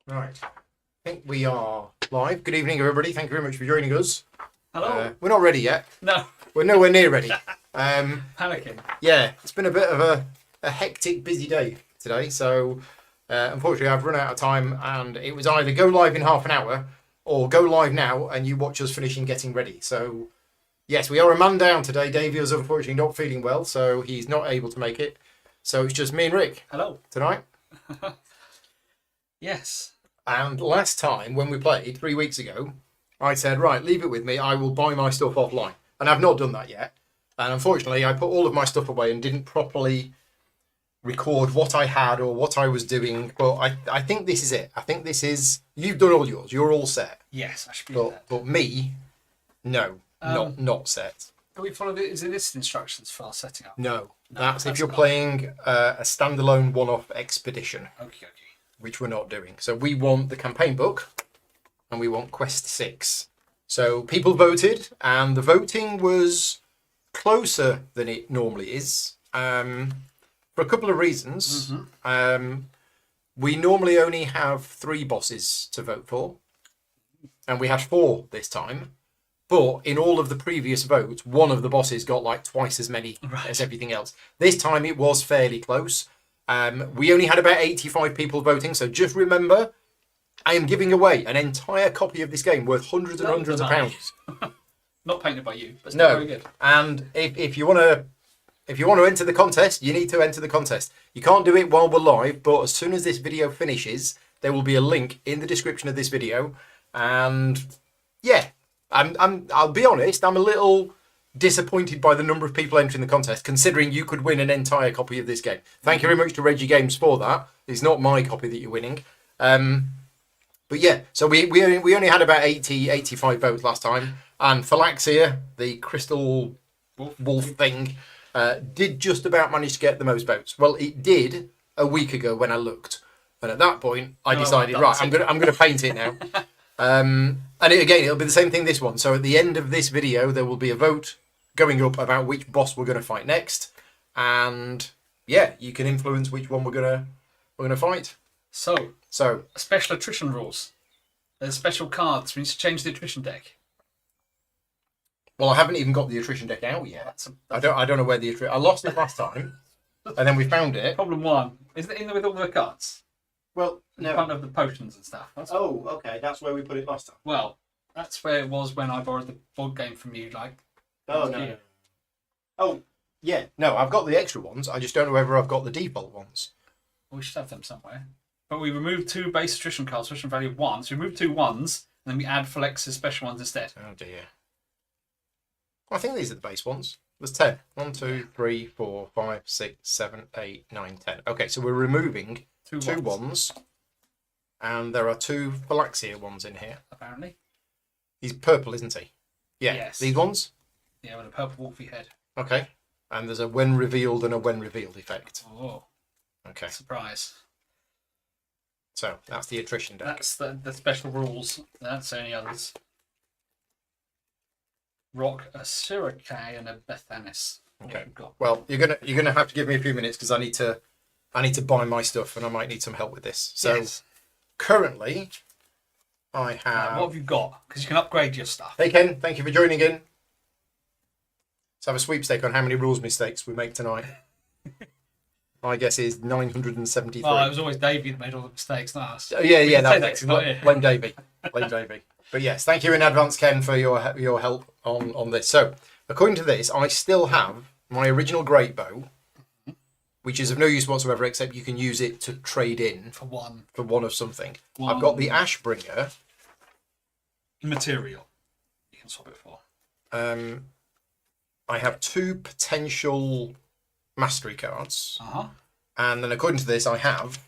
Right. I think we are live. Good evening, everybody. Thank you very much for joining us. Hello. We're not ready yet. No. We're nowhere near ready. Panicking. Yeah, it's been a bit of a hectic, busy day today. So, unfortunately, I've run out of time, and it was either go live in half an hour or go live now and you watch us finishing getting ready. So, yes, we are a man down today. Davey is unfortunately not feeling well, so he's not able to make it. So it's just me and Rick. Hello. Tonight. Yes. And last time when we played 3 weeks ago, I said, right, leave it with me. I will buy my stuff offline. And I've not done that yet. And unfortunately, I put all of my stuff away and didn't properly record what I had or what I was doing. But I think this is it. I think this is, you've done all yours. You're all set. Yes, I should be But me, no, not set. Do we follow the list instructions for our setting up? No, that's if you're playing a standalone one-off expedition. Okay. Which we're not doing. So we want the campaign book and we want Quest 6. So people voted and the voting was closer than it normally is for a couple of reasons. We normally only have 3 bosses to vote for and we had 4 this time. But in all of the previous votes, one of the bosses got like twice as many as everything else. This time it was fairly close. We only had about 85 people voting, so just remember, I am giving away an entire copy of this game worth hundreds and hundreds of pounds. Not painted by you, but still very good. And if you want to enter the contest, you need to enter the contest. You can't do it while we're live, but as soon as this video finishes, there will be a link in the description of this video. And yeah, I'll be honest, I'm a little disappointed by the number of people entering the contest, considering you could win an entire copy of this game. Thank you very much to Reggie Games for that. It's not my copy that you're winning. But yeah, so we only had about 85 votes last time. And Phalaxia, the crystal wolf thing, did just about manage to get the most votes. Well, it did a week ago when I looked. And at that point, I decided, right, I'm gonna paint it now. And it'll be the same thing this one. So at the end of this video, there will be a vote going up about which boss we're going to fight next, and yeah, you can influence which one we're gonna fight. So special attrition rules. There's special cards. We need to change the attrition deck. Well, I haven't even got the attrition deck out yet. I don't know where the attrition. I lost it last time, and then we found it. Problem 1 is it in there with all the cards? Well, no. In front of the potions and stuff. Okay, that's where we put it last time. Well, that's where it was when I borrowed the board game from you. No. Oh, yeah. No, I've got the extra ones. I just don't know whether I've got the default ones. We should have them somewhere. But we removed 2 base attrition cards, attrition value of 1. So we removed 2 1s, and then we add Phalaxia's special ones instead. Oh dear. I think these are the base ones. There's 10. 1, 2, 3, 4, 5, 6, 7, 8, 9, 10. Okay, so we're removing 2 ones. And there are 2 Phalaxia ones in here. Apparently. He's purple, isn't he? Yeah. Yes. These ones? Yeah, with a purple wolfy head. Okay. And there's a when revealed and a when revealed effect. Oh. Okay. Surprise. So that's the attrition deck. That's the special rules. That's any others. Rock, a Syracuse, and a Bethanis. Okay. Well, you're gonna have to give me a few minutes because I need to buy my stuff and I might need some help with this. So yes. Currently, I have. What have you got? Because you can upgrade your stuff. Hey Ken, thank you for joining in. Let's have a sweepstake on how many rules mistakes we make tonight. My guess is 973. Oh, it was always Davey that made all the mistakes, not us. Yeah, that's blame Davey. Blame Davey. But yes, thank you in advance, Ken, for your help on this. So, according to this, I still have my original great bow, which is of no use whatsoever, except you can use it to trade in for one of something. I've got the Ashbringer. Material. You can swap it for. I have 2 potential mastery cards. And then according to this, I have.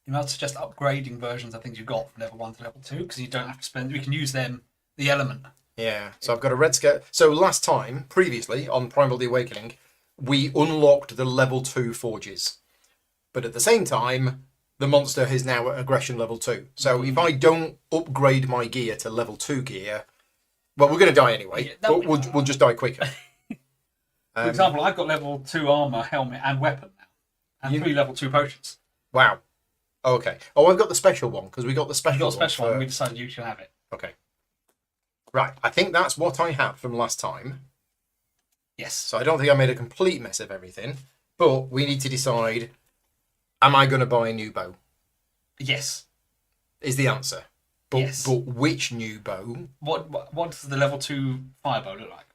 You might suggest upgrading versions of things you've got from level 1 to level 2, because you don't have to spend. We can use them, the element. Yeah. So I've got a red scale. So last time, previously on Primal the Awakening, we unlocked the level 2 forges, but at the same time, the monster is now at aggression level 2. So if I don't upgrade my gear to level 2 gear, well, we're going to die anyway. But we'll just die quicker. For example, I've got level 2 armor, helmet, and weapon now, and 3 level 2 potions. Wow. Oh, okay. Oh, I've got the special one because we got the special. You got a special one. for- We decided you should have it. Okay. Right. I think that's what I have from last time. Yes. So I don't think I made a complete mess of everything. But we need to decide: am I going to buy a new bow? Yes. Is the answer. But, Yes. But which new bow? What does the level 2 firebow look like?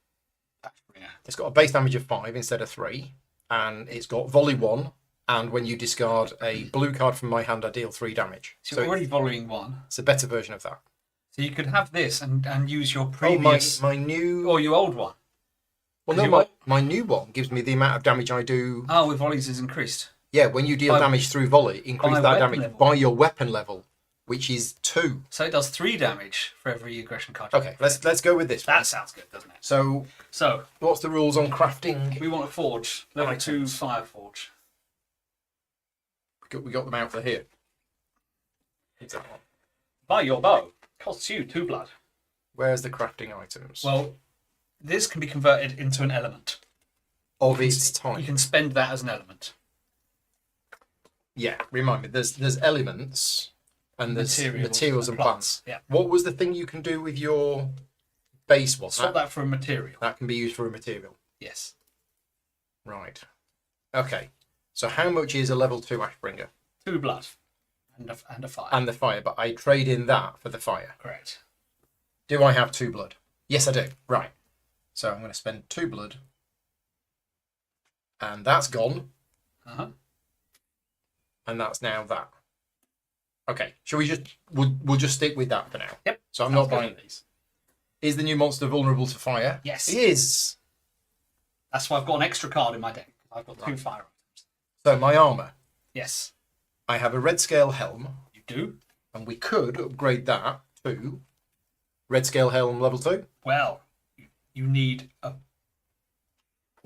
Yeah. It's got a base damage of 5 instead of 3, and it's got volley 1. And when you discard a blue card from my hand, I deal 3 damage. So you're already volleying 1. It's a better version of that. So you could have this and use your Oh, previous my new. or your old one. Well, 'Cause no, you- my new one gives me the amount of damage I do. Oh, with volleys is increased. Yeah, when you deal By- damage through volley, increase by that weapon damage level. by your weapon level, which is 2. So it does 3 damage for every aggression card. Okay, let's go with this. That sounds good, doesn't it? So, So what's the rules on crafting? we want a forge, level Items. 2 fire forge. We got them out for here. What's that one? Buy your bow. Costs you 2 blood. Where's the crafting items? Well, this can be converted into an element. of its You type. can spend that as an element. Yeah, remind me. There's elements and there's materials and plants. Yeah. What was the thing you can do with your base one? Swap that for a material. That can be used for a material. Yes. Right. Okay. So how much is a level 2 Ashbringer? 2 blood and a fire. And the fire, but I trade in that for the fire. Correct. Do I have 2 blood? Yes, I do. Right. So I'm going to spend 2 blood. And that's gone. Uh-huh. And that's now that. Okay. Shall we just... We'll just stick with that for now. Yep. So I'm Sounds not good. buying these. Is the new monster vulnerable to fire? Yes. He is. That's why I've got an extra card in my deck. I've got 2 Right. fire items. So my armour. Yes. I have a red scale helm. You do? And we could upgrade that to red scale helm level 2. Well, you need a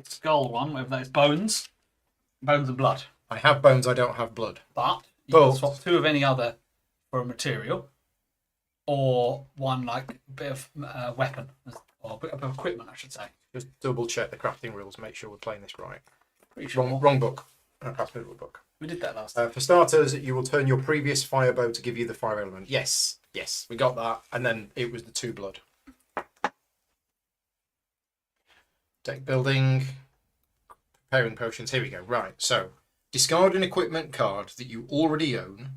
skull one, whether that's bones. Bones and blood. I have bones, I don't have blood. But you But- can swap 2 of any other for a material. Or one like bit of weapon. Or a bit of equipment, I should say. Just double check the crafting rules, make sure we're playing this right. Pretty sure. Wrong book. Past middle book. We did that last time. For starters, you will turn your previous fire bow to give you the fire element. Yes, we got that. And then it was the 2 blood. Deck building. Preparing potions. Here we go. Right, so discard an equipment card that you already own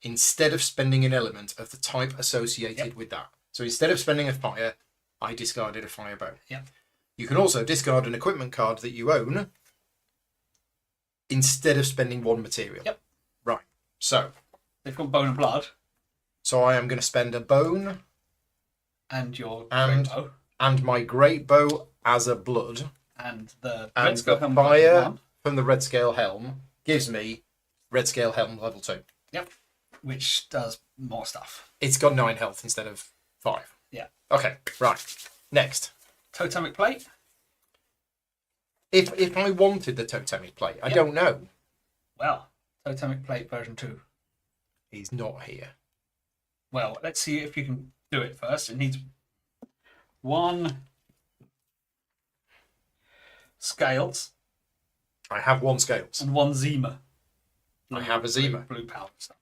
instead of spending an element of the type associated with that. So instead of spending a fire, I discarded a fire bow. Yep. You can also discard an equipment card that you own instead of spending 1 material. Yep. Right. So They've got bone and blood I am going to spend a bone and your And- great bow and my great bow as a blood, and the and red skull the helmet fire one. from the red scale helm gives me red scale helm level 2. Yep. Which does more stuff. It's got 9 health instead of 5. Yeah. Okay. Right. Next. Totemic plate. If I wanted the totemic plate, I Yep. don't know. Well, totemic plate version 2. He's not here. Well, let's see if you can do it first. It needs 1 scales I have 1 scales. and 1 Zima. I have a Zima. Blue powder stuff.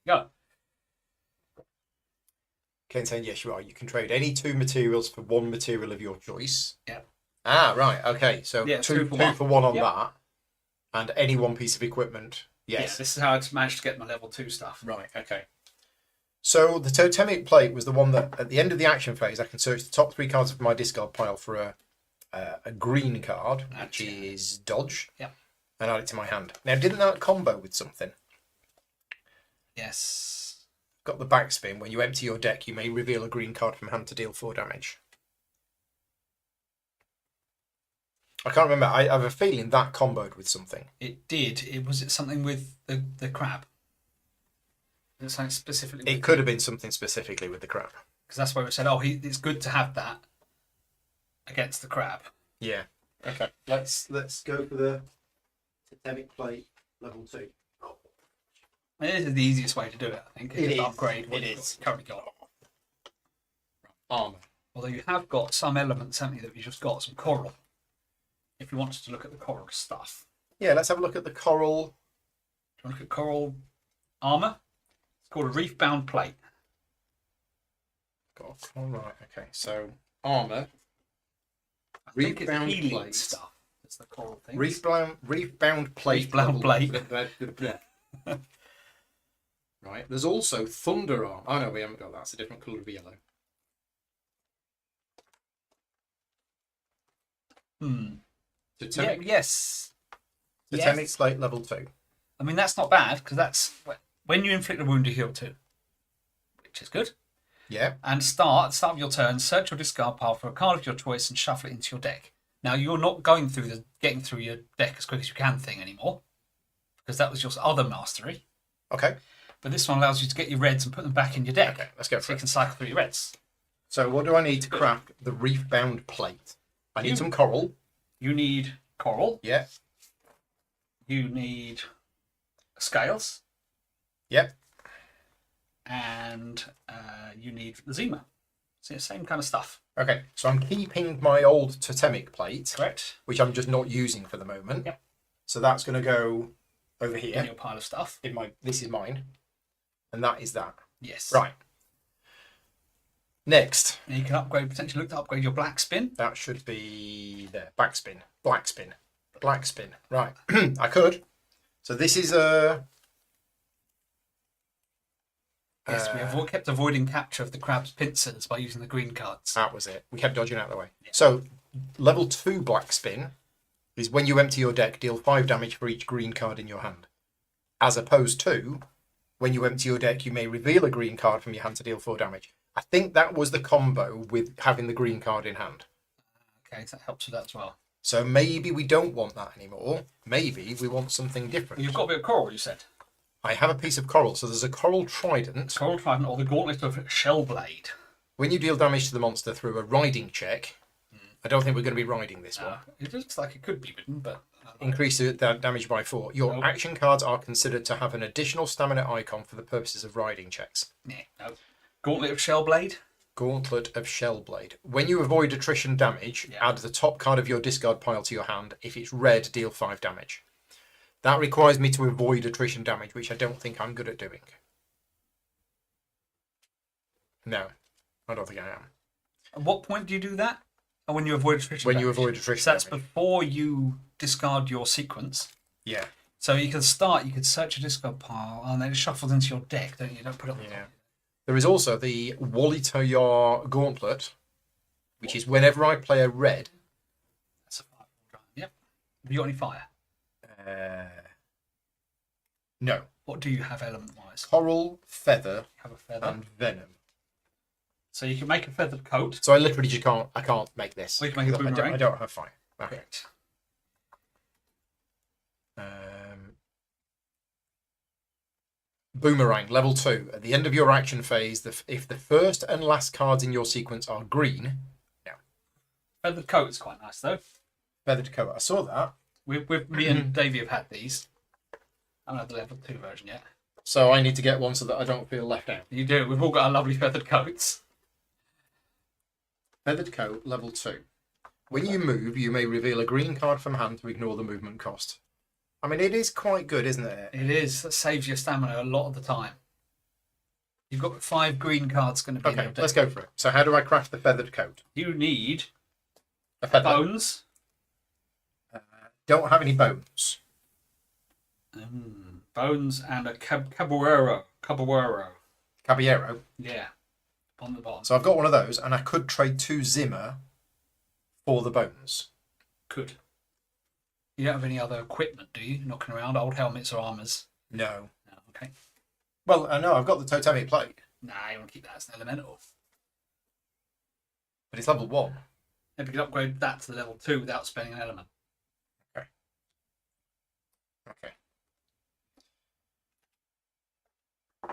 There you go. Ken saying, yes, you are. You can trade any 2 materials for 1 material of your choice. Yep. Ah, right. Okay. So Yeah, 2 2 for 2 1. for 1 on Yep. that. And any 1 piece of equipment. Yeah, Yes. this is how I managed to get my level 2 stuff. Right. Okay. So the totemic plate was the one that at the end of the action phase, I can search the top 3 cards of my discard pile for a green card, which is dodge. Yep. And add it to my hand. Now, didn't that combo with something? Yes. Got the backspin. When you empty your deck, you may reveal a green card from hand to deal 4 damage. I can't remember. I have a feeling that comboed with something. It did. Was it something with the crab? Was it something specifically? It could have been something specifically with the crab. Because that's why we said, oh, it's good to have that against the crab. Yeah. Okay. Let's go for the totemic plate level 2. This is the easiest way to do it, I think. It Just is. upgrade what It you've is. currently got. Armor. Although you have got some elements, haven't you, that you just got some coral. If you wanted to look at the coral stuff. Yeah. Let's have a look at the coral. Do you want to look at coral armor. It's called a reef-bound plate. All right. Okay. So armor. I think Reef-bound it's healing plate. stuff. That's the core thing. Reef-bound plate. Reef-bound plate. Yeah. Right. There's also thunder arm. Oh no, we haven't got that. It's a different colour of yellow. Totemic. Yeah, yes. Totemic Yes. plate level 2. I mean, that's not bad because that's when you inflict a wound, you heal 2, which is good. Yeah. And at the start of your turn, search your discard pile for a card of your choice and shuffle it into your deck. Now, you're not going through getting through your deck as quick as you can thing anymore because that was your other mastery. Okay. But this one allows you to get your reds and put them back in your deck. Okay, let's go so for you it. can cycle through your reds. So what do I need to craft the reef-bound plate? I need some coral. You need coral. Yeah. You need scales. Yep. And you need Zima. So the same kind of stuff. Okay, so I'm keeping my old totemic plate, Correct. which I'm just not using for the moment. Yep. So that's going to go over In here. your pile of stuff. This is mine, and that is that. Yes. Right. Next, And you can potentially look to upgrade your black spin. that should be there. Backspin, black spin, black spin. Right. I could. So this is a. Yes, we kept avoiding capture of the crab's pincers by using the green cards. That was it. We kept dodging out of the way. Yeah. So level 2 black spin is when you empty your deck, deal 5 damage for each green card in your hand. As opposed to when you empty your deck, you may reveal a green card from your hand to deal 4 damage. I think that was the combo with having the green card in hand. Okay, so that helps with that as well. So maybe we don't want that anymore. Maybe we want something different. You've got a bit of coral, you said. I have a piece of coral. So there's a coral trident. Coral trident or the gauntlet of Shellblade. When you deal damage to the monster through a riding check, I don't think we're going to be riding this one. It looks like it could be ridden, but... Increase the damage by 4. Your action cards are considered to have an additional stamina icon for the purposes of riding checks. Yeah, no. Gauntlet of Shellblade. Gauntlet of Shellblade. When you avoid attrition damage, add the top card of your discard pile to your hand. If it's red, deal 5 damage. That requires me to avoid attrition damage, which I don't think I'm good at doing. No, I don't think I am. At what point do you do that? Or when you avoid attrition When damage? you avoid attrition So that's damage. before you discard your sequence. Yeah. So you could search a discard pile and then it shuffles into your deck, don't you? Don't put it on the top. There is also the Walitoyar Gauntlet, which is whenever I play a red. That's a fire. Yep. Have you got any fire? No. What do you have element-wise? Coral, feather, Have a feather. and venom. So you can make a feathered coat. So I literally just can't. I can't make this. Or you can make a boomerang. I don't have fire. Okay. Correct. Boomerang level 2. At the end of your action phase, if the first and last cards in your sequence are green, Feathered coat is quite nice though. feathered coat. I saw that. With me and Davey have had these. I haven't had the level 2 version yet. So I need to get one so that I don't feel left out. You do. We've all got our lovely feathered coats. Feathered coat level 2. When you move, you may reveal a green card from hand to ignore the movement cost. I mean, it is quite good, isn't it? It is. That saves your stamina a lot of the time. You've got 5 green cards going to be in Okay, your deck. let's go for it. So how do I craft the feathered coat? You need A feather. bones. Don't have any bones. Bones and a caballero. Caballero. Yeah. On the bottom. So I've got one of those, and I could trade 2 Zimmer for the bones. Could. You don't have any other equipment, do you? Knocking around old helmets or armors? No. No. Okay. Well, I know I've got the totemic plate, Nah, you want to keep that as an elemental. but it's level 1. Maybe you could upgrade that to the level 2 without spending an element. Okay.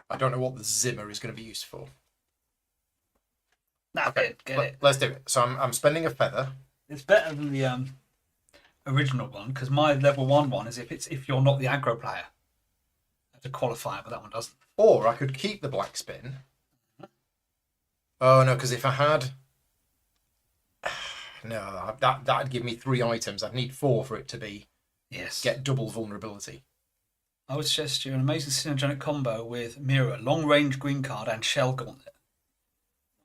I don't know what the Zimmer is going to be used for. Nah, Okay, get it. let's do it. So I'm spending a feather. It's better than the original one because my level 1 one is if you're not the aggro player. That's a qualifier, but that one doesn't. Or I could keep the black spin. Oh no, because if I had... No, that'd give me 3 items. I'd need 4 for it to be Yes. get double vulnerability. I would suggest you an amazing synergenic combo with Mirror, long range green card, and Shell Gauntlet.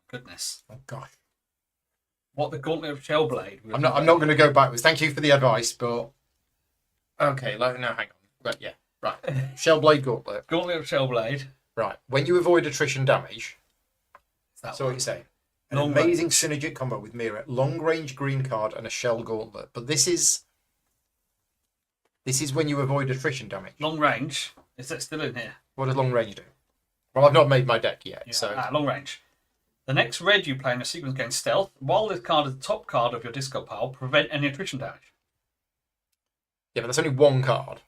Goodness. Oh gosh. What the Gauntlet of Shellblade? I'm not going to go backwards. Thank you for the advice, but okay. No, hang on. But yeah, right. Shellblade Gauntlet. Gauntlet of Shellblade. Right. When you avoid attrition damage, That's what you're saying. An Long amazing synergic combo with Mirror, long range green card, and a Shell Gauntlet. But this is when you avoid attrition damage. Long range. Is that still in here? What does long range do? Well, I've not made my deck yet, Yeah. so Long range. The next red you play in a sequence gains stealth. While this card is the top card of your discard pile, prevent any attrition damage. yeah, but that's only one card.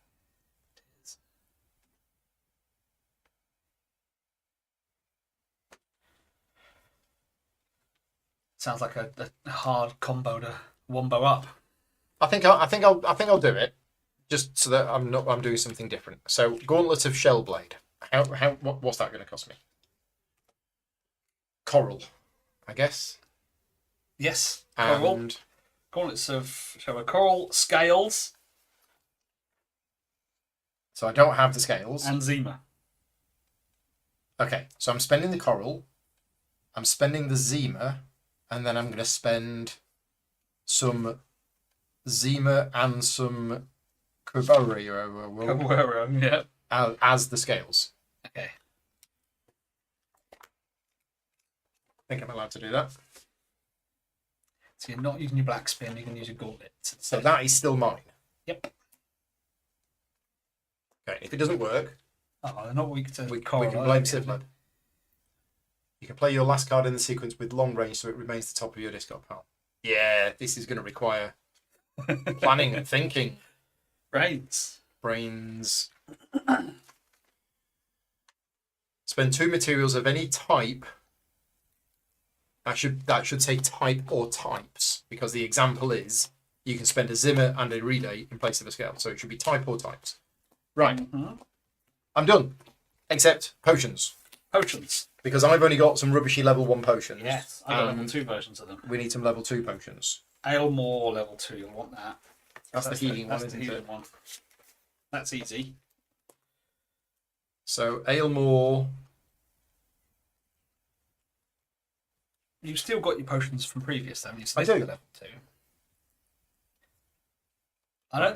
Sounds like a hard combo to wombo up. I think I'll do it, just so that I'm doing something different. So Gauntlet of Shellblade. What's that going to cost me? Coral, I guess. Yes. Coral. And Gauntlets of coral, scales, so I don't have the scales. and Zima. Okay, so I'm spending the coral, I'm spending the Zima, and then I'm going to spend some Zima and some Cabuero, yeah. as the scales. Okay. I think I'm allowed to do that. So you're not using your black spin, you can use your gauntlet. So that is still mine. Yep. Okay, if it doesn't work, Oh, they're not weak to we coral. can blame Sivlin. You can play your last card in the sequence with long range so it remains the top of your discard pile. Yeah, this is going to require planning and thinking. Brains. Spend 2 materials of any type. That should say type or types, because the example is you can spend a Zimmer and a Relay in place of a scale. So it should be type or types. Right. Mm-hmm. I'm done. Except potions. Potions. Because I've only got some rubbishy level 1 potions. Yes, I've got level 2 versions of them. We need some level 2 potions. Aylmore level 2, you'll want that. That's the healing one, That's the isn't healing it? one. That's easy. So Aylmore. You've still got your potions from previous, haven't you? So I they're do. Level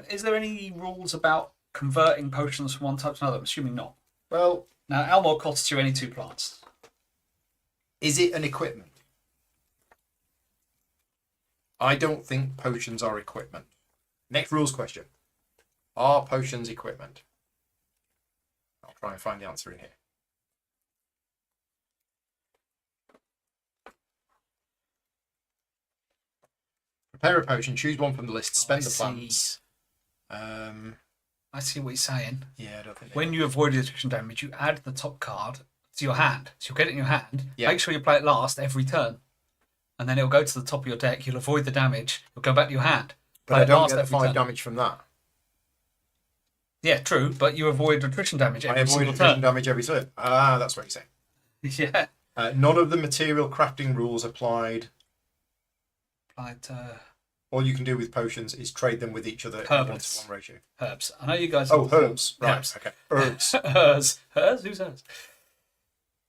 2. Is there any rules about converting potions from one type to another? I'm assuming not. Well, Now, Aylmore costs you any 2 plants. is it an equipment? I don't think potions are equipment. Next rules question. Are potions equipment? I'll try and find the answer in here. Prepare a potion, choose one from the list, spend the plants. I see what you're saying. Yeah, I don't think When you avoid attrition damage, you add the top card to your hand. So you'll get it in your hand. Yeah. Make sure you play it last every turn. And then it'll go to the top of your deck. You'll avoid the damage. You'll go back to your hand. But Play I it don't last get the every 5 turn. damage from that. Yeah, true. But you avoid attrition damage I every avoid single attrition turn. damage every turn. Ah, that's what you're saying. Yeah. None of the material crafting rules applied. Applied All you can do with potions is trade them with each other in a Herbs. 1-to-1 ratio. herbs. I know you guys. Oh, herbs. Right, Herbs. okay. Herbs. Hers. Hers? Who's hers?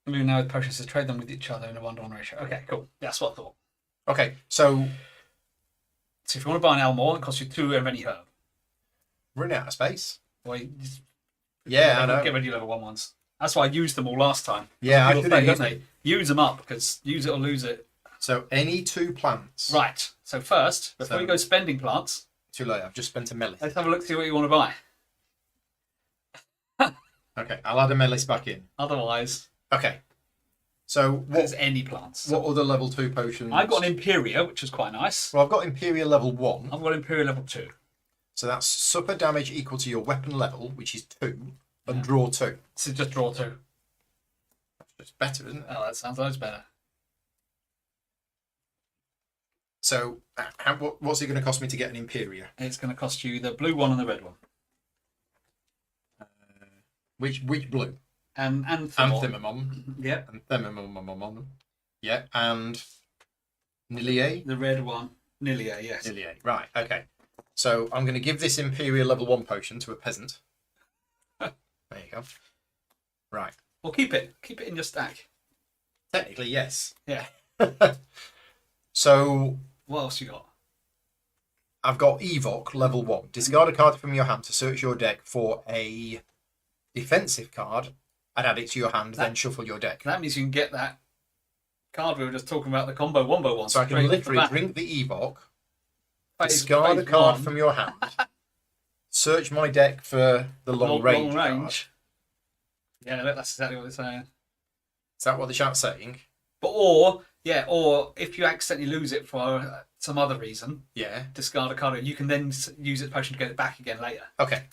I'm doing now with potions to trade them with each other in a 1-to-1 ratio. Okay, cool. That's what I thought. Okay, so So if you want to buy an Elmore, it costs you 2 of any herb. we're running out of space. Well, you just Yeah, I know. get rid of your level 1 ones. That's why I used them all last time. Yeah, I People should say, have don't used they? it. Use them up, because use it or lose it. So any 2 plants. Right. So first, before So- you go spending plants, Too late, I've just spent a melis. let's have a look see what you want to buy. Okay, I'll add a melis back in. Otherwise, Okay. So there's any plants. what other level 2 potions? I've got an Imperia, which is quite nice. Well, I've got Imperial level 1. I've got Imperia level 2. So that's super damage equal to your weapon level, which is 2, and draw 2. So just draw 2. It's better, isn't it? Oh, that sounds loads better. So what's it going to cost me to get an Imperia? It's going to cost you the blue one and the red one. Which blue? And Anthemamon. Yep. Anthemamon. Yeah, and Nilier? The red one. Nilia, yes. Nilier. Right, okay. So I'm going to give this Imperial level 1 potion to a peasant. There you go. Right. Or keep it. Keep it in your stack. Technically, yes. Yeah. So What else you got? I've got Evoc level 1. Discard a card from your hand to search your deck for a defensive card and add it to your hand, then shuffle your deck. That means you can get that card we were just talking about, the combo wombo one. So I can literally drink the Evoc, discard a card from your hand, search my deck for the long range card. Yeah, that's exactly what they're saying. Is that what the chat's saying? But or if you accidentally lose it for some other reason, Yeah. discard a card. You can then use it potion to get it back again later. Okay.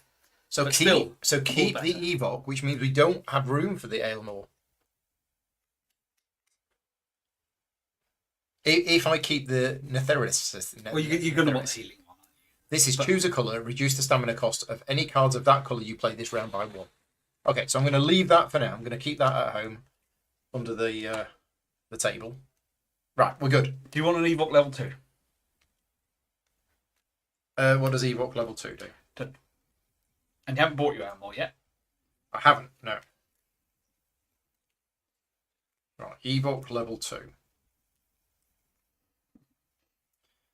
So But keep still, keep the Evoc, which means we don't have room for the Aylmore. If I keep the Netheris... Well, you're going to want the healing one. This is choose a colour, reduce the stamina cost of any cards of that colour you play this round by 1. Okay, so I'm going to leave that for now. I'm going to keep that at home under the table. Right, we're good. Do you want an Evoc level 2? What does Evoc level 2 do? And you haven't bought your Aylmore yet? I haven't, no. Right, Evoc level 2.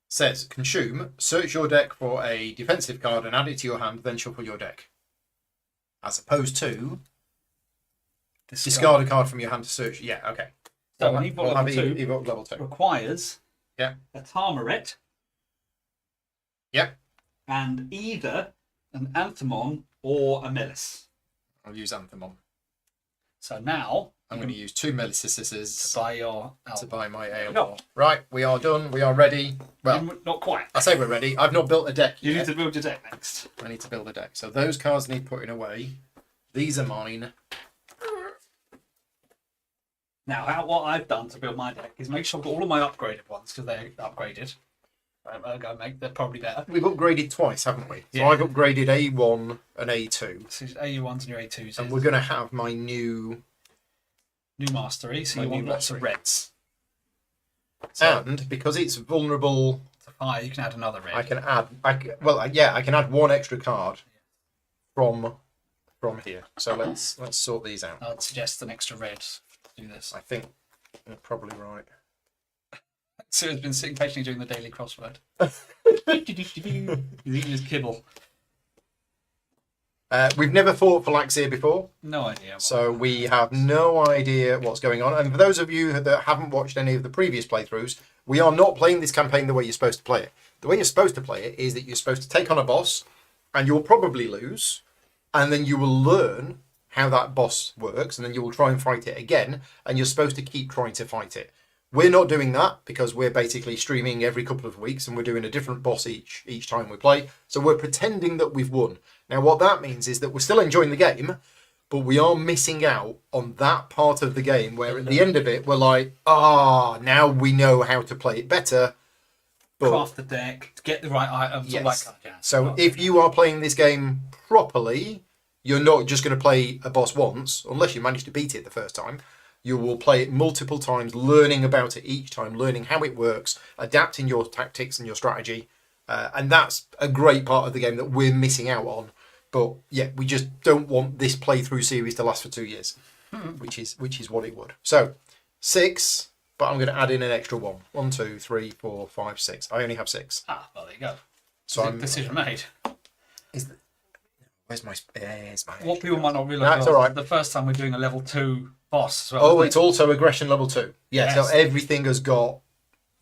Says, consume, search your deck for a defensive card and add it to your hand, then shuffle your deck. As opposed to discard a card from your hand to search. Yeah, okay. So an Evoc level 2 Evoc level 2 requires a Tarmoret. Yep. And either an Anthemon or a Melis. I'll use Anthemon. So now I'm going to use 2 Melisses to buy your to buy my ale. No. Right, we are done. We are ready. Well, not quite. I say we're ready. I've not built a deck You yet. need to build your deck next. I need to build a deck. So those cards need putting away. These are mine. Now, what I've done to build my deck is make sure I've got all of my upgraded ones because they're upgraded. They're probably better. We've upgraded twice, haven't we? So Yeah. I've upgraded A1 and A2. So it's AU1s and your A2s. And we're going to have my new mastery, so My you new want lots of mastery. reds. So And because it's vulnerable, to fire, you can add another red. I can add. I can add 1 extra card from here. So let's sort these out. I'd suggest an extra red to do this. I think you're probably right. So has been sitting patiently doing the daily crossword. He's eating his kibble. We've never fought Phylaxia before, No idea. so we have no idea what's going on. And for those of you that haven't watched any of the previous playthroughs, we are not playing this campaign the way you're supposed to play it. The way you're supposed to play it is that you're supposed to take on a boss, and you'll probably lose, and then you will learn how that boss works, and then you will try and fight it again, and you're supposed to keep trying to fight it. We're not doing that because we're basically streaming every couple of weeks and we're doing a different boss each time we play. So we're pretending that we've won. Now what that means is that we're still enjoying the game, but we are missing out on that part of the game where at the end of it we're like, now we know how to play it better. But, craft the deck, get the right items, all that kind of jazz. So if you are playing this game properly, you're not just going to play a boss once, unless you manage to beat it the first time. You will play it multiple times, learning about it each time, learning how it works, adapting your tactics and your strategy. And that's a great part of the game that we're missing out on. But yeah, we just don't want this playthrough series to last for 2 years, which is what it would. So 6, but I'm going to add in an extra 1. 1, 2, 3, 4, 5, 6. I only have 6. Well, there you go. So I'm decision made. Where's my? What people might not realise That's all right. the first time we're doing a level 2 boss as well. Oh, it's also aggression level 2. Yeah, Yes. so everything has got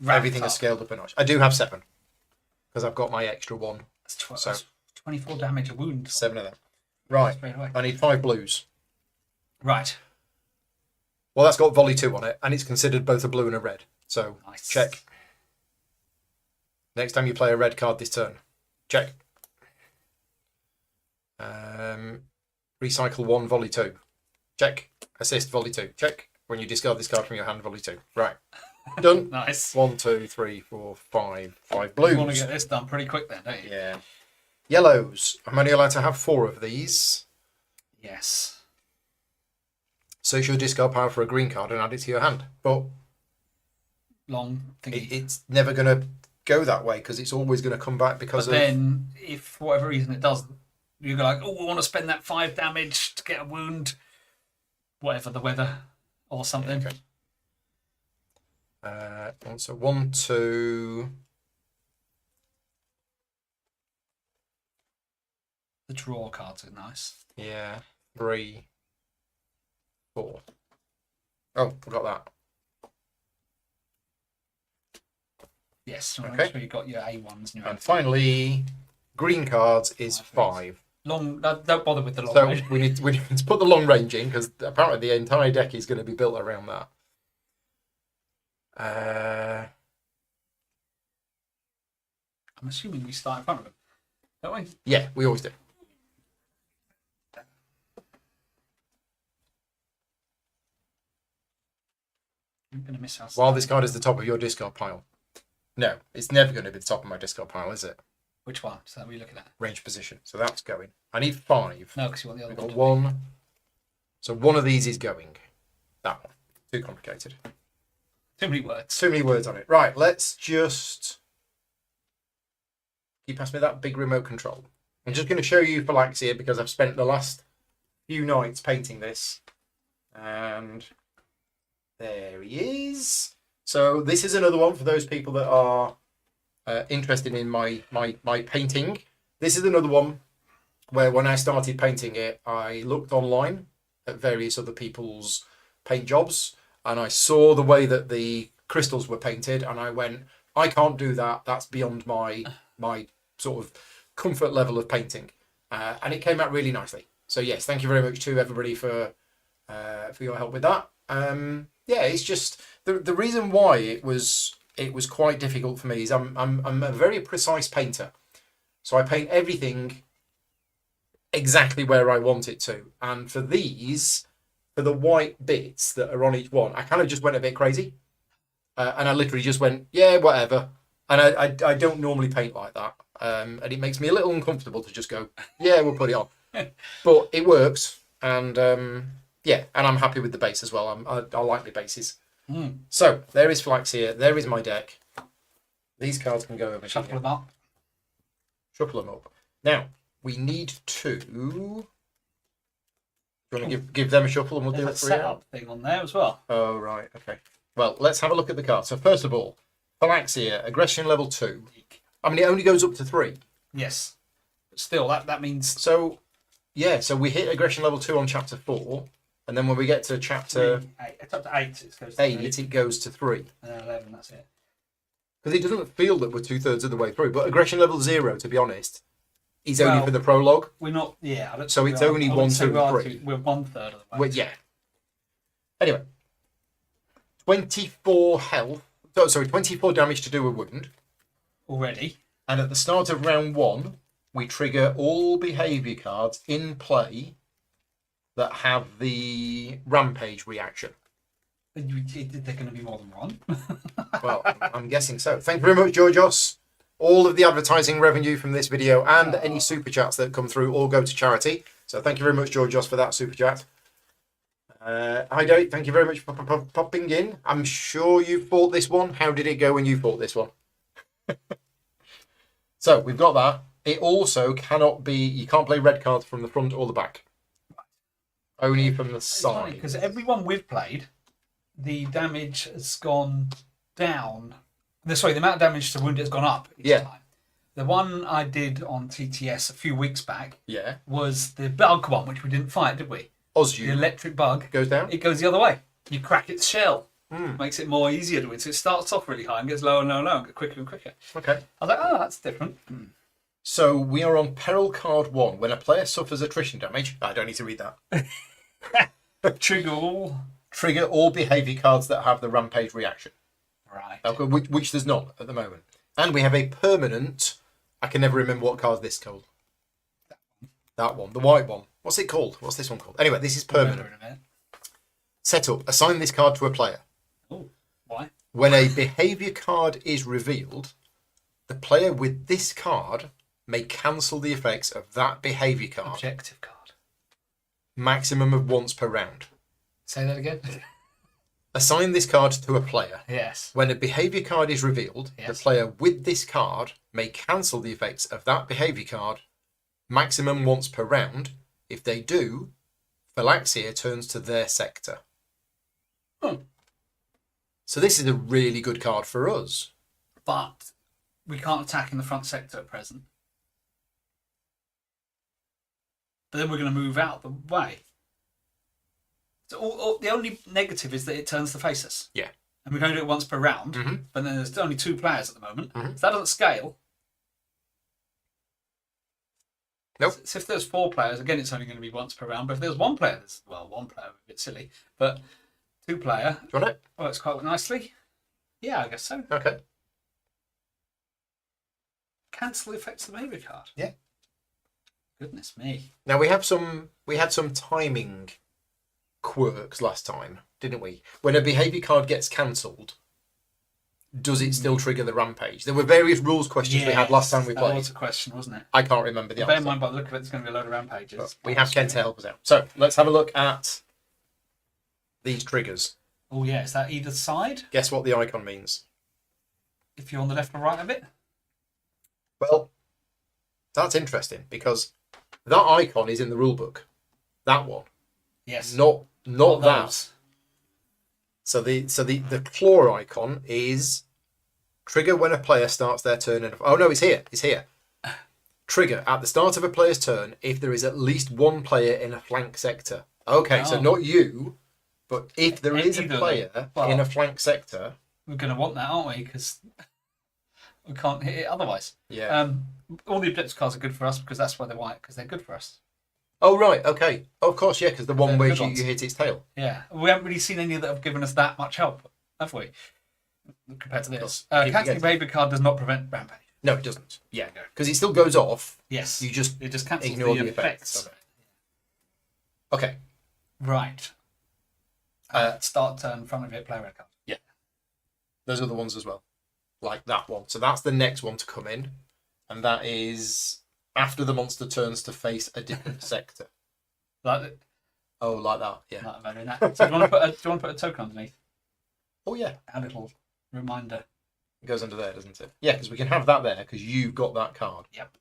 everything up. is scaled up a notch. I do have 7 because I've got my extra 1. That's So 24 damage a wound. 7 of them. Right. Straight away. I need 5 blues. Right. Well, that's got volley 2 on it, and it's considered both a blue and a red. So Nice. check. Next time you play a red card this turn, check. Recycle 1, volley 2. Check. Assist, volley 2. Check. When you discard this card from your hand, volley 2. Right. Done. Nice. 1, 2, 3, 4, 5. 5 blues. You want to get this done pretty quick then, don't you? Yeah. Yellows. I'm only allowed to have 4 of these. Yes. Search your discard power for a green card and add it to your hand. But Long thingy. it's never going to go that way because it's always going to come back because But then, if for whatever reason it doesn't, You go like, oh, I want to spend that 5 damage to get a wound, whatever the weather or something. Okay. So 1, 2. The draw cards are nice. Yeah. 3, 4. Oh, forgot that. Yes. Okay. Make sure you got your A1s. And finally, green cards is 5. Long. Don't bother with the long So range. we need to put the long range in because apparently the entire deck is going to be built around that. I'm assuming we start in front of them, don't we? Yeah, we always do. I'm going to miss our While this card is the top of your discard pile. No, it's never going to be the top of my discard pile, is it? Which one? So we're looking at Range position. So that's going. I need 5. no, because you want the other We've got one. 1. So one of these is going. That one. Too complicated. Too many words. Too many words on it. Right, let's just... Can you pass me that big remote control? I'm just going to show you Phylaxia because I've spent the last few nights painting this. And there he is. So this is another one for those people that are interested in my painting. This is another one where when I started painting it, I looked online at various other people's paint jobs and I saw the way that the crystals were painted and I went, I can't do that. That's beyond my sort of comfort level of painting. And it came out really nicely. So yes, thank you very much to everybody for your help with that. Yeah, it's just the reason why it was quite difficult for me is I'm a very precise painter, so I paint everything exactly where I want it to. And for these, for the white bits that are on each one, I kind of just went a bit crazy, and I literally just went, yeah, whatever. And I don't normally paint like that, and it makes me a little uncomfortable to just go, yeah, we'll put it on, but it works, and yeah, and I'm happy with the base as well. I like the bases. So there is Phylaxia. There is my deck. These cards can go over Shuffle here. them up. Shuffle them up. Now we need to. Do you want to give them a shuffle and we'll do it There's a for you? setup thing on there as well. Oh right, okay. Well, let's have a look at the cards. So first of all, Phylaxia, aggression level 2. I mean, it only goes up to 3. Yes. But still, that means So yeah, so we hit aggression level 2 on chapter 4, and then when we get to chapter 8. It's up to 8. It goes to 8, 3. it goes to 3. And then 11. That's it. Because it doesn't feel that we're 2/3 of the way through. But aggression level 0, to be honest, is only Well, for the prologue. We're not. Yeah. I don't So think it's we are. only I wouldn't 1, say 2, we are 3. We're 1/3 of the way. Well, yeah. Anyway, 24 health. Oh, sorry, 24 damage to do a wound. Already. And at the start of round 1, we trigger all behaviour cards in play that have the rampage reaction. They're going to be more than one. Well, I'm guessing so. Thank you very much, Georgios. All of the advertising revenue from this video and any super chats that come through all go to charity. So thank you very much, Georgios, for that super chat. Hi, Derek. Thank you very much for popping in. I'm sure you fought this one. How did it go when you fought this one? So we've got that. It also cannot be. You can't play red cards from the front or the back. Only from the side. Because everyone we've played, the damage has gone down. Sorry, the amount of damage to wounded has gone up each time. The one I did on TTS a few weeks back was the bug one, which we didn't fight, did we? Osju. The electric bug. Goes down? It goes the other way. You crack its shell. Makes it more easier to win. So it starts off really high and gets lower and lower and lower and gets quicker and quicker. Okay. I was like, oh, that's different. So we are on peril card 1. When a player suffers attrition damage, I don't need to read that. Trigger all behaviour cards that have the rampage reaction. Right. Okay, which there's not at the moment. And we have a permanent. I can never remember what card this is called. That one, the white one. What's it called? What's this one called? Anyway, this is permanent. Set up. Assign this card to a player. Oh, why? When a behaviour card is revealed, the player with this card may cancel the effects of that behaviour card. Objective card. Maximum of once per round. Say that again. Assign this card to a player. Yes. When a behaviour card is revealed, the player with this card may cancel the effects of that behaviour card maximum once per round. If they do, Phylaxia turns to their sector. So this is a really good card for us. But we can't attack in the front sector at present. But then we're going to move out the way. So the only negative is that it turns to face us. Yeah. And we're going to do it once per round. But then there's only 2 players at the moment. So that doesn't scale. Nope. So if there's 4 players, again, it's only going to be once per round. But if there's 1 player, one player, a bit silly. But 2 player. Do you want it? Works quite nicely. Yeah, I guess so. Okay. Cancel the effects of the behavior card. Yeah. Goodness me. Now we had some timing quirks last time, didn't we? When a behavior card gets cancelled, does it still trigger the rampage? There were various rules questions we had last time we played. That was a question, wasn't it? I can't remember the Bear in answer. mind, by the look of it, there's going to be a load of rampages. But we have Ken to help us out. So let's have a look at these triggers. Oh yeah, is that either side? Guess what the icon means? If you're on the left or right of it? Well, that's interesting because that icon is in the rulebook. That one. Yes. Not that. those. So the claw icon is trigger when a player starts their turn. Oh no, it's here. It's here. Trigger at the start of a player's turn if there is at least 1 player in a flank sector. Okay, so not you, but if there is a player in a flank sector, we're going to want that, aren't we? Because we can't hit it otherwise. Yeah. All the objective cards are good for us because that's why they're white, because they're good for us. Oh right, okay. Of course, yeah, because the one They're where good you ones. hit its tail. Yeah, we haven't really seen any that have given us that much help, have we? Compared to this. Keep Canceling forgetting. behavior card does not prevent rampage. No, it doesn't. Yeah, because it still goes off. Yes. You just It just cancels ignore the the effects of it. Okay. Right. Start turn, front of it, play red card. Yeah. Those are the ones as well. Like that one. So that's the next one to come in. And that is after the monster turns to face a different sector. Like Oh, like that. Yeah. that. So do you want to put a token underneath? Oh, yeah. A little reminder. It goes under there, doesn't it? Yeah, because we can have that there because you've got that card. Yep.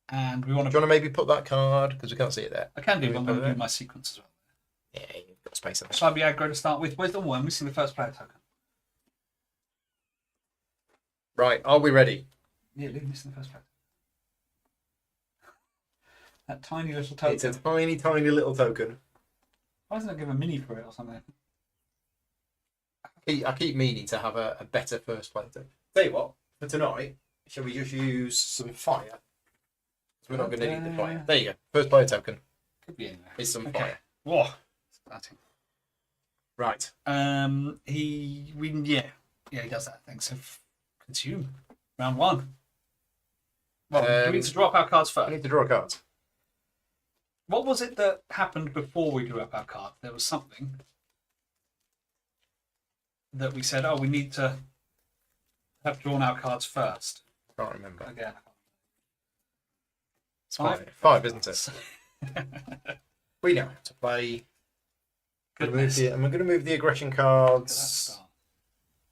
And we want Do you want to maybe put that card because we can't see it there? I can do, but I'm going to there? do my sequence as well. Yeah, you've got space there. Shall I be aggro to start with? Where's the one? Missing the first player token. Right, are we ready? Yeah, missing the first player. That tiny little token. It's a tiny, tiny little token. Why doesn't it give a mini for it or something? I keep meaning to have a better first player token. Tell you what, for tonight, shall we just use some fire? 'Cause we're not going to need the fire. There you go. First player token Could be anywhere. is some Okay. fire. Whoa. Starting. Right. He does that thing. So consume round 1. Well, do we need to drop our cards I first? need to draw a card. What was it that happened before we drew up our card? There was something that we said, oh, we need to have drawn our cards first. Can't remember. Again. It's 5, isn't it? We know how to play. I'm going to move the aggression cards.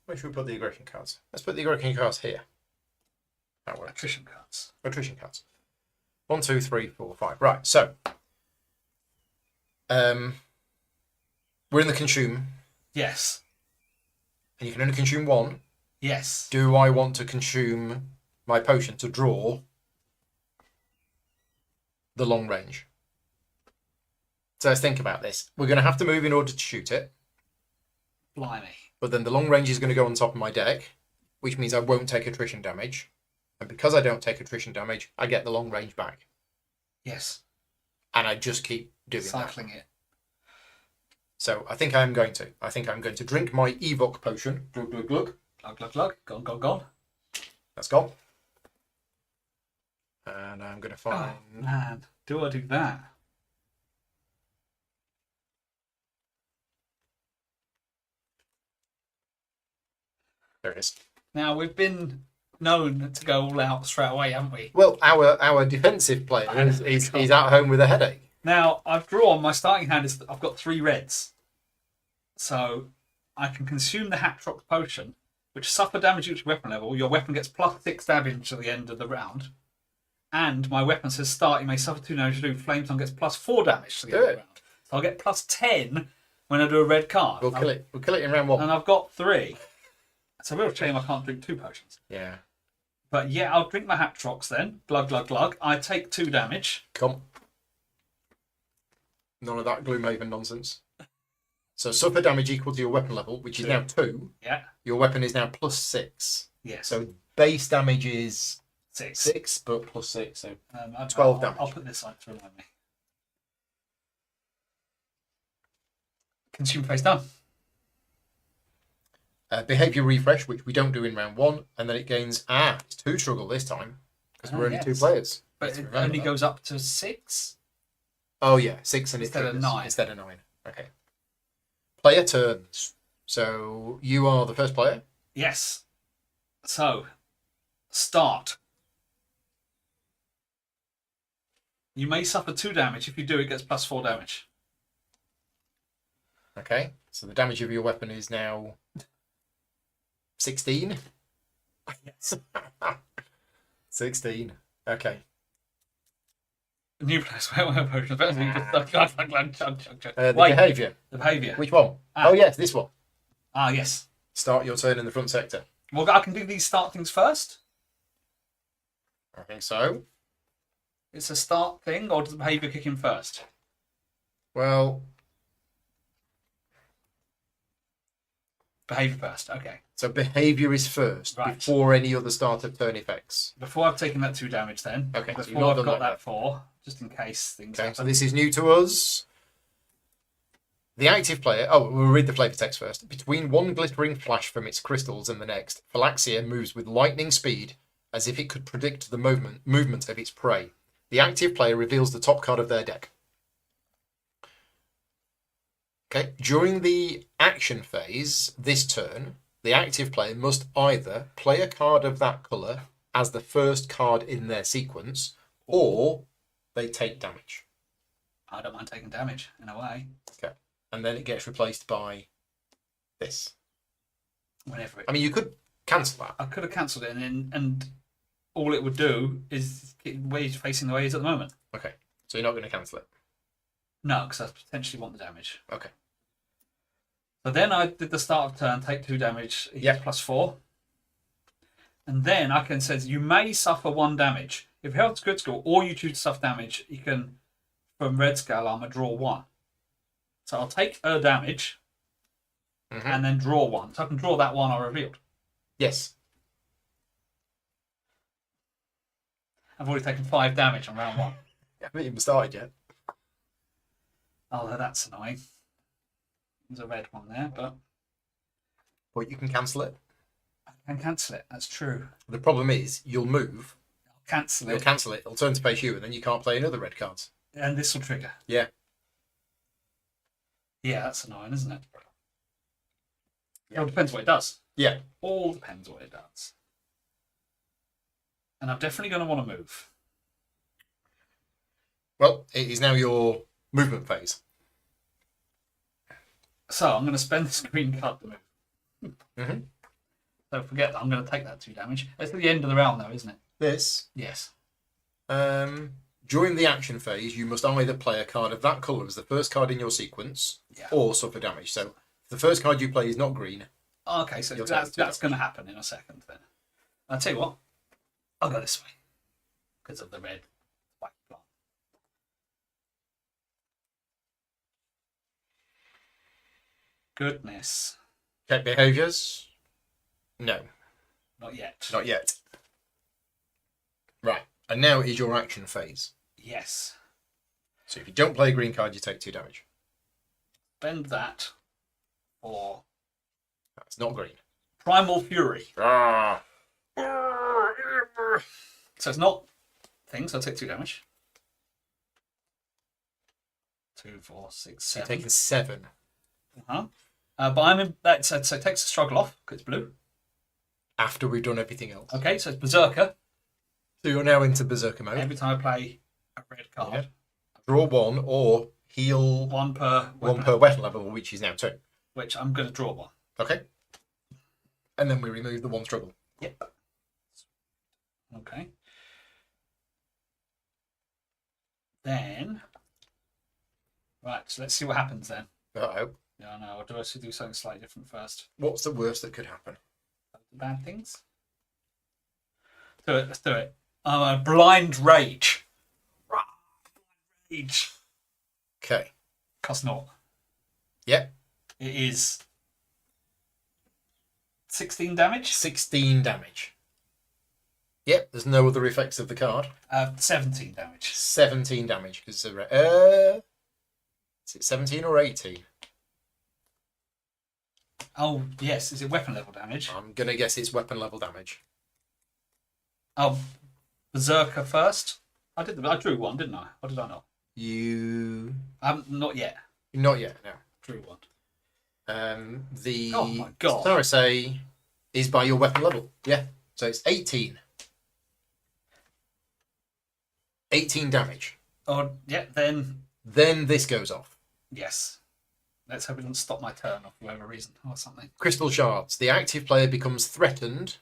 Where should we put the aggression cards? Let's put the aggression cards here. That works. Attrition cards. Attrition cards. 1, 2, 3, 4, 5. Right, so we're in the consume, Yes. and you can only consume 1. Yes. Do I want to consume my potion to draw the long range? So let's think about this. We're going to have to move in order to shoot it, Blimey. but then the long range is going to go on top of my deck, which means I won't take attrition damage. And because I don't take attrition damage, I get the long range back. Yes. And I just keep doing Cycling it. So I think I'm going to. I think I'm going to drink my evoc potion. Glug, glug, glug. Glug, glug, glug. Gone, gone, gone. That's gone. And I'm going to find... Oh, man. Do I do that? There it is. Now, we've been known to go all out straight away, haven't we? Well, our defensive player is at home with a headache. Now, I've drawn, my starting hand is, I've got 3 reds. So, I can consume the Hatrox potion, which suffer damage each weapon level. Your weapon gets +6 damage to the end of the round. and my weapon says start. You may suffer 2 damage. Doing flame tongue gets +4 damage to the Do end of it. the round. So I'll get +10 when I do a red card. We'll kill it. We'll kill it in round 1. And I've got 3. It's a real shame I can't drink 2 potions. Yeah. But yeah, I'll drink my Hatrox then. Glug, glug, glug. I take 2 damage. Come. None of that Gloomhaven nonsense. So suffer damage equal to your weapon level, which is now 2. Yeah. Your weapon is now +6. Yes. So base damage is 6, but +6. So 12 damage. I'll put this on to remind me. Consume phase done. Behavior refresh, which we don't do in round 1, and then it gains it's 2 struggle this time because we're only 2 players. But it only goes up to 6. Oh yeah, 6 and Instead of 9. Instead of 9. Okay. Player turns. So you are the first player. Yes. So start. You may suffer 2 damage. If you do, it gets +4 damage. Okay. So the damage of your weapon is now 16. Yes. 16. Okay. New players wear potions. Better than you just The Wait, behavior. the behaviour. Which one? Oh yes, this one. Yes. Start your turn in the front sector. Well, I can do these start things first. I think so. It's a start thing, or does the behaviour kick in first? Well, Behaviour first. Okay. so behavior is first Right. before any other start of turn effects. Before I've taken that 2 damage, then. Okay, so you've Before not I've done got that that 4, just in case things Okay, happen. so this is new to us. The active player. Oh, we'll read the flavor text first. Between one glittering flash from its crystals and the next, Phylaxia moves with lightning speed, as if it could predict the movement of its prey. The active player reveals the top card of their deck. Okay. During the action phase, this turn, the active player must either play a card of that colour as the first card in their sequence, or they take damage. I don't mind taking damage, in a way. Okay. And then it gets replaced by this. Whenever it... I mean, you could cancel that. I could have cancelled it, and all it would do is where he's facing the way he is at the moment. Okay. So you're not going to cancel it. No, because I potentially want the damage. Okay. So then I did the start of turn, take 2 damage, Yeah. +4. And then I can say you may suffer 1 damage. If your health's critical or you choose to suffer damage, you can, from red scale armor, draw 1. So I'll take a damage and then draw 1. So I can draw that 1 I revealed. Yes. I've already taken 5 damage on round 1. I haven't even started yet. Oh, that's annoying. There's a red one there, but But you can cancel it. I can cancel it. That's true. The problem is, you'll move, I'll cancel you'll it, cancel it, it'll turn to face you, and then you can't play another red cards. and this will trigger. Yeah. Yeah, that's annoying, isn't it? Yeah. It all depends what it does. Yeah. All depends what it does. And I'm definitely going to want to move. Well, it is now your movement phase. So I'm going to spend this green card to move. Mm-hmm. So forget that. I'm going to take that 2 damage. It's at the end of the round, though, isn't it? This. Yes. During the action phase, you must either play a card of that colour as the first card in your sequence, or suffer damage. So, if the first card you play is not green. Okay, so You'll that's take going to happen in a second then. I'll tell you what. I'll go this way because of the red white plant. Goodness. Check behaviours. No, Not yet. not yet. Right, and now is your action phase. Yes. So if you don't play a green card, you take 2 damage. Bend that for That's not green. Primal Fury. Ah. So it's not things, I'll take 2 damage. 2, 4, 6, You're 7. taking 7. But I'm in that, so it takes the struggle off because it's blue. After we've done everything else. Okay, so it's Berserker. So you're now into Berserker mode. Every time I play a red card, Yeah. Draw 1 or heal one per one per weapon level, which is now 2. which I'm going to draw 1. Okay. And then we remove the 1 struggle. Yep. Okay. Then, right, so let's see what happens then. Uh-oh. Yeah, I know. Or do I do something slightly different first? What's the worst that could happen? Bad things? Do it. Let's do it. I'm a blind rage. Rage. Okay. Cost naught. Yep. It is 16 damage. 16 damage. Yep, there's no other effects of the card. 17 damage. 17 damage. Because is it 17 or 18? Oh, yes. Is it weapon level damage? I'm going to guess it's weapon level damage. Oh, Berserker first. I drew one, didn't I? Or did I not? You... Not yet. Not yet, no. Drew one. The Oh my god. Sarasay is by your weapon level. Yeah. So it's 18. 18 damage. Oh, yeah, then... Then this goes off. Yes. Let's hope it doesn't stop my turn for whatever reason or something. Crystal shards. The active player becomes threatened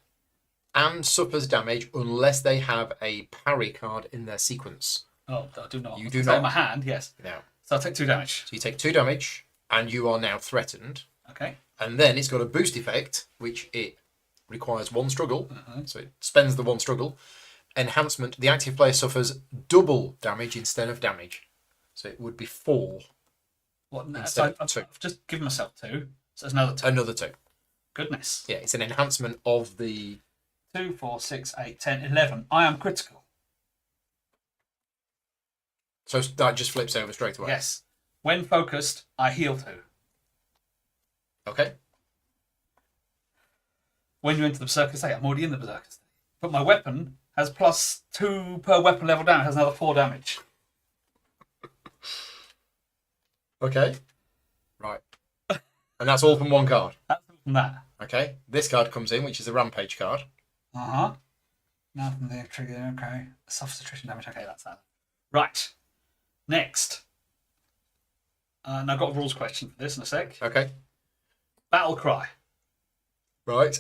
and suffers damage unless they have a parry card in their sequence. Oh, I do not. You do not. In my hand, yes. No. So I'll take 2 damage. So you take 2 damage and you are now threatened. Okay. And then it's got a boost effect, which it requires 1 struggle. So it spends the 1 struggle. Enhancement. The active player suffers double damage instead of damage. So it would be 4. What? No, Instead so of 2. I've just given myself 2. So it's another 2. Another 2. Goodness. Yeah, it's an enhancement of the... 2, 4, 6, 8, 10, 11. I am critical. So that just flips over straight away. Yes. When focused, I heal 2. Okay. When you enter the Berserker state, I'm already in the Berserker state. But my weapon has +2 per weapon level down. It has another 4 damage. Okay. Right. And that's all from 1 card. That's from that. Okay. This card comes in, which is a Rampage card. Uh-huh. Now from the trigger, okay. Suffers attrition damage. Okay, that's that. Right. Next. And I've got a rules question for this in a sec. Okay. Battle Cry. Right.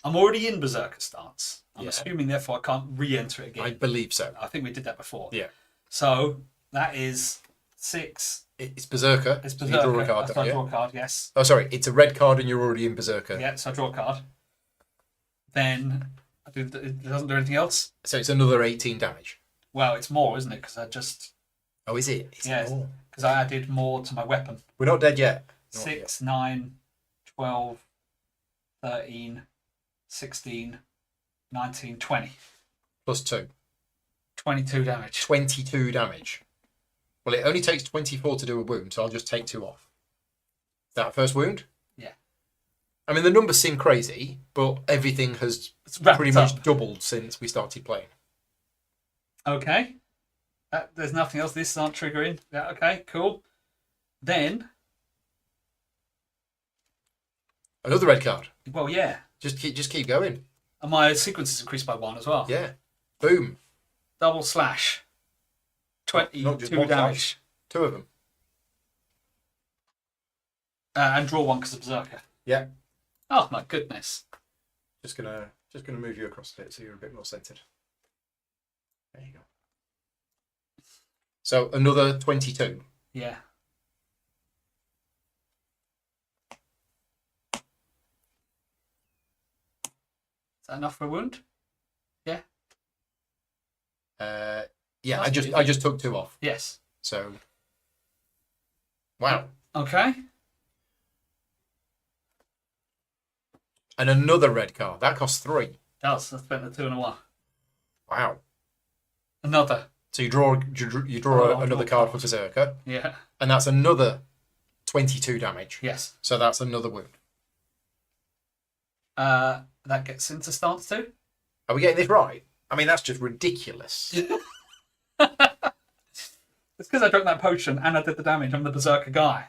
I'm already in Berserker stance. I'm Yeah. assuming, therefore, I can't re-enter it again. I believe so. I think we did that before. Yeah. So, that is 6. It's Berserker. It's So Berserker. you draw a card, So don't I you? draw a card, yes. Oh, sorry. It's a red card and you're already in Berserker. Yeah, so I draw a card. Then, it doesn't do anything else. So it's another 18 damage. Well, it's more, isn't it? Because I just... Oh, is it? Is Yeah, it more? because I added more to my weapon. We're not dead yet. Not 6, yet. 9, 12, 13, 16, 19, 20. Plus 2. 22 damage. 22 damage. Well, it only takes 24 to do a wound, so I'll just take 2 off. Is that first wound? Yeah. I mean, the numbers seem crazy, but everything has It's wrapped pretty much up. doubled since we started playing. Okay. There's nothing else. This aren't triggering. Yeah, okay, cool. Then, Another red card. well, yeah. Just keep going. And my sequence is increased by 1 as well. Yeah. Boom. Double slash. Not just 22 one damage. slash. 2 of them. And draw 1 because of Berserker. Yeah. Oh, my goodness. Just gonna move you across a bit so you're a bit more centered. There you go. So another 22. Yeah. Is that enough for a wound? Yeah. Yeah, That's I just good. took 2 off. Yes. So wow. Okay. And another red card. That costs 3. Does. I spent the 2 and a 1. Wow. Another. So you draw Oh, another draw card for Berserker, Yeah. and that's another 22 damage. Yes. So that's another wound. That gets into stance too. Are we getting this right? I mean, that's just ridiculous. It's because I drank that potion and I did the damage. I'm the Berserker guy.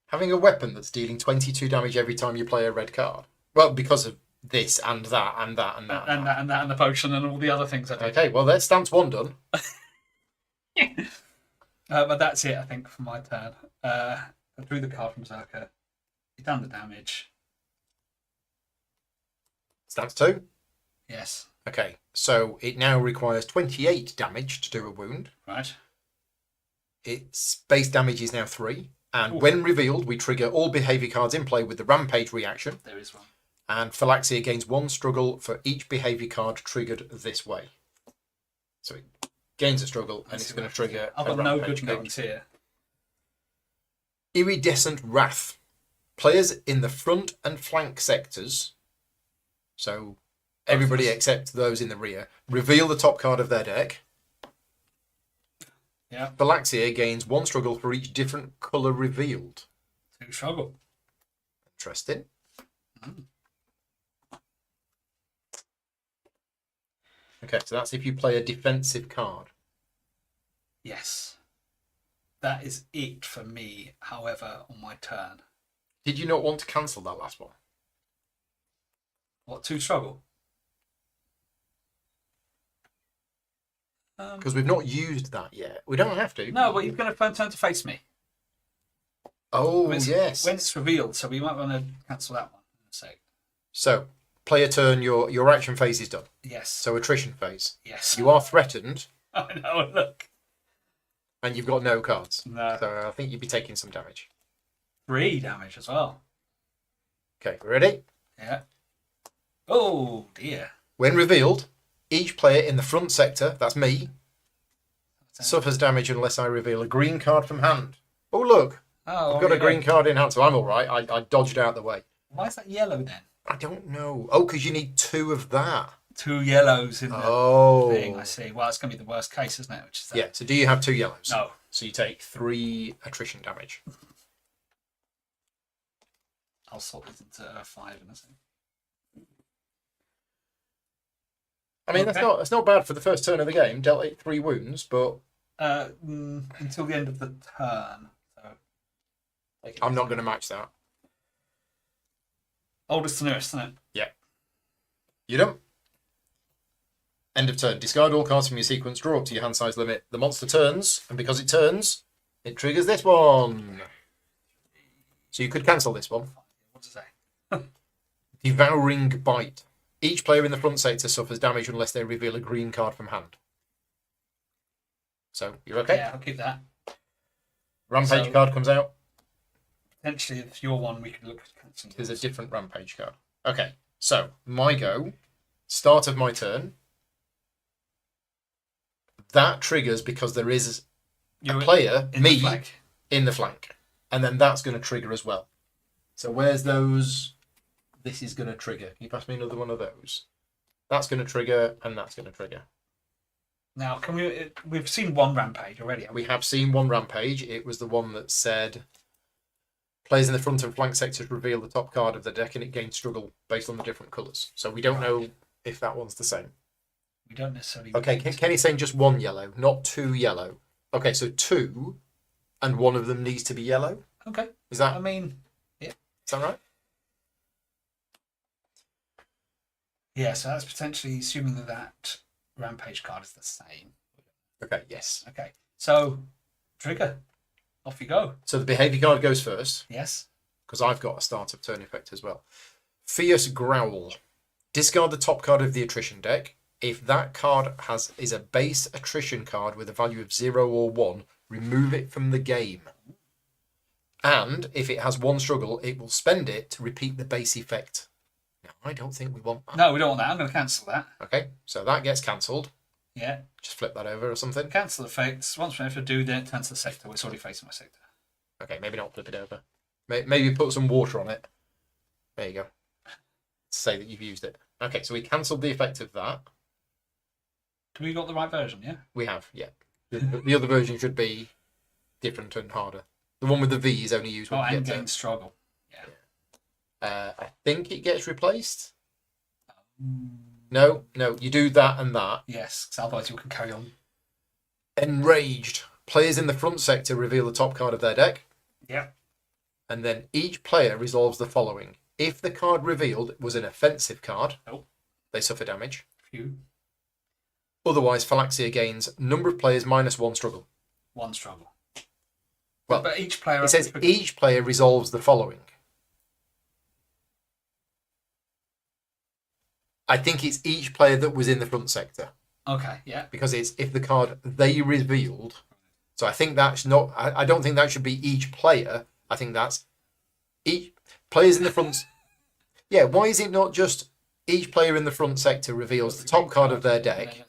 Having a weapon that's dealing 22 damage every time you play a red card. Well, because of this and that and that and that. And that and the potion and all the other things I did. Okay, well, there's stance 1 done. But that's it, I think, for my turn. I drew the card from Berserker. He's done the damage. Stance 2. Yes. Okay, so it now requires 28 damage to do a wound. Right. Its base damage is now 3. And Ooh. when revealed, we trigger all behaviour cards in play with the Rampage reaction. There is one. And Phylaxia gains 1 struggle for each behaviour card triggered this way. So it gains a struggle, and it's going to trigger I've a got no Rampage good card. names here. Iridescent Wrath. Players in the front and flank sectors, so everybody except those in the rear, reveal the top card of their deck. Yeah. Phylaxia gains 1 struggle for each different colour revealed. 2 struggle. Interesting. Okay, so that's if you play a defensive card. Yes. That is it for me, however, on my turn. Did you not want to cancel that last one? What, 2 struggle? Because we've not used that yet. We don't have to. No, but you're going to turn to face me. Oh, yes. When it's revealed, so we might want to cancel that one in a sec. So, play a turn, your action phase is done. Yes. So, attrition phase. Yes. You are threatened. I know, look. And you've got no cards. No. So, I think you'd be taking some damage. 3 damage as well. Okay, ready? Yeah. Oh, dear. When revealed, each player in the front sector, that's me, suffers damage unless I reveal a green card from hand. Oh, look. Oh, I've got a green card in hand, so I'm all right. I dodged out the way. Why is that yellow then? I don't know. Oh, because you need 2 of that. 2 yellows in the thing, I see. Well, it's going to be the worst case, isn't it? Which is that. Yeah, so do you have 2 yellows? No. So you take 3 attrition damage. I'll sort this into 5 in a second. I mean, that's not bad for the first turn of the game. Dealt it 3 wounds, but until the end of the turn. So I'm not going to match that. Oldest to newest, isn't it? Yeah. You don't. End of turn. Discard all cards from your sequence. Draw up to your hand size limit. The monster turns, and because it turns, it triggers this one. So you could cancel this one. What does it say? Devouring Bite. Each player in the front sector suffers damage unless they reveal a green card from hand. So, you're okay? Yeah, I'll keep that. Rampage card comes out. Potentially, if you're one, we could look at cancelling. There's a different Rampage card. Okay, so, my go. Start of my turn. That triggers because there is a player, me, in the flank. And then that's going to trigger as well. So, where's those... This is going to trigger. Can you pass me another one of those? That's going to trigger, and that's going to trigger. Now, we've seen one Rampage already. We have seen one Rampage. It was the one that said players in the front and flank sectors reveal the top card of the deck, and it gains struggle based on the different colours. So we don't know if that one's the same. We don't necessarily. Okay, Kenny's saying just 1 yellow, not 2 yellow. Okay, so 2, and one of them needs to be yellow. Okay. Is that? I mean, yeah. Is that right? Yeah, so that's potentially assuming that Rampage card is the same. Okay, yes. Okay, so trigger. Off you go. So the behaviour card goes first. Yes. Because I've got a start of turn effect as well. Fierce Growl. Discard the top card of the attrition deck. If that card is a base attrition card with a value of 0 or 1, remove it from the game. And if it has 1 struggle, it will spend it to repeat the base effect. Now, I don't think we want that. No, we don't want that. I'm going to cancel that. Okay, so that gets cancelled. Yeah. Just flip that over or something. Cancel effects. Once we have to do, then it turns to the sector. It's already facing my sector. Okay, maybe not flip it over. Maybe put some water on it. There you go. Say that you've used it. Okay, so we cancelled the effect of that. Do we got the right version, yeah? We have, yeah. The other version should be different and harder. The one with the V is only used when you and get gain struggle. Yeah. I think it gets replaced. No, you do that and that. Yes, because otherwise you can carry on. Enraged. Players in the front sector reveal the top card of their deck. Yeah. And then each player resolves the following. If the card revealed was an offensive card, they suffer damage. Phew. Otherwise, Phylaxia gains number of players minus 1 struggle. 1 struggle. Well, but each player... It says each player resolves the following. I think it's each player that was in the front sector. Okay, yeah. Because it's if the card they revealed. So I think that's not. I don't think that should be each player. I think that's each players in the front. Yeah, why is it not just each player in the front sector reveals the top card of their deck?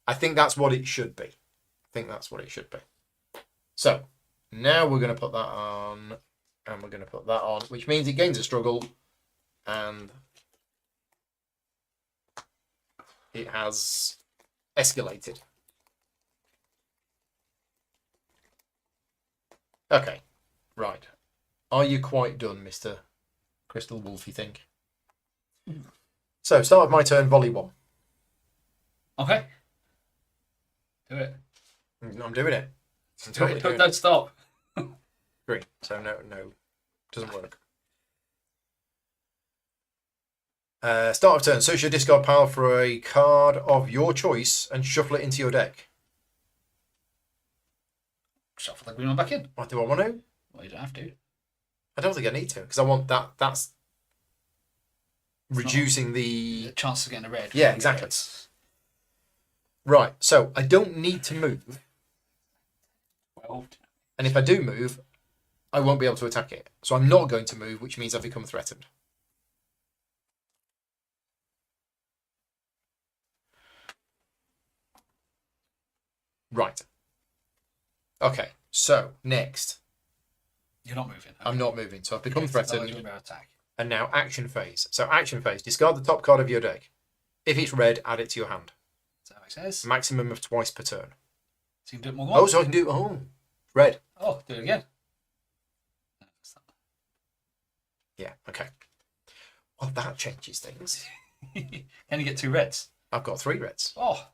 I think that's what it should be. So now we're going to put that on, and we're going to put that on, which means it gains a struggle, and it has escalated. Okay, right. Are you quite done, Mr. Crystal Wolf, you think? So, start of my turn, volley 1. Okay. Do it. I'm doing it. I'm totally doing Don't stop. Green. So, no. Doesn't work. Start of turn. Search your discard pile for a card of your choice and shuffle it into your deck. Shuffle the green one back in. What do I want to? Well, you don't have to. I don't think I need to, because I want that. That's It's reducing The chance of getting a red. Yeah, exactly. Right, so I don't need to move. 12. And if I do move, I won't be able to attack it. So I'm not going to move, which means I've become threatened. Right. Okay, so next. You're not moving. Okay. I'm not moving, so I've become threatened. Attack. And now action phase. So action phase, discard the top card of your deck. If it's red, add it to your hand. Does that make sense? Maximum of twice per turn. So you can do it more than once. Oh, so I can do red. Oh, do it again. Yeah, okay. Well, that changes things. Can you get 2 reds? I've got 3 reds. Oh,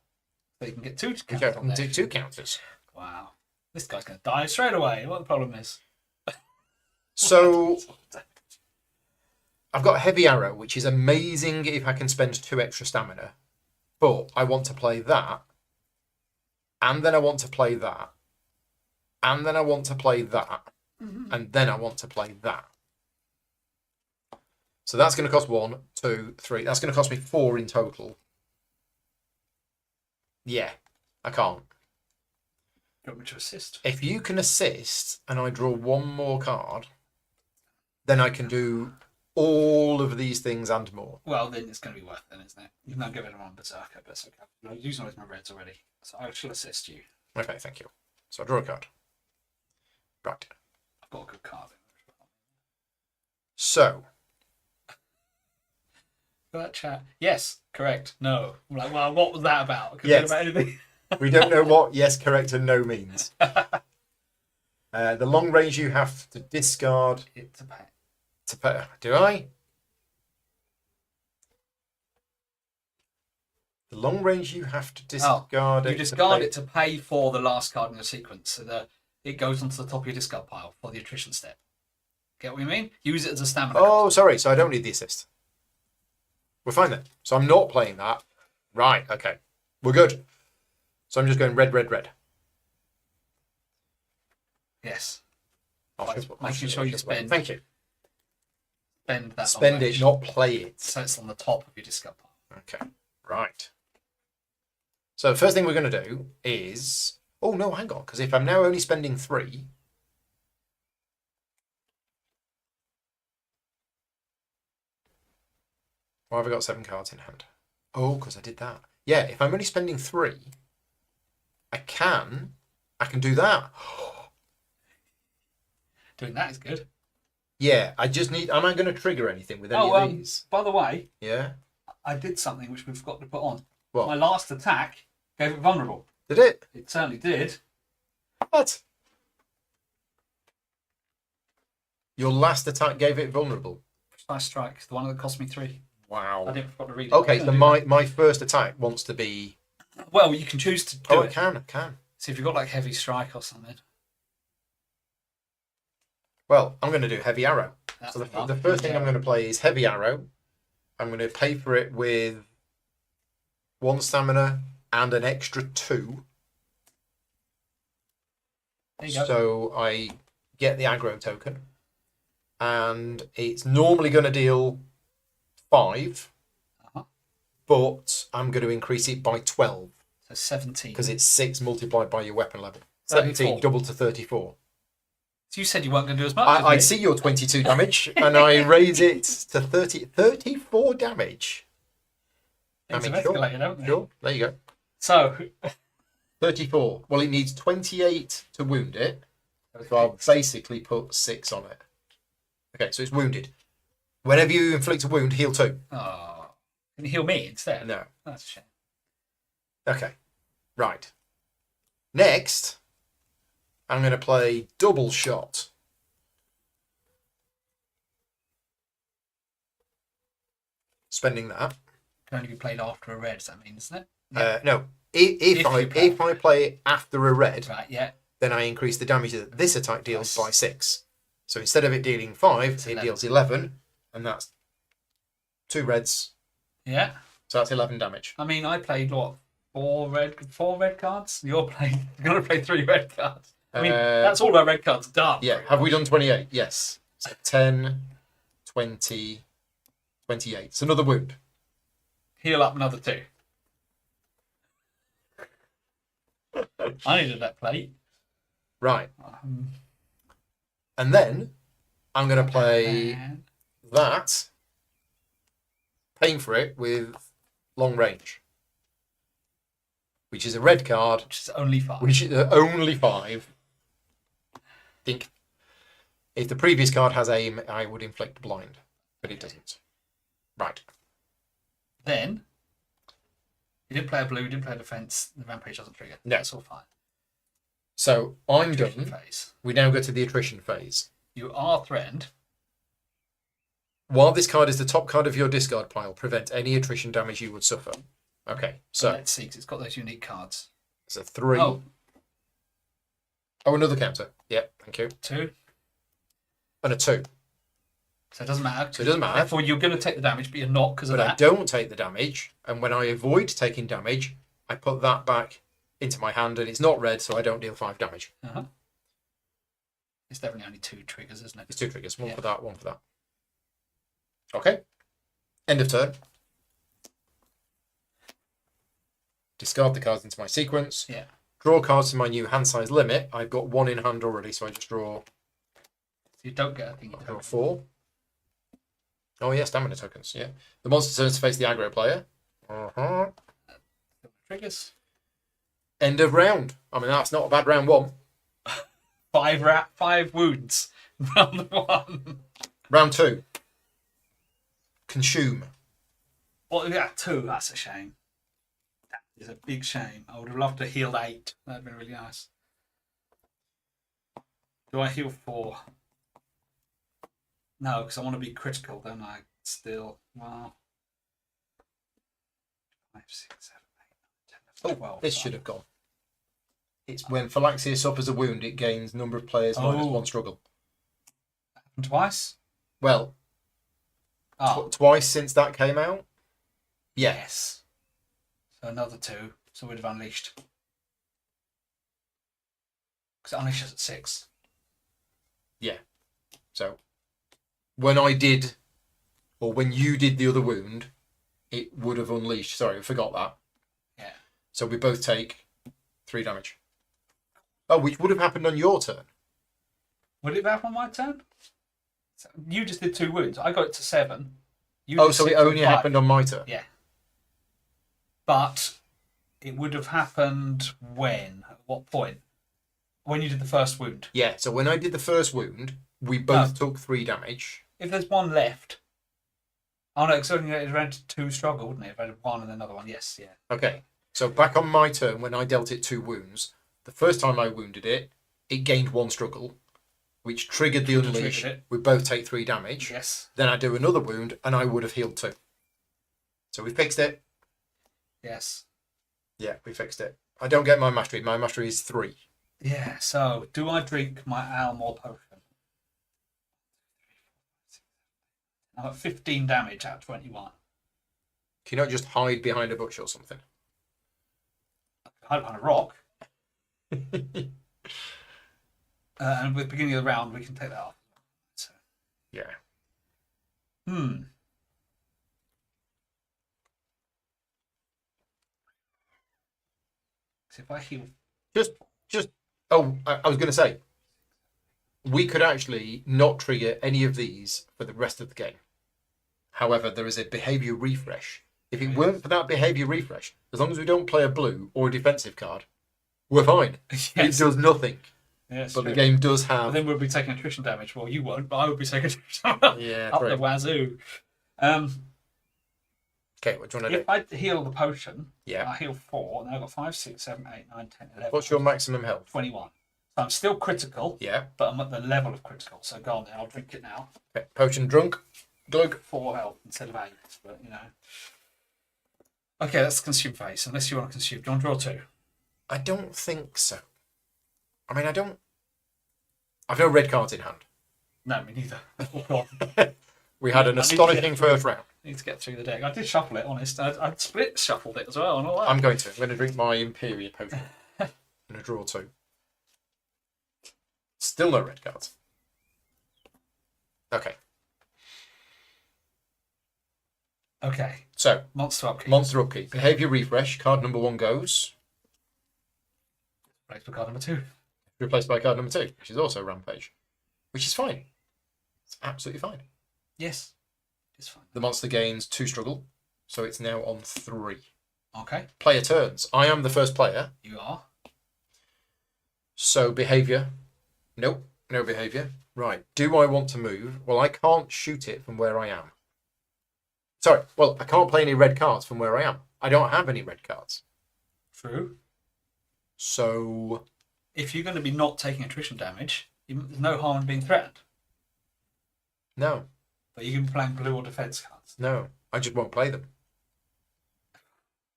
so you can get 2 Okay, I counters can on do there. 2 counters. Wow. This guy's going to die straight away. What the problem is? So I've got Heavy Arrow, which is amazing if I can spend 2 extra stamina. But I want to play that. And then I want to play that. And then I want to play that. And then I want to play that. So that's going to cost 1, 2, 3. That's going to cost me 4 in total. Yeah, I can't. You want me to assist? If you can assist and I draw 1 more card, then I can do all of these things and more. Well, then it's going to be worth it, isn't it? You can now give it a 1 berserker, but it's okay. I'm using all my reds already, so I shall assist you. Okay, thank you. So I draw a card. Right. I've got a good card. So. That chat. Yes, correct. No. I'm like, well, what was that about? Could Yes. be about anything. We don't know what yes, correct, and no means. The long range you have to discard. It's a pet. To pay. Do I? The long range you have to discard. You discard it to pay for the last card in the sequence, so that it goes onto the top of your discard pile for the attrition step. Get what you mean? Use it as a stamina. Oh, sorry. So I don't need the assist. We're fine then. So I'm not playing that. Right. Okay. We're good. So I'm just going red, red, red. Yes. Making sure you spend. Thank you. Spend that. Spend it, not play it. So it's on the top of your discard pile. Okay. Right. So the first thing we're going to do is... Oh, no, hang on. Because if I'm now only spending 3... Why have I got 7 cards in hand? Oh, because I did that. Yeah, if I'm only spending 3, I can do that. Doing that is good. Yeah, I just need... Am I going to trigger anything with any of these? By the way, Yeah. I did something which we forgot to put on. What? My last attack gave it vulnerable. Did it? It certainly did. What? Your last attack gave it vulnerable? Precise strike, the one that cost me 3. Wow. I didn't forgot to read it. Okay, so my first attack wants to be... Well, you can choose to do Oh, it. I can. So if you've got like heavy strike or something. Well, I'm going to do Heavy Arrow. That's So enough. the first thing I'm going to play is Heavy Arrow. I'm going to pay for it with 1 stamina and an extra 2. There you go. So I get the aggro token. And it's normally going to deal 5. Uh-huh. but I'm going to increase it by 12. So 17. Because it's 6 multiplied by your weapon level. 17 doubled to 34. So you said you weren't going to do as much. I see your 22 damage, and I raise it to 34 damage. Things have escalated, haven't they? Sure, there you go. So 34. Well, it needs 28 to wound it. So I'll basically put 6 on it. Okay, so it's wounded. Whenever you inflict a wound, heal 2. Oh, can you heal me instead? No. That's a shame. Okay, right. Next, I'm going to play double shot. Spending that. Can only be played after a red, does that mean, isn't it? No. If I play after a red, Right, yeah. then I increase the damage that this attack deals by 6. So instead of it dealing 5, it deals 11, and that's 2 reds. Yeah. So that's 11 damage. I mean, I played what? 4 red cards. You're going to play 3 red cards. I mean, that's all our red cards done. Yeah. Have we done 28? Yes. So 10, 20, 28. It's another wound. Heal up another 2. I needed that plate. Right. And then I'm going to play that, paying for it with long range, which is a red card. Which is only 5. Which is only 5. I think if the previous card has aim, I would inflict blind, but it doesn't. Right. Then, you didn't play a blue, you didn't play a defense, the rampage doesn't trigger. No. That's all fine. So I'm Attrition done. phase. We now go to the attrition phase. You are threatened. While this card is the top card of your discard pile, prevent any attrition damage you would suffer. Okay, so Let's see, 'cause it's got those unique cards. it's a 3. Oh, another counter. Yep, thank you. 2. And a 2. So it doesn't matter. So it doesn't matter. Therefore, you're going to take the damage, but you're not because of But I that. don't take the damage, and when I avoid taking damage, I put that back into my hand, and it's not red, so I don't deal 5 damage. Uh-huh. It's definitely only 2 triggers, isn't it? It's 2 triggers. One for that, one for that. Okay. End of turn. Discard the cards into my sequence. Yeah. Draw cards to my new hand size limit. I've got 1 in hand already, so I just draw. So you don't get a thing. Draw 4. Oh yeah, stamina tokens. Yeah. The monster turns to face the aggro player. Triggers. End of round. I mean, that's not a bad round 1. 5 wounds. Round 1. Round 2. Consume. Well, yeah, 2. That's a shame. That is a big shame. I would have loved to heal 8. That'd been really nice. Do I heal 4? No, because I want to be critical, don't I? Still, well. 5, 6, 7, 8, 9, 10, 12. This should have gone. It's when Phylaxia suffers a wound, it gains number of players minus 1 struggle. Happened twice? Well, twice since that came out? Yes. So another 2. So we'd have unleashed. Because it unleashes at 6. Yeah. So, when I did, or when you did the other wound, it would have unleashed. Sorry, I forgot that. Yeah. So we both take 3 damage. Oh, which would have happened on your turn. Would it have happened on my turn? So you just did 2 wounds. I got it to 7. You Oh, did so it 6 and only 5. happened on my turn. Yeah. But it would have happened when? At what point? When you did the first wound. Yeah, so when I did the first wound, we both took 3 damage. If there's 1 left. Oh no, because it ran to 2 struggle, wouldn't it? If I had 1 and another 1, yes, yeah. Okay, so back on my turn, when I dealt it 2 wounds, the first time I wounded it, it gained 1 struggle, which triggered the unleash. We both take 3 damage. Yes. Then I do another wound, and I would have healed 2. So we fixed it. Yes. Yeah, we fixed it. I don't get my mastery. My mastery is 3. Yeah, so do I drink my Almor potion? I'm at 15 damage out of 21. Can you not just hide behind a bush or something? Hide behind a rock. And with the beginning of the round, we can take that off. So. Yeah. So if I heal, Just. Oh, I was going to say, we could actually not trigger any of these for the rest of the game. However, there is a behavior refresh. If it weren't for that behavior refresh, as long as we don't play a blue or a defensive card, we're fine. Yes. It does nothing. Yes, but true. the game does have. But then we'll be taking attrition damage. Well, you won't, but I would be taking attrition damage Yeah, up true. the wazoo. Okay, what do you want to do? If I heal the potion, Yeah. I heal 4, and then I've got 5, 6, 7, 8, 9, 10, 11. What's your maximum health? 21. So I'm still critical, Yeah. but I'm at the level of critical. So go on then, I'll drink it now. Okay. Potion drunk. Glug. 4 health instead of 8, but you know. Okay, that's the consume phase. Unless you want to consume. Do you want to draw 2? I don't think so. I mean, I don't. I've no red cards in hand. No, me neither. Oh, God. We had an astonishing first round. I need to get through the deck. I did shuffle it, honest. I split shuffled it as well and all that. I'm going to drink my Imperial potion. I'm going to draw 2. Still no red cards. Okay. Okay. So, Monster upkeep. monster upkeep. Behavior refresh. Card number 1 goes. Replaced by card number 2. Replaced by card number 2, which is also Rampage. Which is fine. It's absolutely fine. Yes. It's fine. The monster gains 2 struggle, so it's now on 3. Okay. Player turns. I am the first player. You are. So behavior. Nope, no behavior. Right. Do I want to move? Well, I can't shoot it from where I am. Sorry. Well, I can't play any red cards from where I am. I don't have any red cards. True. So If you're going to be not taking attrition damage, there's no harm in being threatened. no, But you can be playing blue or defense cards. no. I just won't play them.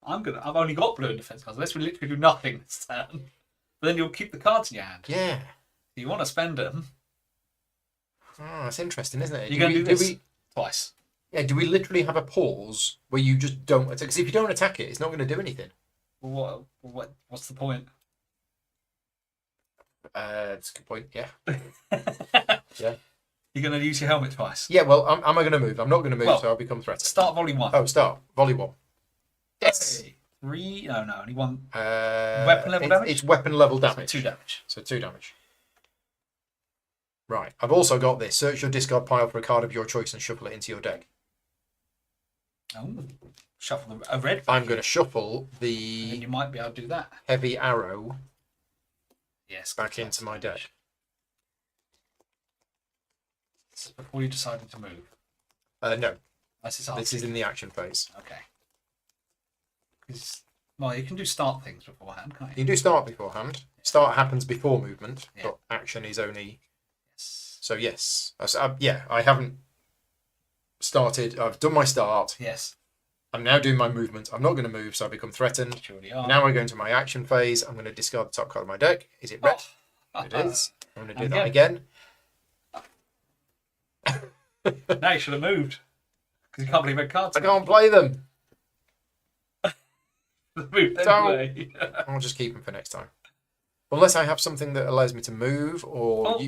I've only got blue and defense cards. Unless we literally do nothing this turn. But then you'll keep the cards in your hand. Yeah. If you want to spend them, Oh, that's interesting, isn't it? you're going to do this twice. Yeah. Do we literally have a pause where you just don't attack? Because if you don't attack it, it's not going to do anything. What's the point? That's a good point. Yeah. Yeah. You're going to use your helmet twice. Yeah. Well, am I going to move? I'm not going to move, Well, so I'll become threatened. Start volume 1. Oh, start volley 1. Yes. 3? No, only 1. Weapon level damage? It's weapon level damage. 2 damage. So 2 damage. Right. I've also got this. Search your discard pile for a card of your choice and shuffle it into your deck. Oh, shuffle a red. I'm going to shuffle And then the you might be able to do that. heavy arrow Yes. back into my deck. This is before you decided to move. No, This this is in the action phase. Okay. Well, you can do start things beforehand, can't You you? can do start beforehand. Start happens before movement, Yeah. but action is only. Yes. So yes, I haven't started. I've done my start. Yes. I'm now doing my movement. I'm not going to move, so I become threatened. Surely are. Now I go into my action phase. I'm going to discard the top card of my deck. Is it red? Oh. It is. I'm going to do And that again. Now you should have moved. Because you can't play red cards. I can't play them. Move Don't. anyway. I'll just keep them for next time. Unless I have something that allows me to move, or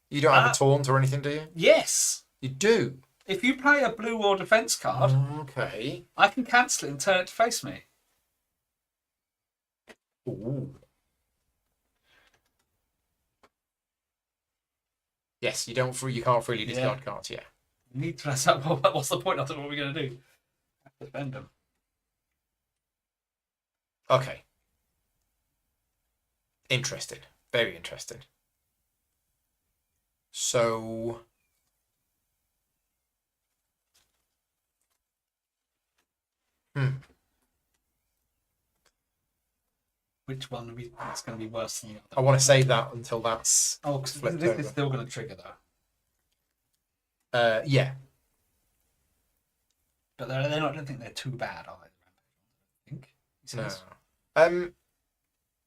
you don't have a taunt or anything, do you? Yes. You do. If you play a blue or defense card, Okay. I can cancel it and turn it to face me. Ooh. Yes, you don't. You can't freely discard cards. Yeah. You need to mess up. What's the point? I don't know what we're going to do. I have to spend them. Okay. Interesting. Very interesting. So. Which one is going to be worse than the other? I want to save that until that's. Oh, because flipped this over. is still going to trigger though. Yeah. But they're not. I don't think they're too bad, are they? I think. He No. says.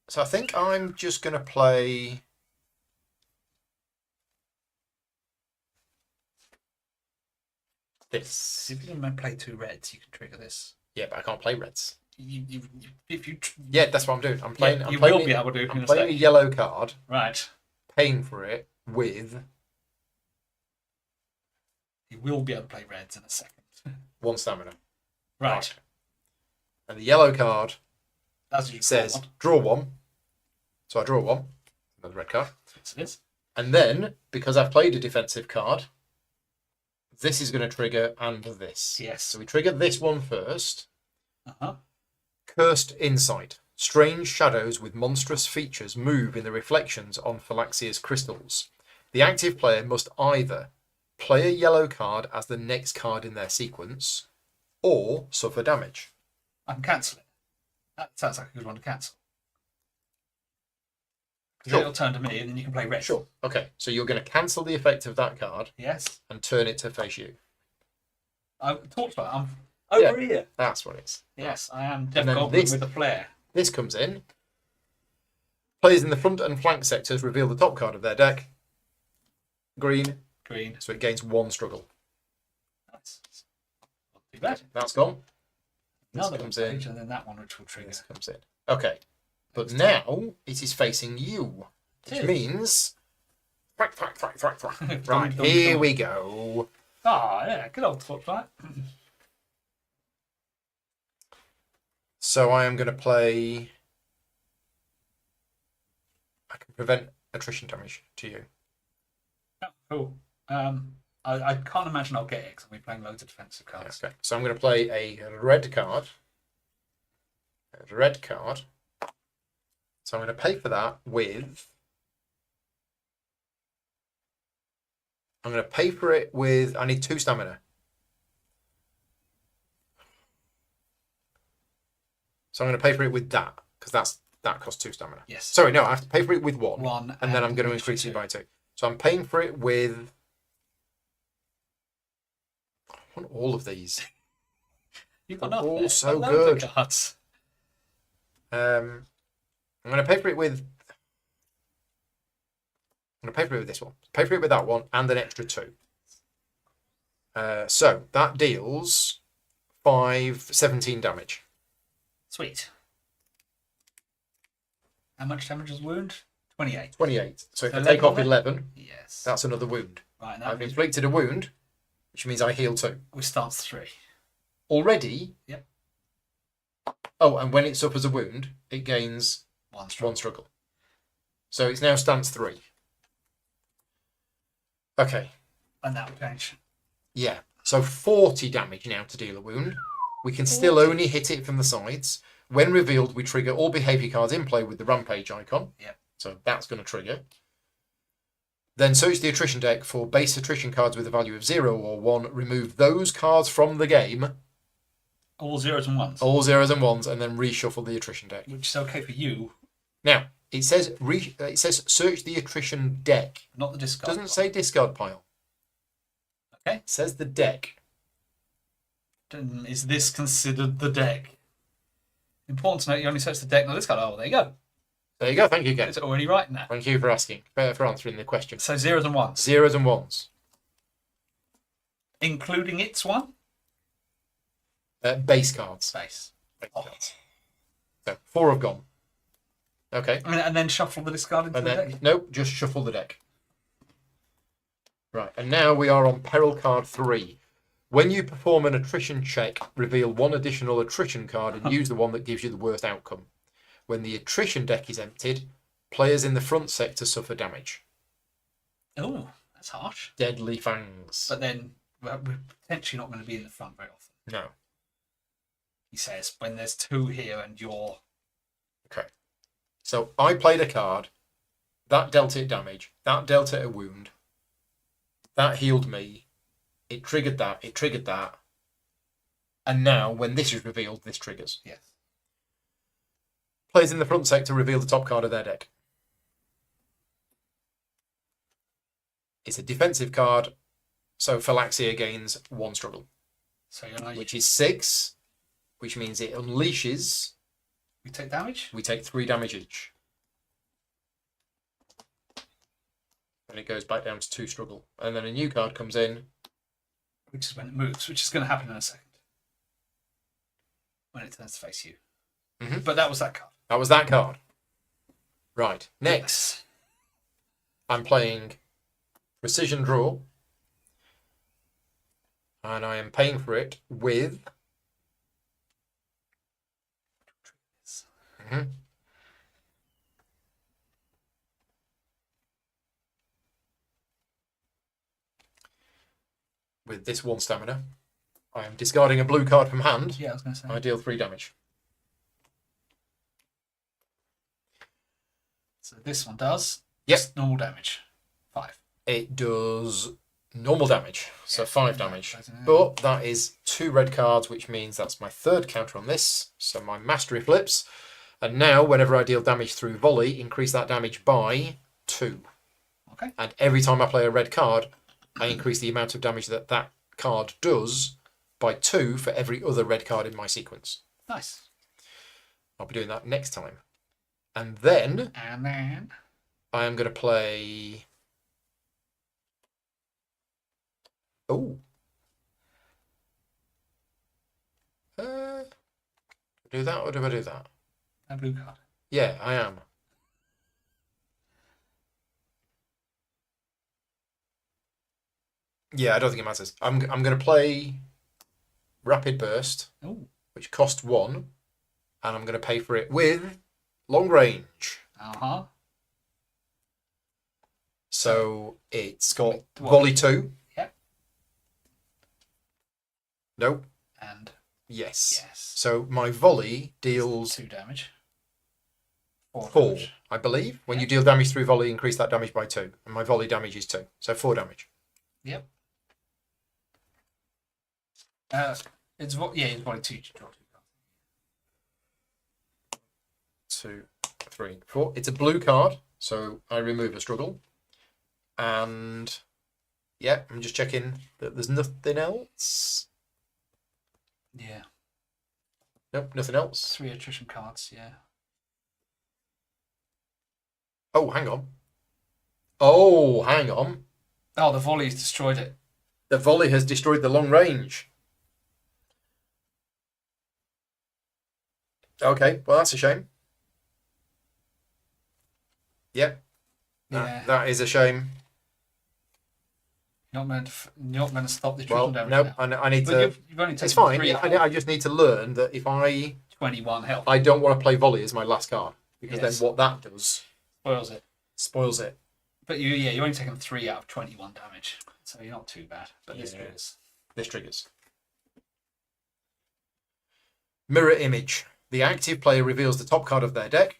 So I think I'm just going to play. This. If you can play 2 reds, you can trigger this. Yeah, but I can't play reds. If you. Yeah, that's what I'm doing. I'm playing. You I'm playing will be able to. I'm playing a yellow card, Right. paying for it with You will be able to play reds in a second. 1 stamina. Right. And the yellow card As you says draw one. So I draw one, another red card. Yes, it is. And then, because I've played a defensive card, this is going to trigger and this. Yes. So we trigger this one first. Uh-huh. Cursed Insight. Strange shadows with monstrous features move in the reflections on Phylaxia's crystals. The active player must either play a yellow card as the next card in their sequence, or suffer damage. I can cancel it. That sounds like a good one to cancel. Because Sure. it'll turn to me and then you can play red. Sure. Okay, so you're going to cancel the effect of that card Yes. and turn it to face you. I've talked about it. I'm over here. That's what it is. Yes, I am then Deaf Goblin this- with a flare. This comes in. Players in the front and flank sectors reveal the top card of their deck. Green, Green. so it gains 1 struggle. That's not too bad. That's gone. This Another comes page, in. and then that one which will trigger. This comes in. Okay. But now it is facing you, It which is. means... Thwack, thwack, thwack, thwack, thwack. Dum, Right, dum, here dum. we go. Ah, yeah, good old Torchlight. So I am going to play... I can prevent attrition damage to you. Oh, cool. I can't imagine I'll get it because I'll be playing loads of defensive cards. Okay, so I'm going to play a red card. A red card. So I'm going to pay for that with... I'm going to pay for it with... I need 2 stamina. So I'm going to pay for it with that, because that costs 2 stamina. Yes. Sorry, no, I have to pay for it with 1. One, And then I'm going to an increase extra it by 2. So I'm paying for it with... I want all of these. You've got They're enough all there. so You've got loads of good. cards. I'm going to pay for it with... I'm going to pay for it with this one. Pay for it with that one and an extra 2. So that deals 17 damage. Sweet. How much damage is wound? 28. 28. So if I 11 take off on it? 11, Yes. that's another wound. right. And I've that inflicted a wound, which means I heal 2. we starts 3. Already? Yep. Oh, and when it suffers a wound, it gains 1 strong. 1 struggle. So it's now stance 3. Okay. And that will change. Yeah. So 40 damage now to deal a wound. We can still only hit it from the sides. When revealed, we trigger all behavior cards in play with the rampage icon. Yep. So that's going to trigger. Then search the attrition deck for base attrition cards with a value of 0 or 1. Remove those cards from the game, All 0s and 1s. all 0s and 1s, and then reshuffle the attrition deck. Which is okay for you, Now, it says search the attrition deck. not the discard. Doesn't one. say discard pile. Okay. It says the deck. Then is this considered the deck? Important to note, you only search the deck, not discard. Oh, there you go. There you go. Thank you again. It's already right in that. Thank you for asking, for answering the question. So 0s and 1s. 0s and 1s. Including its one? Base cards. Space. Base cards. So 4 have gone. Okay. And then shuffle the discard into And the then, deck. nope, just shuffle the deck. Right, and now we are on peril card 3. When you perform an attrition check, reveal 1 additional attrition card and use the one that gives you the worst outcome. When the attrition deck is emptied, players in the front sector suffer damage. Oh, that's harsh. Deadly Fangs. But then we're potentially not going to be in the front very often. No. He says, when there's 2 here and you're... Okay. So I played a card. That dealt it damage. That dealt it a wound. That healed me. It triggered that. It triggered that. And now, when this is revealed, this triggers. Yes. Players in the front sector reveal the top card of their deck. It's a defensive card, so Phylaxia gains 1 struggle, So you're like, which is 6, which means it unleashes. we take damage? We take 3 damage each. And it goes back down to 2 struggle. And then a new card comes in. Which is when it moves, which is going to happen in a second. When it turns to face you. Mhm. But that was that card. That was that card. Right. Next, I'm playing Precision Draw. And I am paying for it with... Mm-hmm. With this 1 stamina, I am discarding a blue card from hand. Yeah, I was going to say. I deal 3 damage. So this one does Yep. normal damage. 5. It does normal damage, so 5 damage. That's But that is 2 red cards, which means that's my 3rd counter on this. So my mastery flips. And now, whenever I deal damage through volley, increase that damage by 2. Okay. And every time I play a red card, I increase the amount of damage that that card does by 2 for every other red card in my sequence. Nice. I'll be doing that next time. And then I am going to play... Oh. Do that or do I do that? A blue card. Yeah, I am. Yeah, I don't think it matters. I'm going to play Rapid Burst, which costs 1, and I'm going to pay for it with Long Range. Uh-huh. So it's got Volley 2. Yep. Nope. And yes. Yes. So my Volley deals 2 damage. 4, damage. I believe. When you deal damage through Volley, increase that damage by 2. And my Volley damage is 2. So 4 damage. Yep. It's Volley 2. You draw 2 cards. 2, 3, 4. It's a blue card, so I remove a struggle. And yeah, I'm just checking that there's nothing else. Yeah. Nope, nothing else. 3 attrition cards, yeah. Oh, hang on. Oh, hang on. Oh, the volley's destroyed it. The volley has destroyed the long range. Okay, well, that's a shame. Yep. Yeah. That is a shame. You're not meant to stop the attrition damage. No, I need to. You've only taken It's fine. 3 Yeah, I just need to learn that if I 21 health. I don't want to play volley as my last card because Yes. then what that does Spoils it. it. But you're only taking 3 out of 21 damage, so you're not too bad. But this Yeah. triggers. This triggers. Mirror image. The active player reveals the top card of their deck.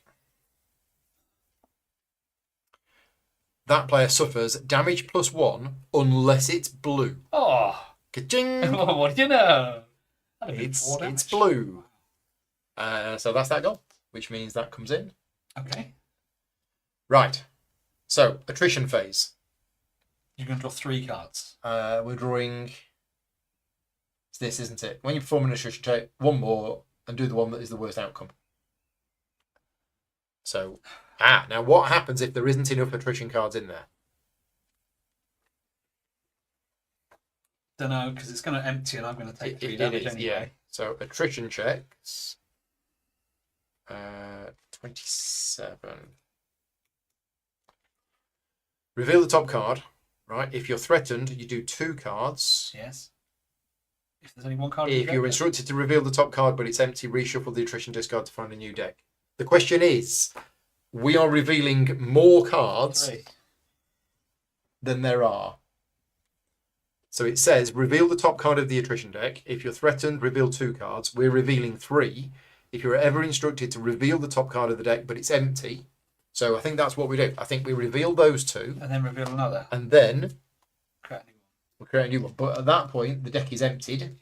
That player suffers damage +1 unless it's blue. Oh, Ka-ching! what do you know? That'd have been 4 damage. It's blue. So that's that goal, which means that comes in. Okay. Right. So, attrition phase. You're going to draw 3 cards. We're drawing... It's this, isn't it? When you perform an attrition check, 1 more and do the one that is the worst outcome. So, now what happens if there isn't enough attrition cards in there? Don't know, because it's going to empty and I'm going to take 3 damage anyway. Yeah. So, attrition checks. 27. Reveal the top card. Right. If you're threatened, you do 2 cards. Yes. If there's only 1 card. If you're instructed to reveal the top card but it's empty, reshuffle the attrition discard to find a new deck. The question is, we are revealing more cards 3. than there are. So it says, reveal the top card of the attrition deck. If you're threatened, reveal 2 cards. We're revealing 3. If you're ever instructed to reveal the top card of the deck but it's empty. So I think that's what we do. I think we reveal those 2. And then reveal another. And then Create a new one. we'll create a new one. But at that point, the deck is emptied.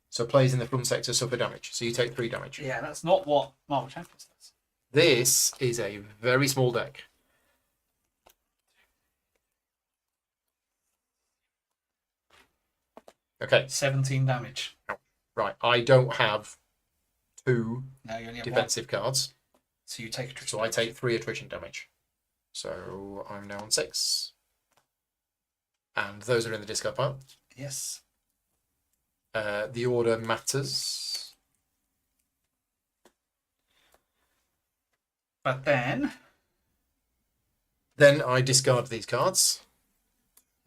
So players in the front sector suffer damage. So you take 3 damage. Yeah, that's not what Marvel Champions does. This is a very small deck. Okay. 17 damage. Right. I don't have 2 No, you only have defensive 1. cards. So you take attrition. So I take 3 attrition damage. So I'm now on 6. And those are in the discard pile. Yes. The order matters. But then, I discard these cards.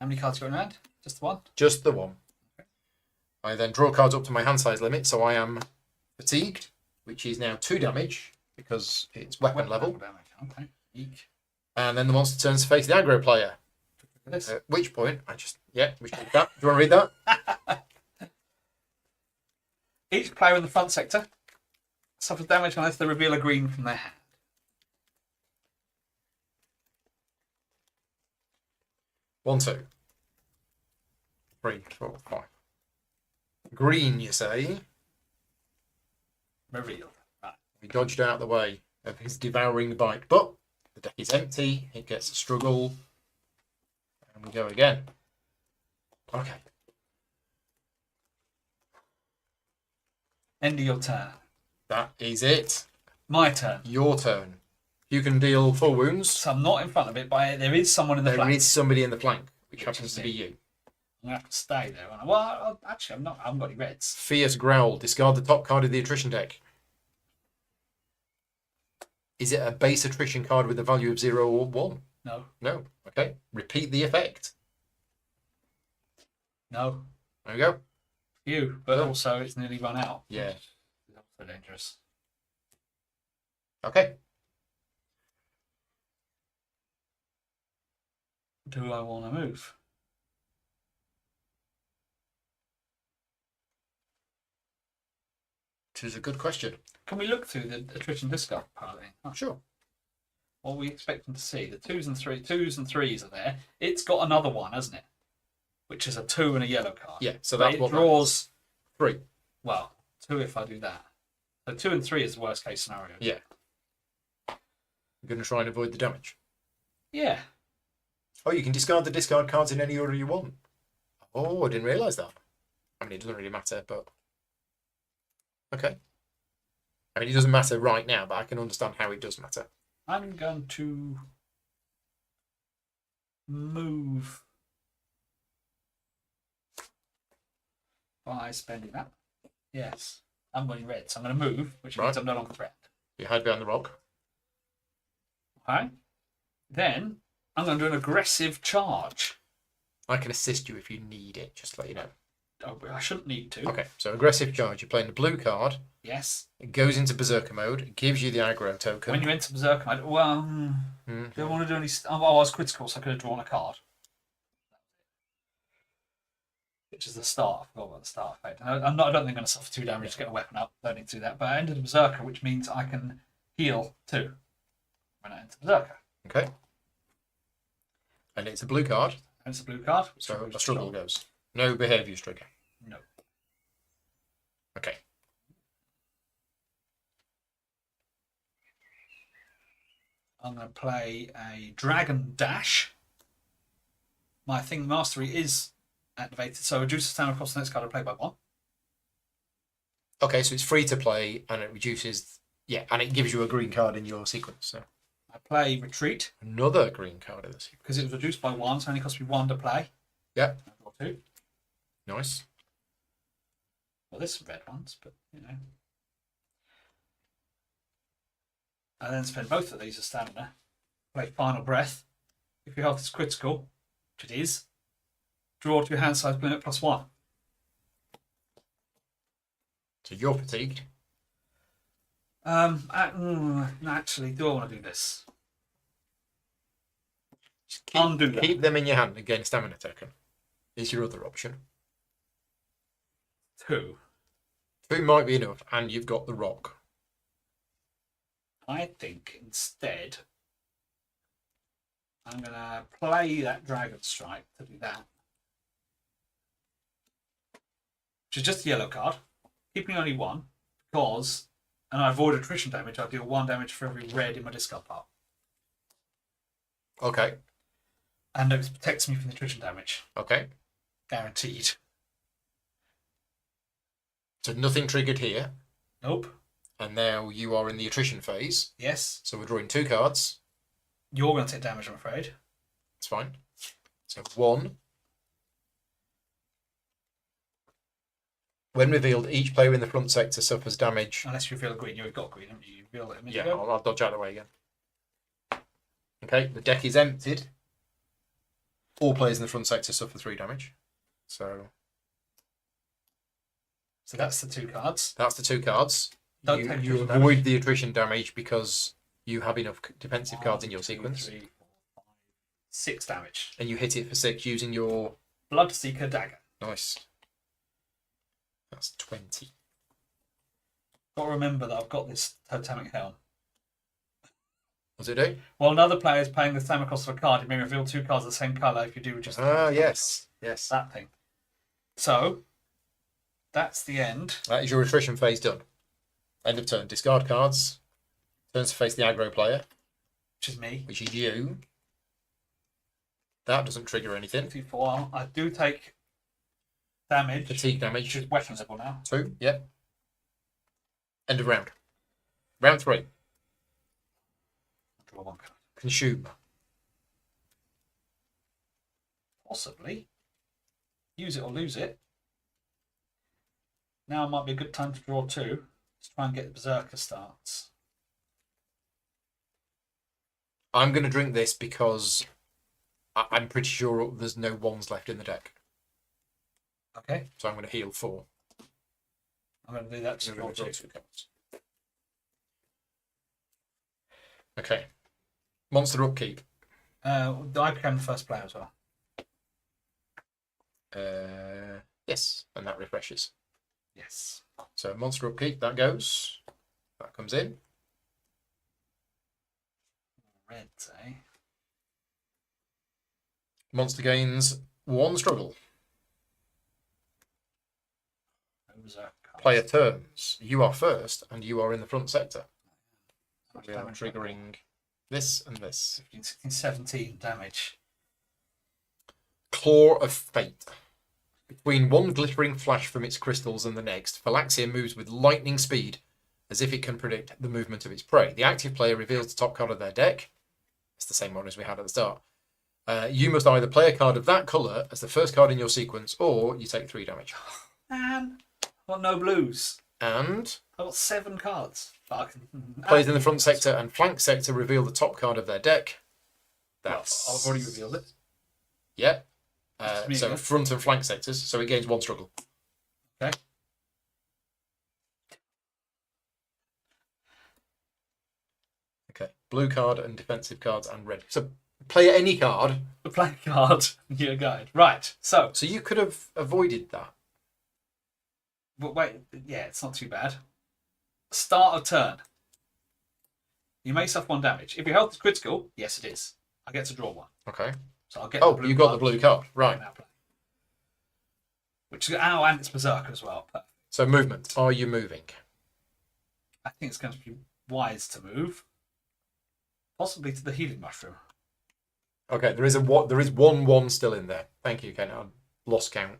how many cards you got in hand? Just the 1? Just the 1. Okay. I then draw cards up to my hand size limit, so I am fatigued, which is now 2 damage because it's weapon level. Damage. Okay. Eek. And then the monster turns to face the aggro player. This. At which point, we should read that. Do you want to read that? Each player in the front sector suffers damage unless they reveal a green from their hand. 1, 2, 3, 4, 5. Green, you say? Revealed. Right. We dodged out the way of his devouring bite, but the deck is empty. It gets a struggle, and we go again. Okay. End of your turn. That is it. My turn. Your turn. You can deal 4 wounds. So I'm not in front of it, but there is someone in the There flank. is somebody in the flank, which happens to be you. I'm going to have to stay there. Well, actually, I'm not. I haven't got any reds. Fierce Growl. Discard the top card of the attrition deck. Is it a base attrition card with a value of 0 or 1? No. No. Okay. Repeat the effect. No. There we go. You, but No. also it's nearly run out. Yeah. It's also dangerous. Okay. Do I want to move? It is a good question. Can we look through the attrition discard part of it? Oh, Sure. what are we expecting to see? The 2s and 3s are there. It's got another one, hasn't it? Which is a 2 and a yellow card. Yeah, so But that's it what draws. 3. Well, 2 if I do that. So 2 and 3 is the worst case scenario. Yeah. You're going to try and avoid the damage. Yeah. Oh, you can discard the discard cards in any order you want. Oh, I didn't realise that. I mean, it doesn't really matter, but... Okay. I mean, it doesn't matter right now, but I can understand how it does matter. I'm going to move by spending that. Yes. I'm going red, so I'm going to move, which means Right. I'm no longer threatened. You hide behind the rock. Okay. Then I'm going to do an aggressive charge. I can assist you if you need it, just to let you know. Oh, but I shouldn't need to. Okay, so aggressive charge. You're playing the blue card. Yes. It goes into Berserker mode. It gives you the aggro token. When you enter Berserker mode, well, Mhm. do I want to do any... Oh, I was critical, so I could have drawn a card. Which is the start. I forgot about the start effect. I don't think I'm going to suffer 2 damage to get a weapon up. Don't need to do that. But I entered the Berserker, which means I can heal 2 when I enter Berserker. Okay. And it's a blue card, And it's a blue card. so a struggle goes. No behaviours trigger. No. Okay. I'm going to play a Dragon Dash. My Thing Mastery is activated, so reduces stamina cost the next card I play by 1. Okay, so it's free to play, and it reduces... Yeah, and it gives you a green card in your sequence. So I play Retreat another green card in the sequence. because it was reduced by 1, so it only cost me 1 to play. Yeah. I draw 2. Nice. Well, there's some red ones, but you know. I then spend both of these as stamina. Play Final Breath. If your health is critical, which it is, draw to your hand size limit +1. So you're fatigued. Actually, do I want to do this? Just Undo that. keep them in your hand and gain a stamina token. Is your other option. 2. 2 might be enough, and you've got the rock. I think instead I'm going to play that Dragon Strike to do that. Which is just a yellow card, keeping only 1, because, and I avoid attrition damage, I deal 1 damage for every red in my discard pile. Okay. And it protects me from the attrition damage. Okay. Guaranteed. So nothing triggered here, Nope. and now you are in the attrition phase. Yes. So we're drawing 2 cards. You're going to take damage, I'm afraid. It's fine. So 1. When revealed, each player in the front sector suffers damage. Unless you reveal a green. You've got green, haven't you? You revealed it a minute Yeah, ago. I'll dodge out of the way again. Okay, the deck is emptied. All players in the front sector suffer 3 damage. So So that's the 2 cards. that's the 2 cards. Don't take you attrition avoid damage. the attrition damage because you have enough defensive cards in your 1, 2, sequence. 3, 4, 5, 6 damage. And you hit it for 6 using your... Bloodseeker dagger. Nice. That's 20. Got to remember that I've got this totemic helm. What's it do? While another player is paying the same cost of a card, you may reveal 2 cards of the same colour if you do just. Yes. Yes. That thing. So, that's the end. That is your attrition phase done. End of turn. Discard cards. Turns to face the aggro player. Which is me. Which is you. That doesn't trigger anything. 2, 4. I do take damage. Fatigue damage. Which is weapon level now. 2, yep. End of round. Round 3. Draw 1 card. Consume. Possibly. Use it or lose it. Now might be a good time to draw 2. Let's try and get the Berserker starts. I'm going to drink this because I'm pretty sure there's no 1s left in the deck. Okay. So I'm going to heal 4. I'm going to do that to draw 2. cards. Okay. Monster upkeep. I became the first player as well. Yes, and that refreshes. Yes. So monster upkeep, that goes. That comes in. Reds, eh? Monster gains 1 struggle. Berserker cards. Player turns. You are first, and you are in the front sector. How much We are damage? triggering this and this. 15, 16, 17 damage. Claw of Fate. Between one glittering flash from its crystals and the next, Phylaxia moves with lightning speed, as if it can predict the movement of its prey. The active player reveals the top card of their deck. It's the same one as we had at the start. You must either play a card of that colour as the first card in your sequence, or you take 3 damage. Man, I've got no blues. And I've got 7 cards. But I can... players in the front sector and flank sector reveal the top card of their deck. That's... Well, I've already revealed it. Yeah. Me So again. front and flank sectors, so it gains 1 struggle. Okay. Okay. Blue card and defensive cards and red. So play any card. The play card in your guide. Right, so... So you could have avoided that. But wait, yeah, it's not too bad. Start of turn. You may suffer 1 damage. If your health is critical, yes it is. I get to draw 1. Okay. So I'll get Oh, the blue you got card. the blue card. Right. Now play. Which is and it's Berserker as well. But So movement. Are you moving? I think it's going to be wise to move. Possibly to the healing mushroom. Okay, there is 1/1 still in there. Thank you, Ken. I lost count.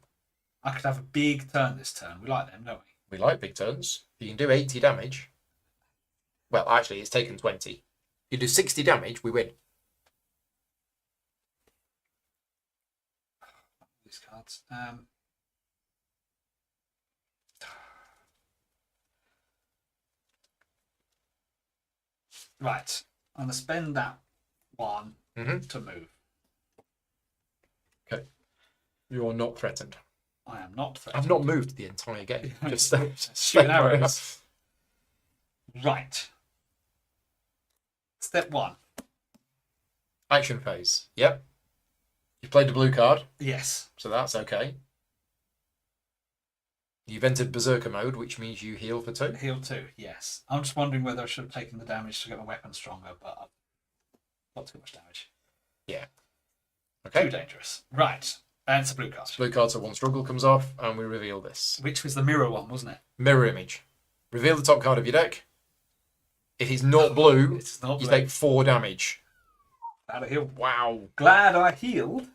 I could have a big turn this turn. We like them, don't we? We like big turns. You can do 80 damage. Well, actually, it's taken 20. You do 60 damage, we win. These cards. Right. I'm going to spend that 1 Mhm. to move. Okay. You're not threatened. I am not threatened. I've not moved the entire game. Just Shooting arrows. Right. Step 1. Action phase. Yep. You've played the blue card, Yes. so that's okay. You've entered Berserker mode, which means you heal for 2. Heal 2, yes. I'm just wondering whether I should have taken the damage to get my weapon stronger, but I've got too much damage. Yeah. Too Okay. dangerous. Right. And it's a blue card. Blue card, so 1 struggle comes off, and we reveal this. Which was the mirror one, wasn't it? Mirror image. Reveal the top card of your deck. If it's not blue, It's not you blue. take 4 damage. Glad I healed. Wow. Glad I healed.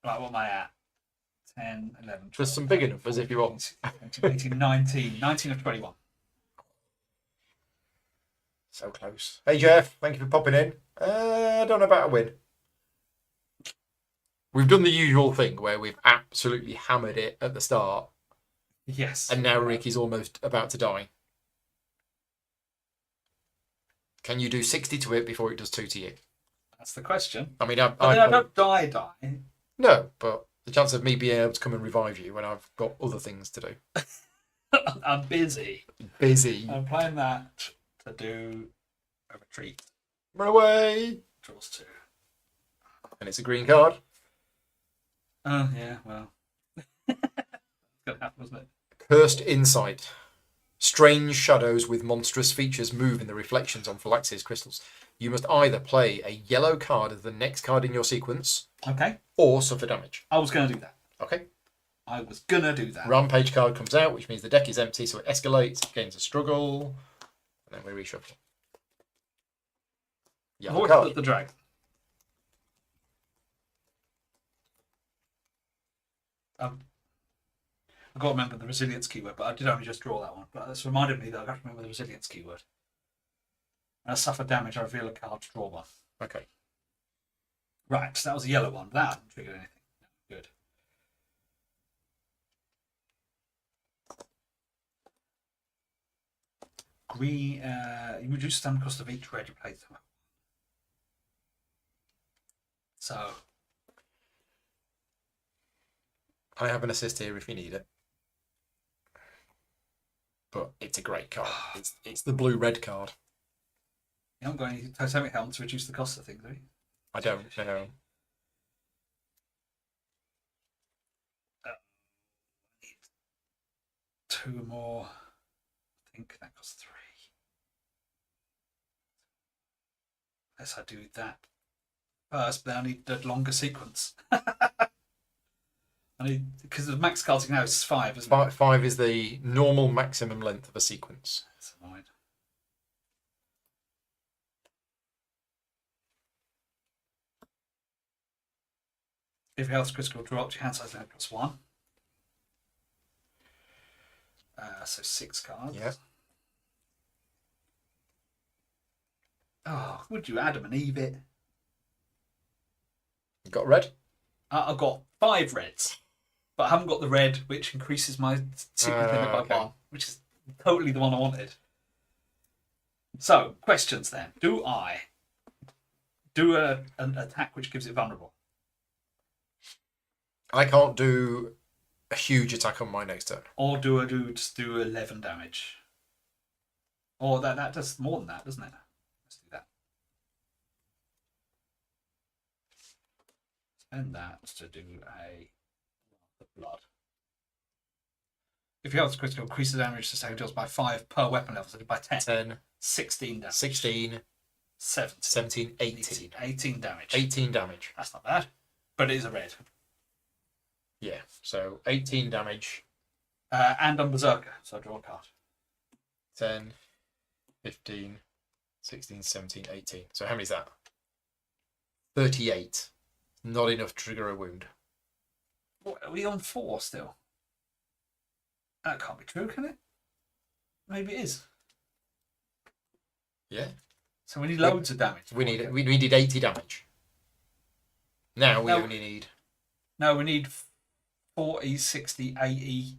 Right, what am I at? 10, 11, 12. Just some big enough as if you want. 18, 19. 19 of 21. So close. Hey Jeff, thank you for popping in. I don't know about a win. We've done the usual thing where we've absolutely hammered it at the start, Yes. and now Rick is almost about to die. Can you do 60 to it before it does 2 to you? That's the question. I mean, But then I don't die. no, but The chance of me being able to come and revive you when I've got other things to do. I'm busy. Busy. I'm playing that to do a retreat. Run away! Draws 2. And it's a green card. Oh, yeah, well. It's going to happen, wasn't it? Cursed Insight. Strange shadows with monstrous features move in the reflections on Phylaxis crystals. You must either play a yellow card as the next card in your sequence, Okay. or suffer damage. I was going to do that. Okay. I was going to do that. Rampage card comes out, which means the deck is empty, so it escalates, gains a struggle, and then we reshuffle. Yellow Avoid card. the drag. I've got to remember the resilience keyword, but I did only just draw that one. But that's reminded me that I've got to remember the resilience keyword. When I suffer damage, I reveal a card to draw one. Okay. Right, so that was a yellow one. That hasn't triggered anything. Good. Green, you reduce the damage cost of each red you play. So, I have an assist here if you need it. But it's a great card. It's the blue-red card. you haven't got any totemic helm to reduce the cost of things, have you? I don't know. Need 2 more. I think that costs 3. Unless I do that first, but then I need the longer sequence. I need, because the max cards now is 5, isn't it? 5 is the normal maximum length of a sequence. That's annoying. If your health critical, draw up to your hand size now +1. So 6 cards. Yeah. Oh, would you Adam and Eve it? You got red? I've got 5 reds, but I haven't got the red, which increases my sequence limit by okay. 1, which is totally the one I wanted. So, questions then. Do I do an attack which gives it vulnerable? I can't do a huge attack on my next turn. Or do I just do 11 damage? Or that does more than that, doesn't it? Let's do that. Spend that to do the blood. If you have critical, increase the damage sustained deals by 5 per weapon level, so by 10. 10, 16 damage. 16, 17, 17, 18. 18 damage. 18 damage. That's not bad. But it is a red. Yeah, so 18 damage. And on Berserker, so I draw a card. 10, 15, 16, 17, 18. So how many is that? 38. Not enough to trigger a wound. What, are we on 4 still? That can't be true, can it? Maybe it is. Yeah. So we need loads of damage. We needed 80 damage. Now we only need... No, we need 40, 60, 80.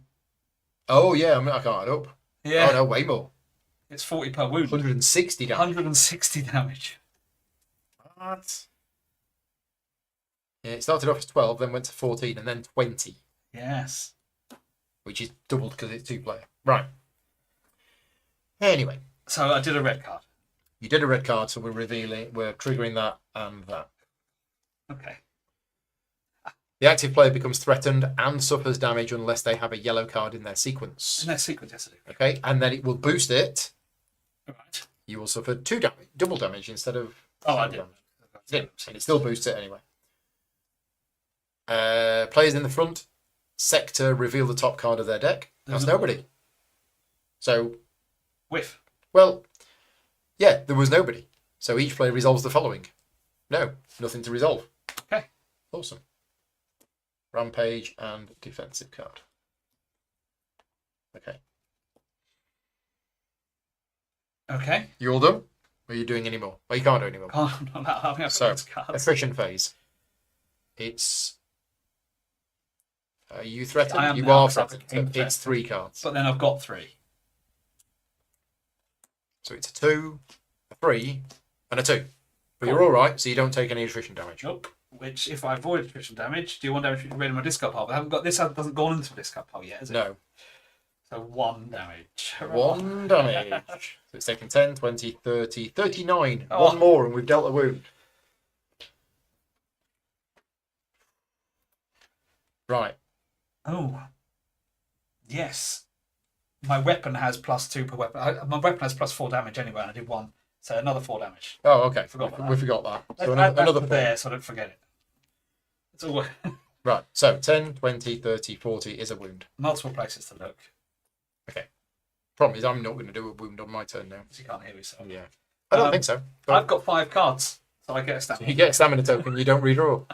Oh, yeah, I mean, I can't add up. Yeah. Oh, no, way more. It's 40 per wound. 160 damage. 160 damage. What? Yeah, it started off as 12, then went to 14, and then 20. Yes. Which is doubled because it's 2-player. Right. Anyway. So I did a red card. You did a red card, so we're triggering that and that. Okay. The active player becomes threatened and suffers damage unless they have a yellow card in their sequence. In that sequence, yes, I do. Okay, and then it will boost it. Alright. You will suffer 2 damage, double damage instead of... Oh, I did. And it still boosts it anyway. Players in the front sector reveal the top card of their deck. That's nobody. So... Whiff. Well, yeah, there was nobody. So each player resolves the following. No, nothing to resolve. Okay. Awesome. Rampage and defensive card. Okay. Okay. You all done? Or are you doing any more? Well, you can't do any more. I'm not allowed to So, have cards. attrition phase. It's... Are you threatened? I am You now, are 'cause I've threatened. become So it's threatened. 3 cards. But then I've got 3. So it's a 2, a 3, and a 2. But you're all right, so you don't take any attrition damage. Nope. which if I avoid attrition damage, do 1 damage to rid of my discard pile. But I haven't got this. Doesn't go into the discard pile yet, has it? No. So 1 damage. 1 damage. So it's taking 10, 20, 30, 39. Oh. 1 more and we've dealt a wound. Right. Oh. Yes. My weapon has +2 per weapon. My weapon has +4 damage anyway, and I did 1. So another 4 damage. Oh, okay. Forgot We forgot that. So Let's add that another to 4. there so I don't forget it. It's all Right. So 10, 20, 30, 40 is a wound. multiple places to look. Okay. Problem is, I'm not going to do a wound on my turn now. Because you can't hear yourself. Yeah. I don't think so. I've got 5 cards, so I get a stamina. You get a stamina token, you don't redraw.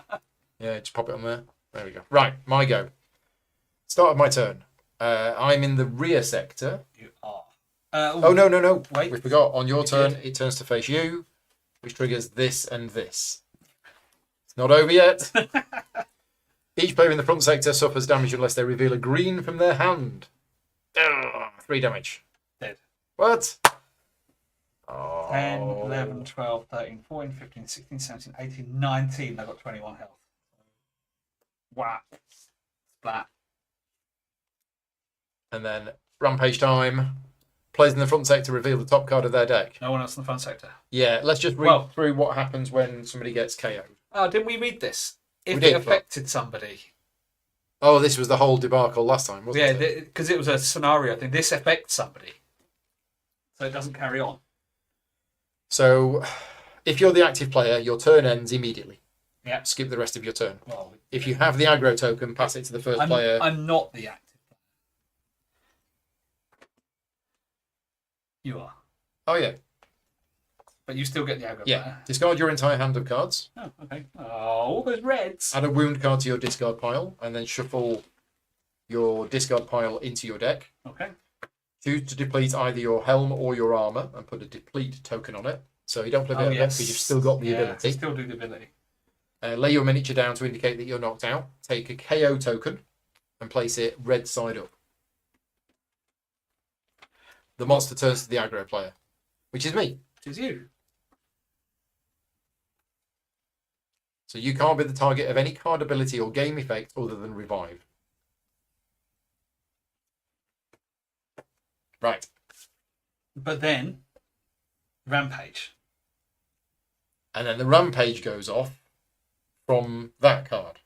Yeah, just pop it on there. There we go. Right, my go. Start of my turn. I'm in the rear sector. You are. Oh, no. Wait. We forgot. On your You turn, did. it turns to face you, which triggers this and this. It's not over yet. Each player in the front sector suffers damage unless they reveal a green from their hand. 3 damage. Dead. What? Oh. 10, 11, 12, 13, 14, 15, 16, 17, 18, 19. I've got 21 health. Whack. Splat. And then rampage time. Players in the front sector reveal the top card of their deck. No one else in the front sector. Yeah, let's just read through what happens when somebody gets KO'd. Oh, didn't we read this? If We did, it affected somebody. Oh, this was the whole debacle last time, wasn't it? Yeah, because it was a scenario thing. This affects somebody. So it doesn't carry on. So, if you're the active player, your turn ends immediately. Yeah. Skip the rest of your turn. Well, If you have the aggro token, pass it to the first player. I'm not the active player. You are. Oh, yeah. But you still get the aggro Yeah. player. Discard your entire hand of cards. Oh, okay. Oh, all those reds. Add a wound card to your discard pile. And then shuffle your discard pile into your deck. Okay. Choose to deplete either your helm or your armor and put a deplete token on it. So you don't play that because you've still got the ability. Still do the ability. Lay your miniature down to indicate that you're knocked out. Take a KO token and place it red side up. The monster turns to the aggro player, which is me. Which is you. So you can't be the target of any card ability or game effect other than revive. Right. But then, rampage. And then the rampage goes off from that card.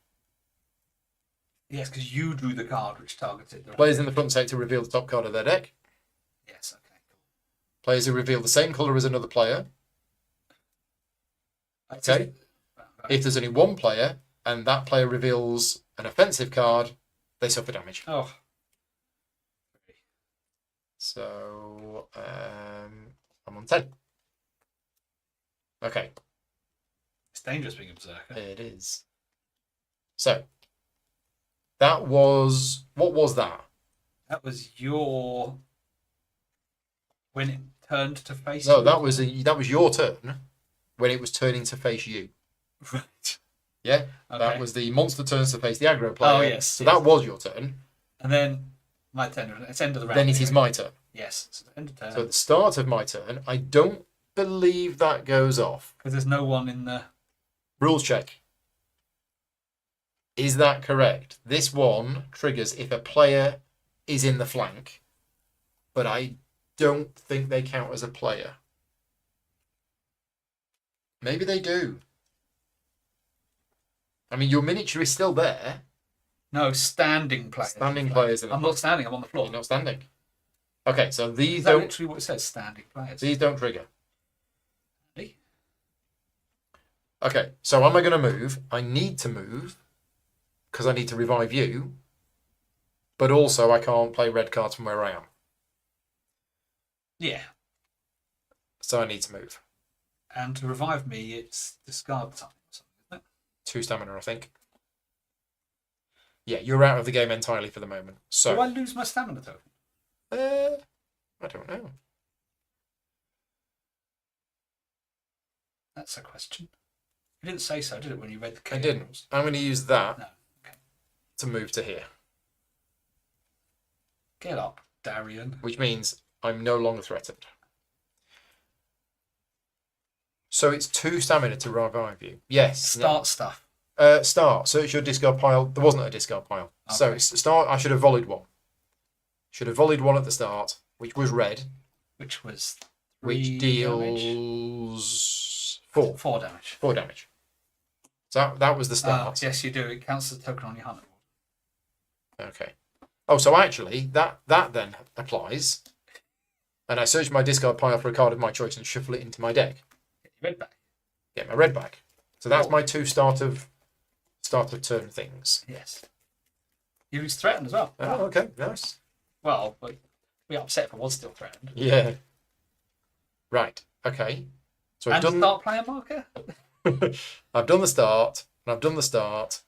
Yes, because you drew the card which targets it. Players in the front sector reveal the top card of their deck. Yes, okay, cool. Players who reveal the same colour as another player. Okay. If there's only one player and that player reveals an offensive card, they suffer damage. Oh. So I'm on 10. Okay. It's dangerous being a berserker. It is. So that was, what was that? That was your when it turned to face No, you? that was your turn when it was turning to face you. Right. Yeah, Okay. that was the monster turns to face the aggro player. Oh, yes, So yes. that was your turn. And then my turn. It's end of the round. Then it is my turn. Yes. So end of turn. So at the start of my turn, I don't believe that goes off. Because there's no one in the. Rules check. Is that correct? This one triggers if a player is in the flank, but I don't think they count as a player. Maybe they do. I mean, your miniature is still there. No, standing players. Standing players. I'm not standing. I'm on the floor. You're not standing. Okay, so these Is that don't. literally what it says? Standing players. These don't trigger. Really? Okay, so am I going to move? I need to move because I need to revive you, but also I can't play red cards from where I am. Yeah. So I need to move. And to revive me, it's discard time or something, isn't it? 2 stamina, I think. Yeah, you're out of the game entirely for the moment. So Do I lose my stamina token? I don't know. That's a question. You didn't say so, did it, when you read the I KO didn't. rules? I'm going to use that No. Okay. to move to here, Get up, Darian. which means I'm no longer threatened. So it's 2 stamina to revive you. Yes. Start stuff. Start. Search your discard pile. There wasn't a discard pile. Okay. So start. I should have volleyed one. Should have volleyed one at the start, which was red. Which was Which deals damage. 4. 4 damage. 4 damage. So that was the start. Yes, you do. It counts as a token on your hand. Okay. Oh, so actually, that then applies. And I search my discard pile for a card of my choice and shuffle it into my deck. Get your red back. Get my red back. So that's my 2 start of turn things. Yes. You lose threatened as well. Oh, okay. Nice. Well, but be upset if I was still threatened. Yeah. Right. Okay. So I've done start player marker? I've done the start, and I've done the start.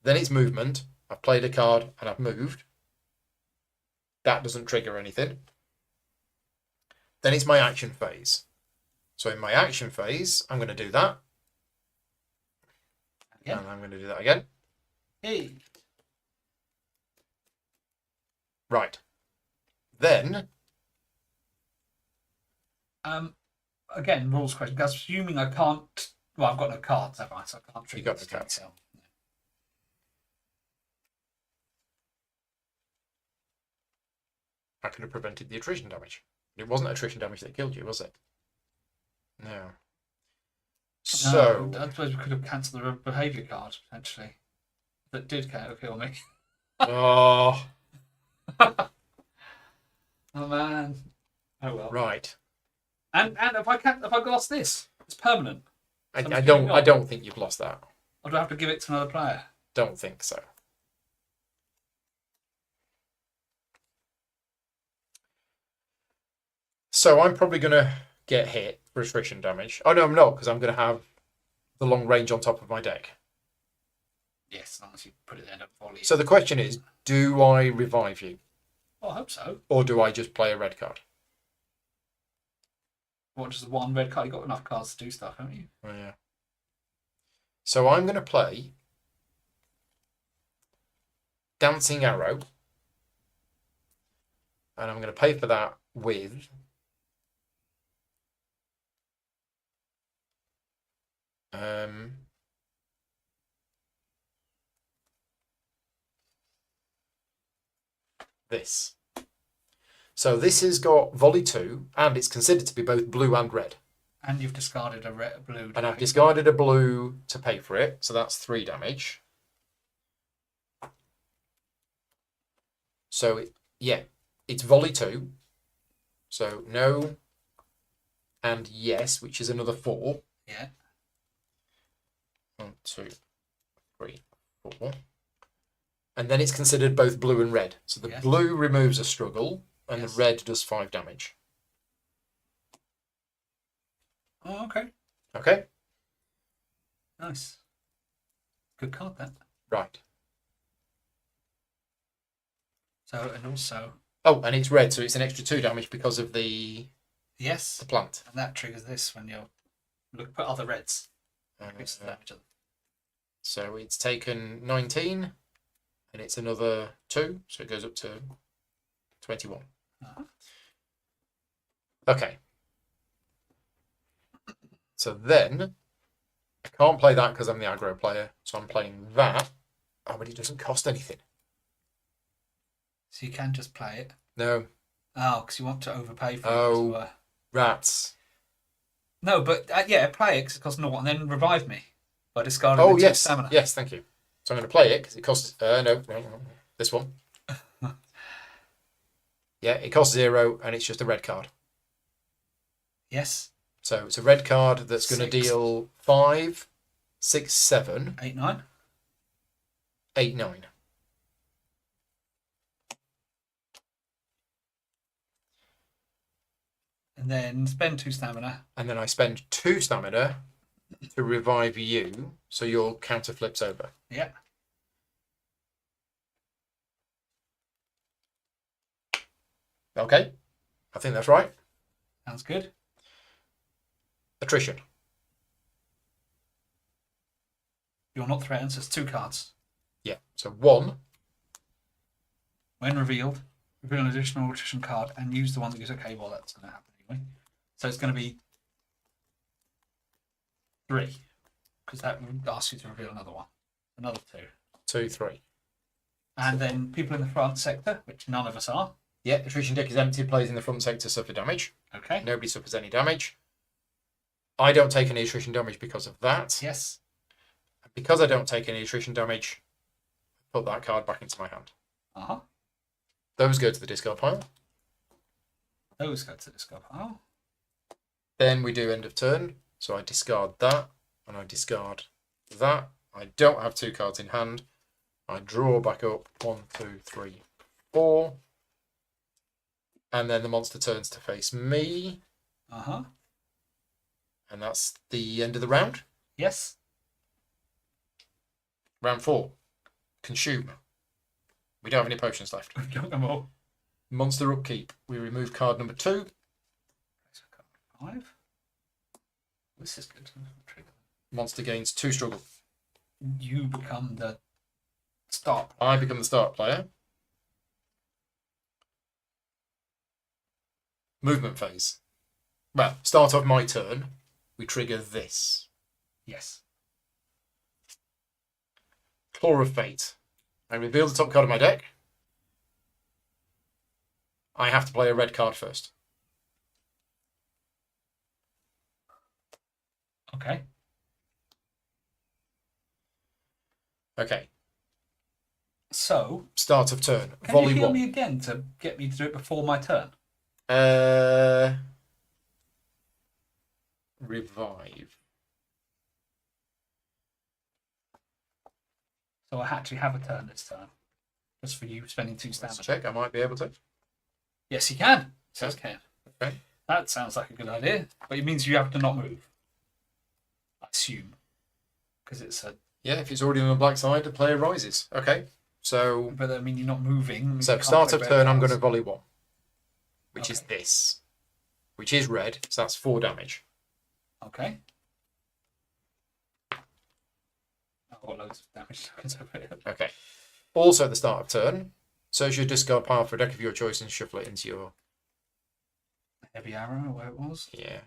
Then it's movement. I've played a card, and I've moved. That doesn't trigger anything. Then it's my action phase. So in my action phase, I'm going to do that. Again. And I'm going to do that again. Hey. Right. Then... Again, rules question. Assuming I can't... Well, I've got no cards, have I? So I can't trigger. You've got no cards. So. I could have prevented the attrition damage. It wasn't attrition damage that killed you, was it? No. So... No, I suppose we could have cancelled the behaviour card, potentially. That did kill me. Oh... Oh, man. Oh, well. Right. And if I lost this, it's permanent. I don't think you've lost that. Or do I have to give it to another player? Don't think so. So I'm probably going to get hit for attrition damage. Oh, no, I'm not, because I'm going to have the long range on top of my deck. Yes, as long as you put it there, don't volley. So the question is, do I revive you? Well, I hope so. Or do I just play a red card? What, just one red card? You've got enough cards to do stuff, haven't you? Oh, yeah. So I'm going to play Dancing Arrow. And I'm going to pay for that with... this. So this has got volley 2, and it's considered to be both blue and red. And you've discarded a blue. And I've discarded a blue to pay for it, so that's 3 damage. So, it's volley 2. So no and yes, which is another 4. Yeah. 1, 2, 3, 4. And then it's considered both blue and red. So the blue removes a struggle, and the red does 5 damage. Oh, okay. Okay. Nice. Good card, then. Right. So, and also... Oh, and it's red, so it's an extra 2 damage because of the plant. And that triggers this when you put other reds. Increases the damage of them. So it's taken 19, and it's another 2, so it goes up to 21. Uh-huh. Okay. So then, I can't play that because I'm the aggro player, so I'm playing that. Oh, but it doesn't cost anything. So you can just play it? No. Oh, because you want to overpay for it. Oh, rats. No, but play it because it costs 0 and then revive me by discarding the 2 stamina. Yes, thank you. So I'm going to play it because it costs... no, this one. Yeah, it costs 0 and it's just a red card. Yes. So it's a red card that's going to deal 5, 6, 7... 8, 9? 8, 9. And then spend 2 stamina. And then I spend 2 stamina to revive you, so your counter flips over. Yeah. Okay. I think that's right. Sounds good. Attrition. You're not threatened, so it's 2 cards. Yeah. So 1. When revealed, reveal an additional attrition card and use the one that goes, okay, well, that's going to happen anyway. So it's going to be 3. Because that asks you to reveal another one. Another 2. 2, 3. And then people in the front sector, which none of us are. Yeah, attrition deck is empty. Players in the front sector suffer damage. Okay. Nobody suffers any damage. I don't take any attrition damage because of that. Yes. Because I don't take any attrition damage, put that card back into my hand. Uh-huh. Those go to the discard pile. Those go to the discard pile. Then we do end of turn. So I discard that, and I discard that. I don't have 2 cards in hand. I draw back up 1, 2, 3, 4. And then the monster turns to face me. Uh-huh. And that's the end of the round. Yes. Round 4. Consume. We don't have any potions left. We've got them all. Monster upkeep. We remove card number 2. 5. This is good. Monster gains 2 struggle. You become the start. I become the start player. Movement phase. Well, start of my turn. We trigger this. Yes. Claw of Fate. I reveal the top card of my deck. I have to play a red card first. Okay. Okay. So, Start of turn. can Volley you heal 1. me again to get me to do it before my turn? Revive. So I actually have a turn this turn. Just for you spending 2 Let's stamina. check. I might be able to. Yes, you can. Yeah. Says can. Okay. That sounds like a good idea. But it means you have to not move. I assume. Because it's a... Yeah, if it's already on the black side, the player rises. Okay. So, But I mean, you're not moving. so You can't start play of red turn, I'm cards. going to volley 1. Which is Okay. this. Which is red. So that's 4 damage. Okay. I've got loads of damage tokens over here. Okay. Also at the start of turn, search your discard pile for a deck of your choice and shuffle it into your... Heavy arrow, where it was. Yeah.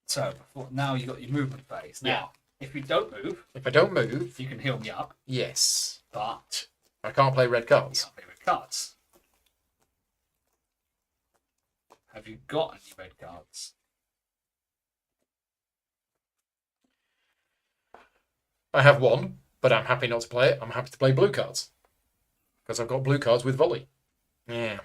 So, now you've got your movement phase. Yeah. Now, if you don't move, If I don't move, you can heal me up, yes. but I can't play red you cards. can't play red cards. Have you got any red cards? I have 1, but I'm happy not to play it. I'm happy to play blue cards. Because I've got blue cards with volley. Yeah.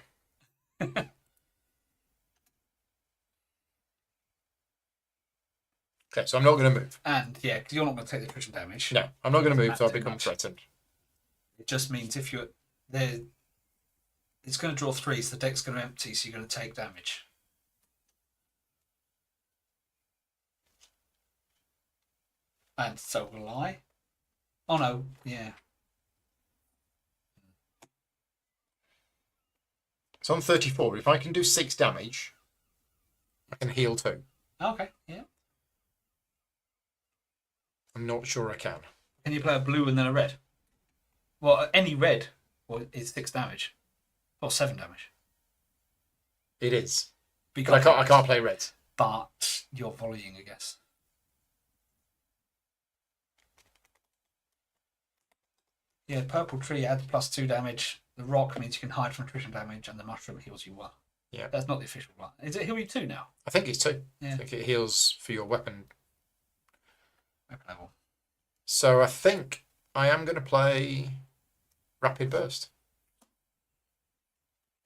Okay, so I'm not going to move. And, yeah, because you're not going to take the attrition damage. No, I'm not going to move, That's so I too become much. threatened. It just means if you're there, it's going to draw 3, so the deck's going to empty, so you're going to take damage. And so will I. Oh no, yeah. So I'm 34. If I can do 6 damage, I can heal 2. Okay, yeah. I'm not sure I can. Can you play a blue and then a red? Well, any red is 6 damage. Or 7 damage. It is. Because But I can't play red. But you're volleying, I guess. Yeah, purple tree adds +2 damage. The rock means you can hide from attrition damage, and the mushroom heals you 1. Yeah. That's not the official one. Is it heal you 2 now? I think it's 2. Yeah. I think it heals for your weapon. Weapon level. So I think I am going to play Rapid Burst.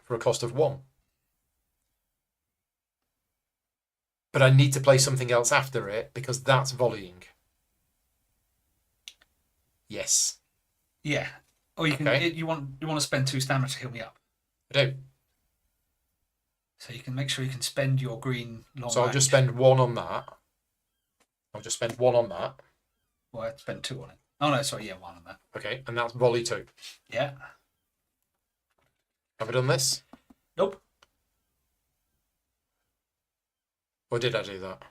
For a cost of 1. But I need to play something else after it, because that's volleying. Yes. Yeah. Or you can Okay. you want to spend 2 stamina to heal me up. I do. So you can make sure you can spend your green long So I'll just range. spend 1 on that. I'll just spend 1 on that. Well, I'd spend 2 on it. Oh no, sorry, yeah, 1 on that. Okay, and that's volley 2. Yeah. Have I done this? Nope. Or did I do that?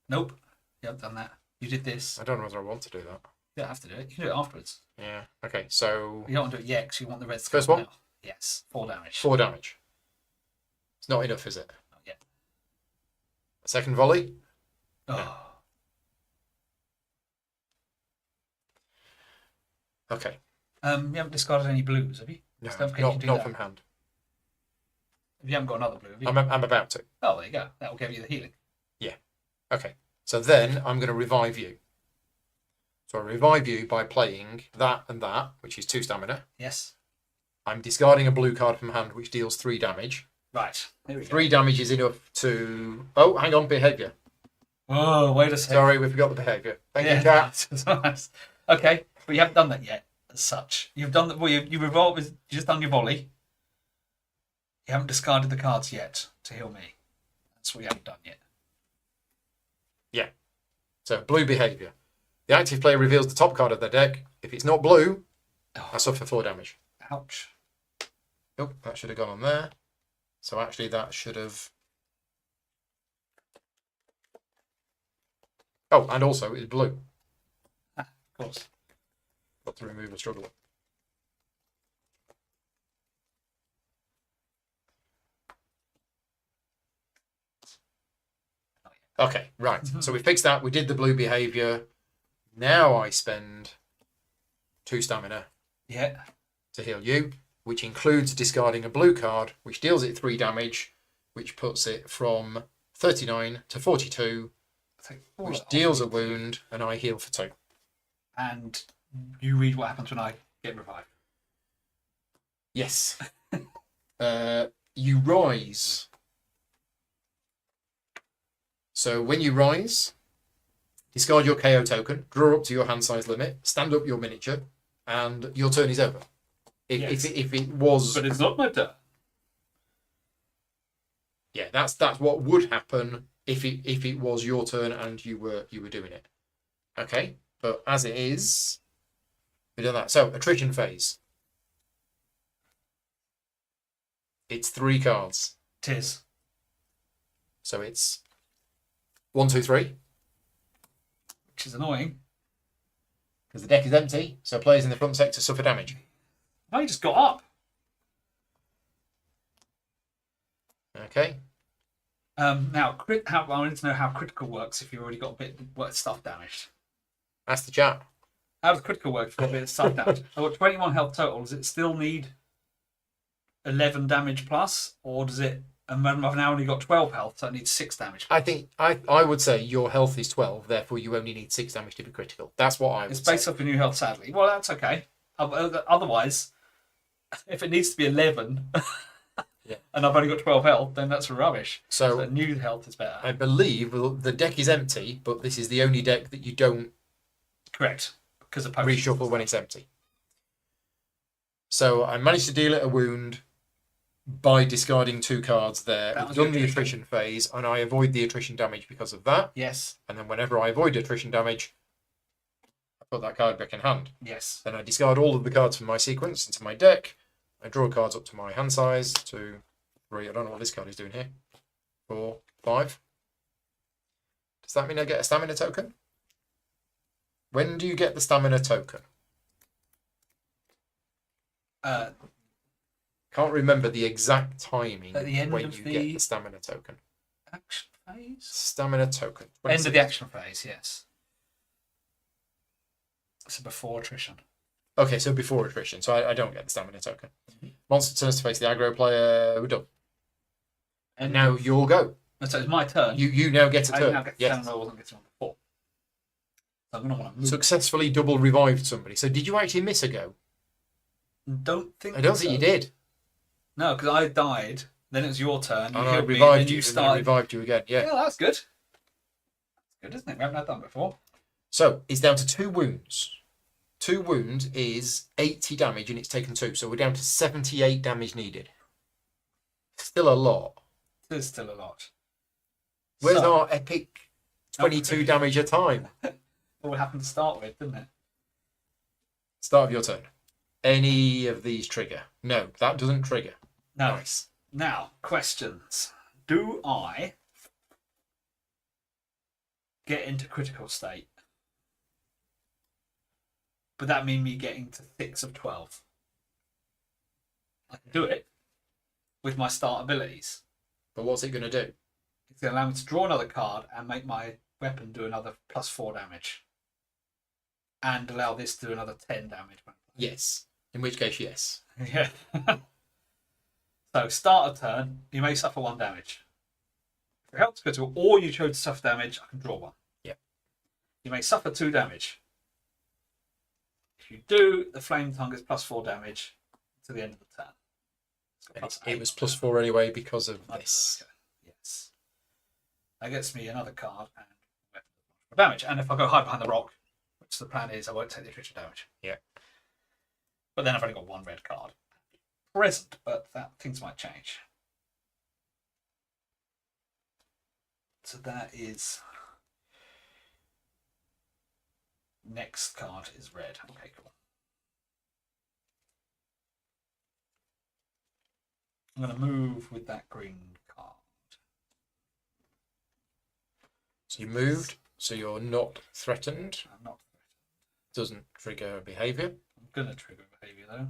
Nope. You haven't done that. You did this. I don't know whether I want to do that. You don't have to do it. You can do it afterwards. Yeah. Okay, so You don't want to do it yet because you want the red First score one? now. Yes. 4 damage. 4 damage. It's not enough, is it? Not yet. Second volley? Oh. Okay. You haven't discarded any blues, have you? No, So can you do not that? from hand. You haven't got another blue, have you? I'm about to. Oh, there you go. That will give you the healing. Yeah. Okay. So then I'm going to revive you. So I revive you by playing that and that, which is 2 stamina. Yes. I'm discarding a blue card from hand, which deals 3 damage. Right. Here we go. 3 damage is enough to... Oh, hang on, behaviour. Oh, wait a second. Sorry, we forgot the behaviour. Thank you, chat. Nice. Okay, but you haven't done that yet, as such. You've done the... Well, you revolve... You just done your volley. You haven't discarded the cards yet to heal me. That's what you haven't done yet. Yeah. So, blue behaviour. The active player reveals the top card of their deck. If it's not blue, I suffer 4 damage. Ouch. Oh, that should have gone on there. So actually that should have... Oh, and also it's blue. Of course. Got to remove a struggle. Okay, right. So we fixed that. We did the blue behaviour. Now I spend 2 stamina to heal you, which includes discarding a blue card, which deals it 3 damage, which puts it from 39 to 42, which deals a wound, and I heal for 2. And you read what happens when I get revived. Yes. You rise. So when you rise, discard your KO token, draw up to your hand size limit, stand up your miniature, and your turn is over. If it was... But it's not my turn. Yeah, that's what would happen if it was your turn and you were doing it. Okay, but as it is, we've done that. So attrition phase. It's 3 cards. Tis. So it's 1, 2, 3. Which is annoying. Because the deck is empty, so players in the front sector suffer damage. No, you just got up. Okay. Now, I need to know how critical works if you've already got a bit of stuff damaged. That's the chat. How does critical work if you've got a bit of stuff damaged? I've got 21 health total. Does it still need 11 damage plus? Or does it... And I've now only got 12 health, so it needs 6 damage. I think I would say your health is 12, therefore you only need 6 damage to be critical. That's what I would say. It's based off your new health, sadly. Well, that's okay. Otherwise, if it needs to be 11 and I've only got 12 health, then that's rubbish. So new health is better. I believe the deck is empty, but this is the only deck that you don't correct because of reshuffle when it's empty. So I managed to deal it a wound by discarding 2 cards there. I've done the attrition phase, and I avoid the attrition damage because of that. Yes. And then whenever I avoid attrition damage, I put that card back in hand. Yes. Then I discard all of the cards from my sequence into my deck. I draw cards up to my hand size. 2, 3. I don't know what this card is doing here. 4, 5. Does that mean I get a stamina token? When do you get the stamina token? Can't remember the exact timing at the end when of you get the stamina token. Action phase? Stamina token. 26. End of the action phase, yes. So before attrition. Okay, so before attrition. So I don't get the stamina token. Monster turns to face the aggro player. We're done. And now you'll go. So it's my turn. You now get a turn. I now get the stamina I wasn't getting on before. So I'm going to want to move. Successfully double revived somebody. So did you actually miss a go? I don't think you did. No, because I died. Then it was your turn. You and I healed me, revived and you. you And started. I revived you again. Yeah. Yeah, that's good. That's good, isn't it? We haven't had that before. So it's down to 2 wounds. 2 wounds is 80 damage, and it's taken 2. So we're down to 78 damage needed. Still a lot. There's still a lot. Where's our epic 22 damage a time? What happened to start with, didn't it? Start of your turn. Any of these trigger? No, that doesn't trigger. No. Nice. Now, questions. Do I get into critical state? Would that mean me getting to 6 of 12? I can do it with my start abilities. But what's it going to do? It's going to allow me to draw another card and make my weapon do another +4 damage. and allow this to do another 10 damage. Yes. In which case, yes. Yeah. So, start a turn, you may suffer 1 damage. If your health's critical or you chose to suffer damage, I can draw 1. Yep. You may suffer 2 damage. If you do, the flame tongue is +4 damage to the end of the turn. It was +4 anyway because of this. Okay. Yes. That gets me another card and damage. And if I go hide behind the rock, which the plan is, I won't take the attrition damage. Yeah. But then I've only got 1 red card. Present, but things might change. So that is... Next card is red. Okay, cool. I'm going to move with that green card. So you moved, so you're not threatened. I'm not threatened. Doesn't trigger behaviour. I'm going to trigger behaviour though.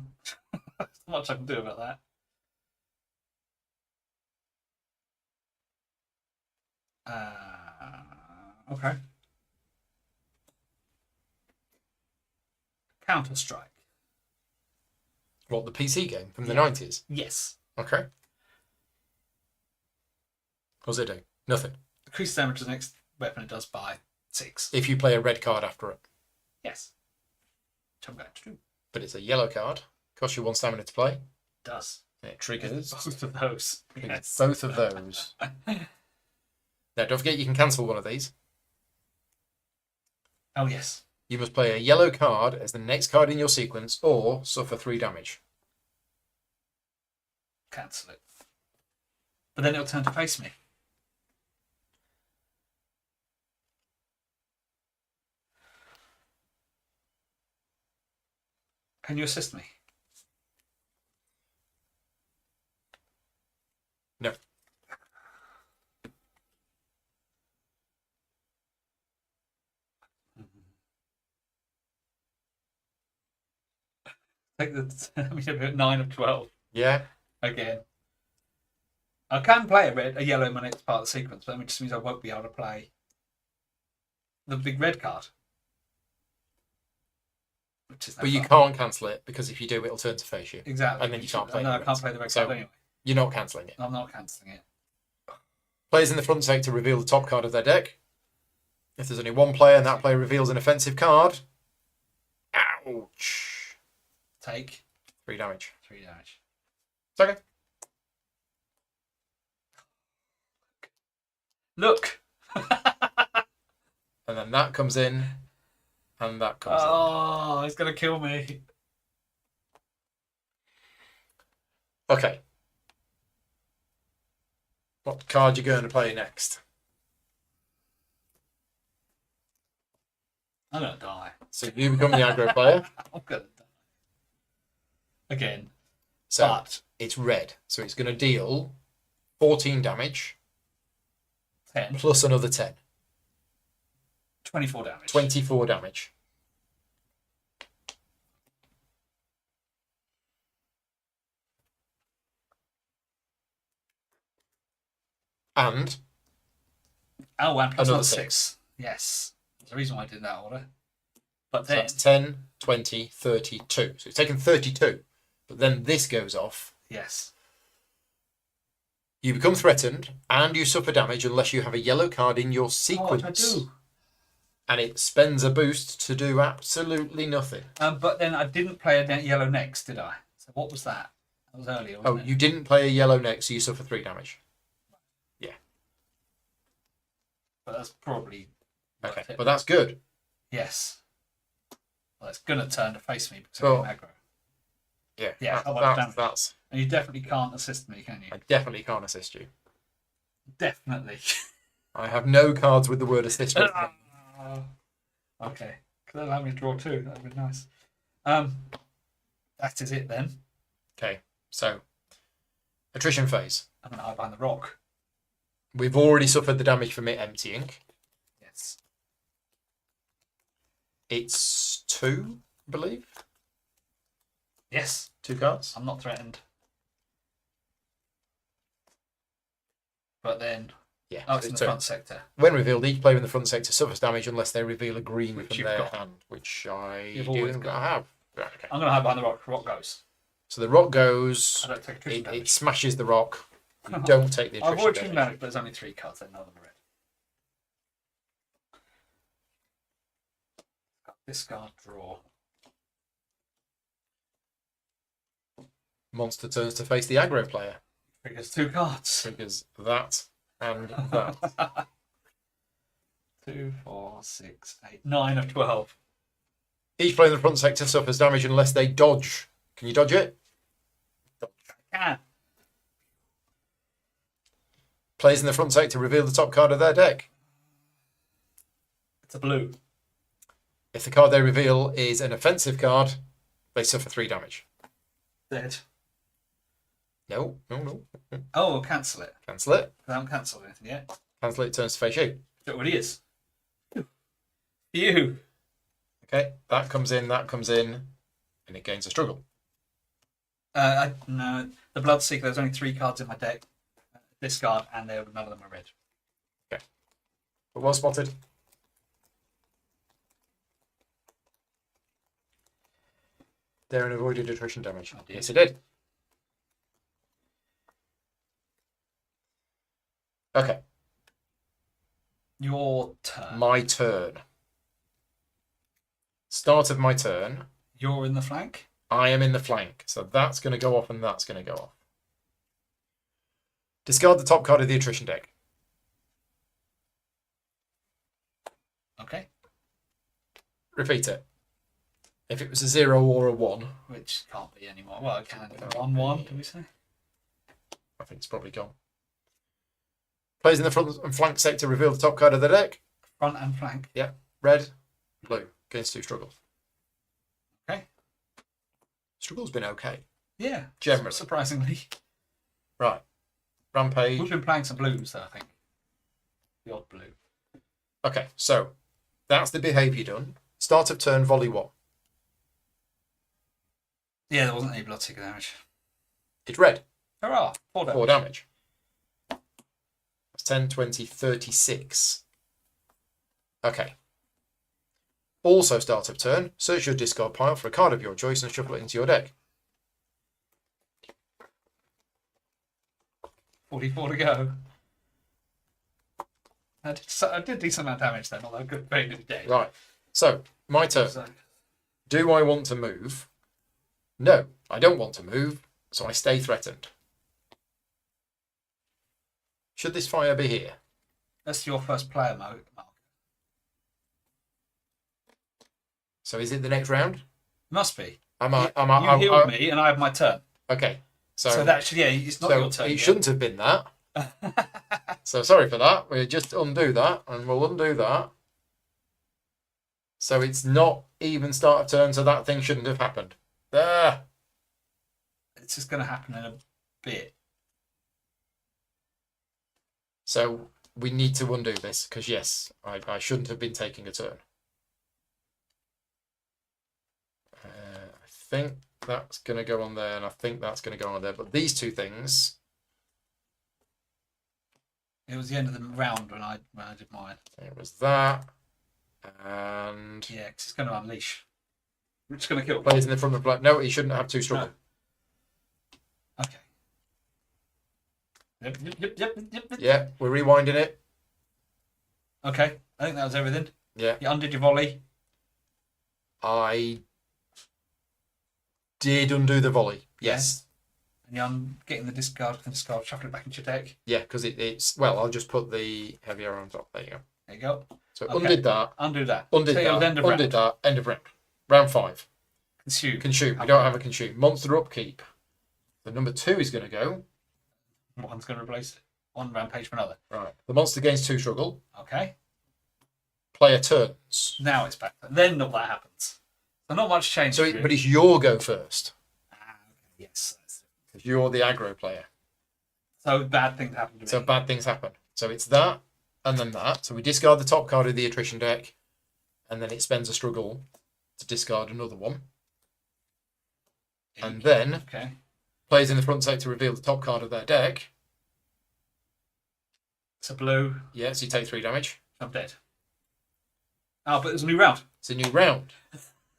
There's not much I can do about that. Okay. Counter-Strike. What, the PC game from the 90s? Yes. Okay. What does it do? Nothing. Increase damage to the next weapon it does by 6. If you play a red card after it. Yes. Which I'm going to do. But it's a yellow card. Costs you 1 stamina to play. It does. And it triggers Both of those. Yes. both of those. Now, don't forget you can cancel one of these. Oh, yes. You must play a yellow card as the next card in your sequence or suffer 3 damage. Cancel it. But then it'll turn to face me. Can you assist me? No. Take the 9 of 12 Yeah. again. I can play a yellow in my next part of the sequence, but that just means I won't be able to play the big red card. Which is But you can't cancel it because if you do, it'll turn to face you. Exactly. And then you can't play No, the I can't reds. play the red So- card anyway. You're not cancelling it. I'm not cancelling it. Players in the front sector reveal the top card of their deck. If there's only one player and that player reveals an offensive card, ouch. Take 3 damage. 3 damage. It's okay. Look! And then that comes in, and that comes in. Oh, it's going to kill me. Okay. What card you going to play next? I'm going to die. So you become the aggro player. I'm going to die. Again. So But it's red. So it's going to deal 14 damage 10. plus another 10. 24 damage. 24 damage. And Oh, and plus another another 6. 6. Yes. There's a reason why I did that order. But So then, that's 10, 20, 32. So it's taken 32. But then this goes off. yes. You become threatened and you suffer damage unless you have a yellow card in your Oh, sequence. I do. And it spends a boost to do absolutely nothing. But then I didn't play a yellow next, did I? So what was that? That was earlier, wasn't Oh, it? you didn't play a yellow next, so you suffer 3 damage. Yeah. But that's probably worth Okay, it. but that's good. Yes. Well, it's going to turn to face me because Well, I'm aggro. Yeah, Yeah, that- I want that's, damage. And you definitely can't assist me, can you? I definitely can't assist you. Definitely. I have no cards with the word assist. with them. Okay. Could that allow me to draw 2? That would be nice. That is it then. Okay, so attrition phase. I'm going to hide behind the rock. We've already suffered the damage from it emptying. Yes. It's 2, I believe. Yes. 2 cards. I'm not threatened. But then Yeah. Oh, it's in the So front sector. when revealed, each player in the front sector suffers damage unless they reveal a green Which from you've their got. hand, which I You've do always and got. I have. Right, okay. I'm going to hide behind the rock. Rock goes. So the rock goes. I don't take attrition It damage. smashes the rock. You don't take the I've attrition avoided damage. damage, but there's only 3 cards. Then none of them are red. Discard, draw. Monster turns to face the aggro player. Triggers 2 cards. Triggers that and that. 2, 4, 6, 8, 9 of 12. Each player in the front sector suffers damage unless they dodge. Can you dodge it? Yeah. Players in the front sector reveal the top card of their deck. It's a blue. If the card they reveal is an offensive card, they suffer 3 damage. Dead. No. Oh, cancel it. Cancel it. I haven't cancelled anything yet. Cancel it, turns to face you. It already is. You. Okay, that comes in, and it gains a struggle. No, the Bloodseeker, there's only 3 cards in my deck. Discard, and none of them are red. Okay. But well spotted. Darren avoided attrition damage. Yes, he did. Okay. Your turn. My turn. Start of my turn. You're in the flank. I am in the flank. So that's going to go off and that's going to go off. Discard the top card of the attrition deck. Okay. Repeat it. If it was a 0 or a 1. Which can't be anymore. Well, it can. 1-1, do we say? I think it's probably gone. Players in the front and flank sector reveal the top card of the deck. Front and flank. Yeah. Red, blue. Against 2 struggles. Okay. Struggle's been okay. Yeah. Generally. Surprisingly. Right. Rampage. We've been playing some blues, though, I think. The odd blue. Okay, so that's the behaviour done. Start of turn, volley 1. Yeah, there wasn't any Bloodseeker damage. It's red. Hurrah! 4 damage. 4 damage. That's 10, 20, 36. Okay. Also start of turn, search your discard pile for a card of your choice and shuffle it into your deck. 44 to go. I did decent amount of damage then, although good very good day. Right. So, my turn. So, Do I want to move? No, I don't want to move, so I stay threatened. Should this fire be here? that's your first player mode. Mark. So is it the next round? Must be. You healed me, and I have my turn. Okay. So that should, yeah, it's not your turn. It yet. shouldn't have been that. So sorry for that. We'll just undo that, and we'll undo that. So it's not even start of turn, so that thing shouldn't have happened. There. It's just going to happen in a bit. So we need to undo this, because yes, I shouldn't have been taking a turn. I think that's going to go on there, and I think that's going to go on there. But these 2 things... It was the end of the round when I did mine. It was that, and... Yeah, because it's going to unleash. We're just going to kill. Players in the front of black. No, he shouldn't have 2 struggle. No. Okay. Yep. Yeah, we're rewinding it. Okay, I think that was everything. Yeah. You undid your volley. I did undo the volley. Yes. And you're getting the discard, shuffle it back into your deck. Yeah, because it's... Well, I'll just put the heavy arrow on top. There you go. There you go. So Okay. undid that. Undo that. Undid So that. end of Undid round. that. End of round. Round 5. Consume. Consume. We don't have a consume. Monster upkeep. The number 2 is going to go. One's going to replace it. One rampage for another. Right. The monster gains 2 struggle. Okay. Player turns. Now it's back. Then all that happens. So not much change. So, but it's your go first. Okay. Yes. Because you're the aggro player. So bad things happen to me. So bad things happen. So it's that, and then that. So we discard the top card of the attrition deck, and then it spends a struggle to discard another one. And then Okay. players in the front sector reveal the top card of their deck. It's a blue. Yeah, so you take 3 damage. I'm dead. Oh, but there's a new round. It's a new round.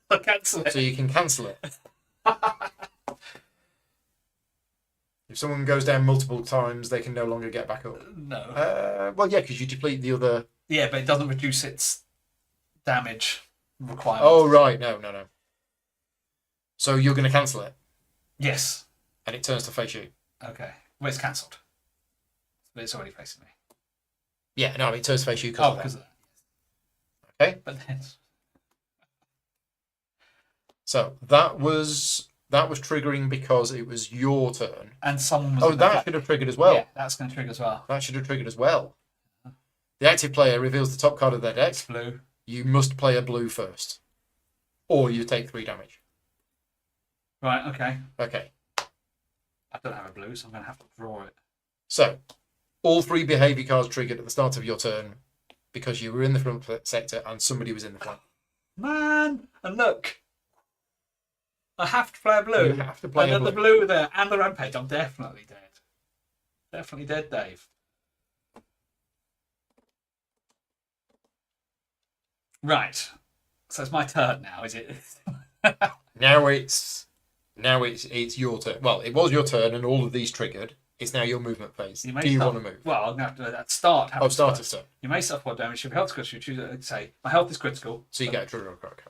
I'll cancel it. So you can cancel it. If someone goes down multiple times, they can no longer get back up. No. Well, yeah, because you deplete the other... Yeah, but it doesn't reduce its damage requirement. Oh, right. No. So you're going to cancel it? Yes. And it turns to face you? Okay. Well, it's cancelled. But it's already facing me. Yeah, no, it turns to face you because of that. Okay. But then... So that was triggering because it was your turn. And someone was... Oh, that should have triggered as well. Yeah, that's going to trigger as well. That should have triggered as well. The active player reveals the top card of their deck. It's blue. You must play a blue first. Or you take 3 damage. Right, okay. Okay. I don't have a blue, so I'm going to have to draw it. So, all 3 behaviour cards triggered at the start of your turn because you were in the front sector and somebody was in the flank. Man! And look! I have to play a blue. You have to play a blue. The blue there and the rampage. I'm definitely dead. Definitely dead, Dave. Right. So it's my turn now, is it? Now it's your turn. Well, it was your turn and all of these triggered. It's now your movement phase. Do you want to move? Well, I'm going to have to at start. Oh, start at start. You may suffer more damage if your health is critical. You choose, say, my health is critical. So you get a trigger card.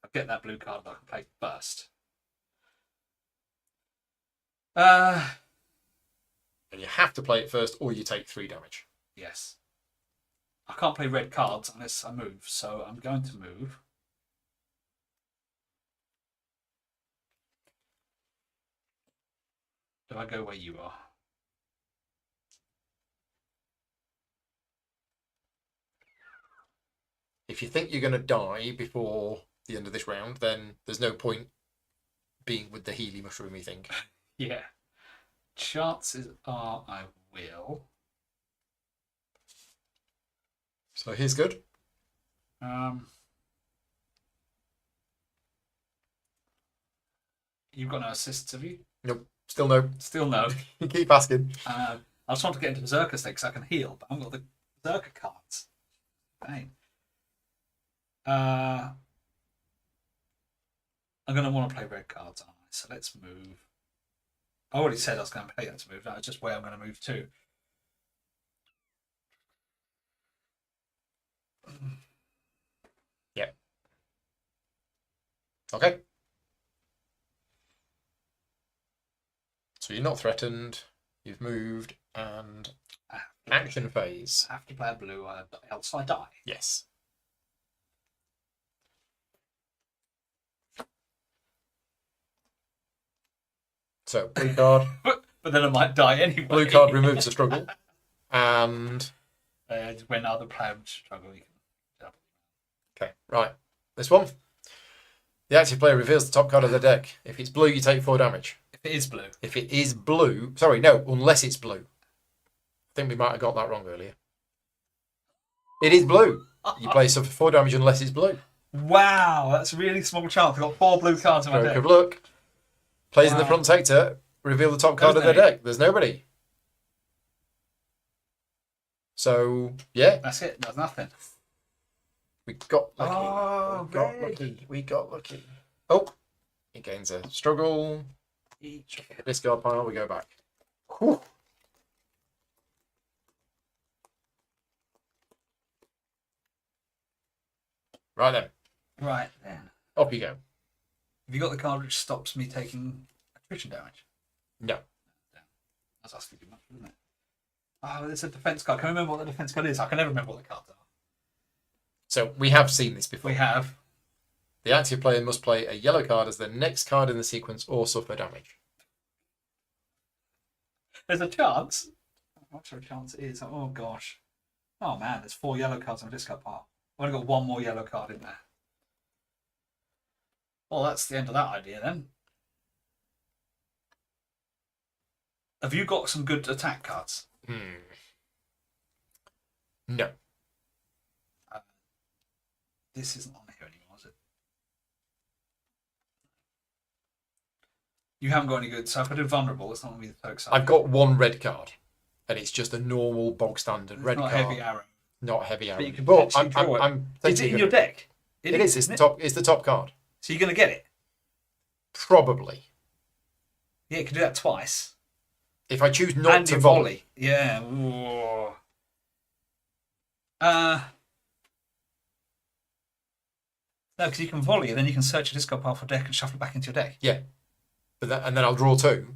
I'll get that blue card and I can play burst. And you have to play it first or you take 3 damage. Yes. I can't play red cards unless I move, so I'm going to move. Do I go where you are? If you think you're going to die before the end of this round, then there's no point being with the Healy mushroomy thing. Yeah. Chances are I will. So here's good. You've got no assists, have you? Nope. Still no. Still no. You keep asking. I just want to get into Berserker state because I can heal, but I haven't got the Berserker cards. Pain. I'm going to want to play red cards, aren't I? So let's move. I already said I was going to play that to move. That's just where I'm going to move to. Yeah. Okay. So you're not threatened. You've moved and action phase. I have to play a blue, else I die. Yes. So blue card. But then I might die anyway. Blue card removes a struggle, and when other players struggle, you can. Okay, right. This one. The active player reveals the top card of their deck. If it's blue, you take 4 damage. If it is blue. If it is blue, sorry, no, unless it's blue. I think we might have got that wrong earlier. It is blue. You play suffer 4 damage unless it's blue. Wow, that's a really small chance. I've got 4 blue cards in my deck. Stroke of luck. Plays in the front sector, reveal the top card of their deck. There's nobody. So, yeah. That's it. There's nothing. We got lucky. Oh, we got lucky. We got lucky. Oh, he gains a struggle. Discard pile, we go back. Whew. Right then. Right then. Up you go. Have you got the card which stops me taking attrition damage? No. That's asking too much, isn't it? Oh, it's a defense card. Can I remember what the defense card is? I can never remember what the cards are. So we have seen this before. We have. The active player must play a yellow card as the next card in the sequence or suffer damage. There's a chance. I'm not sure a chance it is. Oh gosh. Oh man, there's 4 yellow cards on a discard pile. I've only got 1 more yellow card in there. Well, that's the end of that idea then. Have you got some good attack cards? No. This isn't on here anymore, is it? You haven't got any good, so if I do vulnerable, it's not going to be the so exciting. I've got 1 red card. and it's just a normal bog standard red not card. heavy arrow. Not heavy arrow. But you can But potentially draw it. I'm Is it in your deck? It is. It's the top. It's the top card. So you're going to get it. Probably. Yeah, you can do that twice. If I choose not And to you volley. Yeah. Ooh. No, because you can volley, and then you can search your discard pile for deck and shuffle it back into your deck. Yeah. And then I'll draw 2, and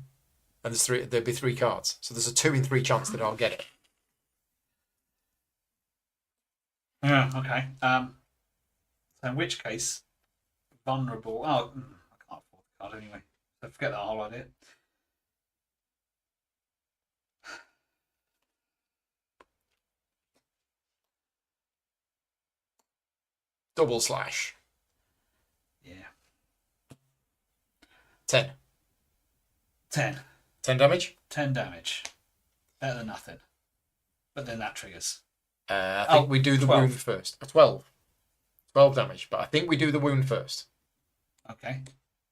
there's 3. There'll be 3 cards. So there's a 2 in 3 chance that I'll get it. Yeah. Okay. So in which case, vulnerable. Oh, I can't afford the card anyway. So forget that whole idea. Double slash. Yeah. 10. 10. 10 damage. 10 damage. Better than nothing. But then that triggers. I think we do the 12. wound first. 12. 12 damage, but I think we do the wound first. Okay.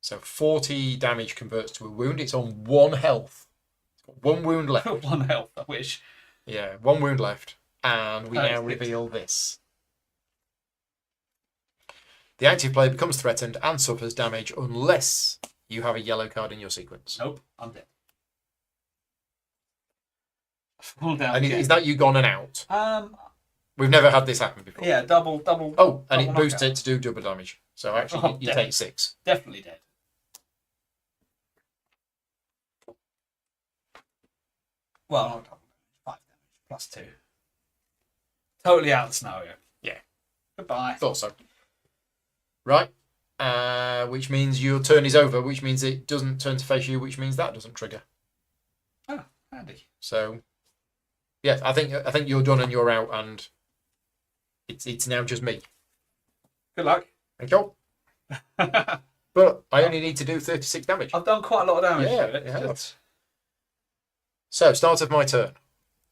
So 40 damage converts to a wound. It's on 1 health. It's got 1 wound left. 1 health, I wish. Yeah, 1 wound left. And we That now is good. reveal this. The active player becomes threatened and suffers damage unless you have a yellow card in your sequence. Nope, I'm dead. Fall down And again. is that you gone and out? We've never had this happen before. Yeah, double. Oh, and double it boosts knockout. it to do double damage. So actually, Oh, you dead. take 6. Definitely dead. Well, not double damage. 5 damage plus 2. Totally out of the scenario. Yeah. Goodbye. Thought so. Right. Which means your turn is over, which means it doesn't turn to face you, which means that doesn't trigger. Oh, handy. So, yeah, I think you're done and you're out, and it's now just me. Good luck. Thank you. But I only need to do 36 damage. I've done quite a lot of damage Yeah, to it. you have. Just- So, start of my turn.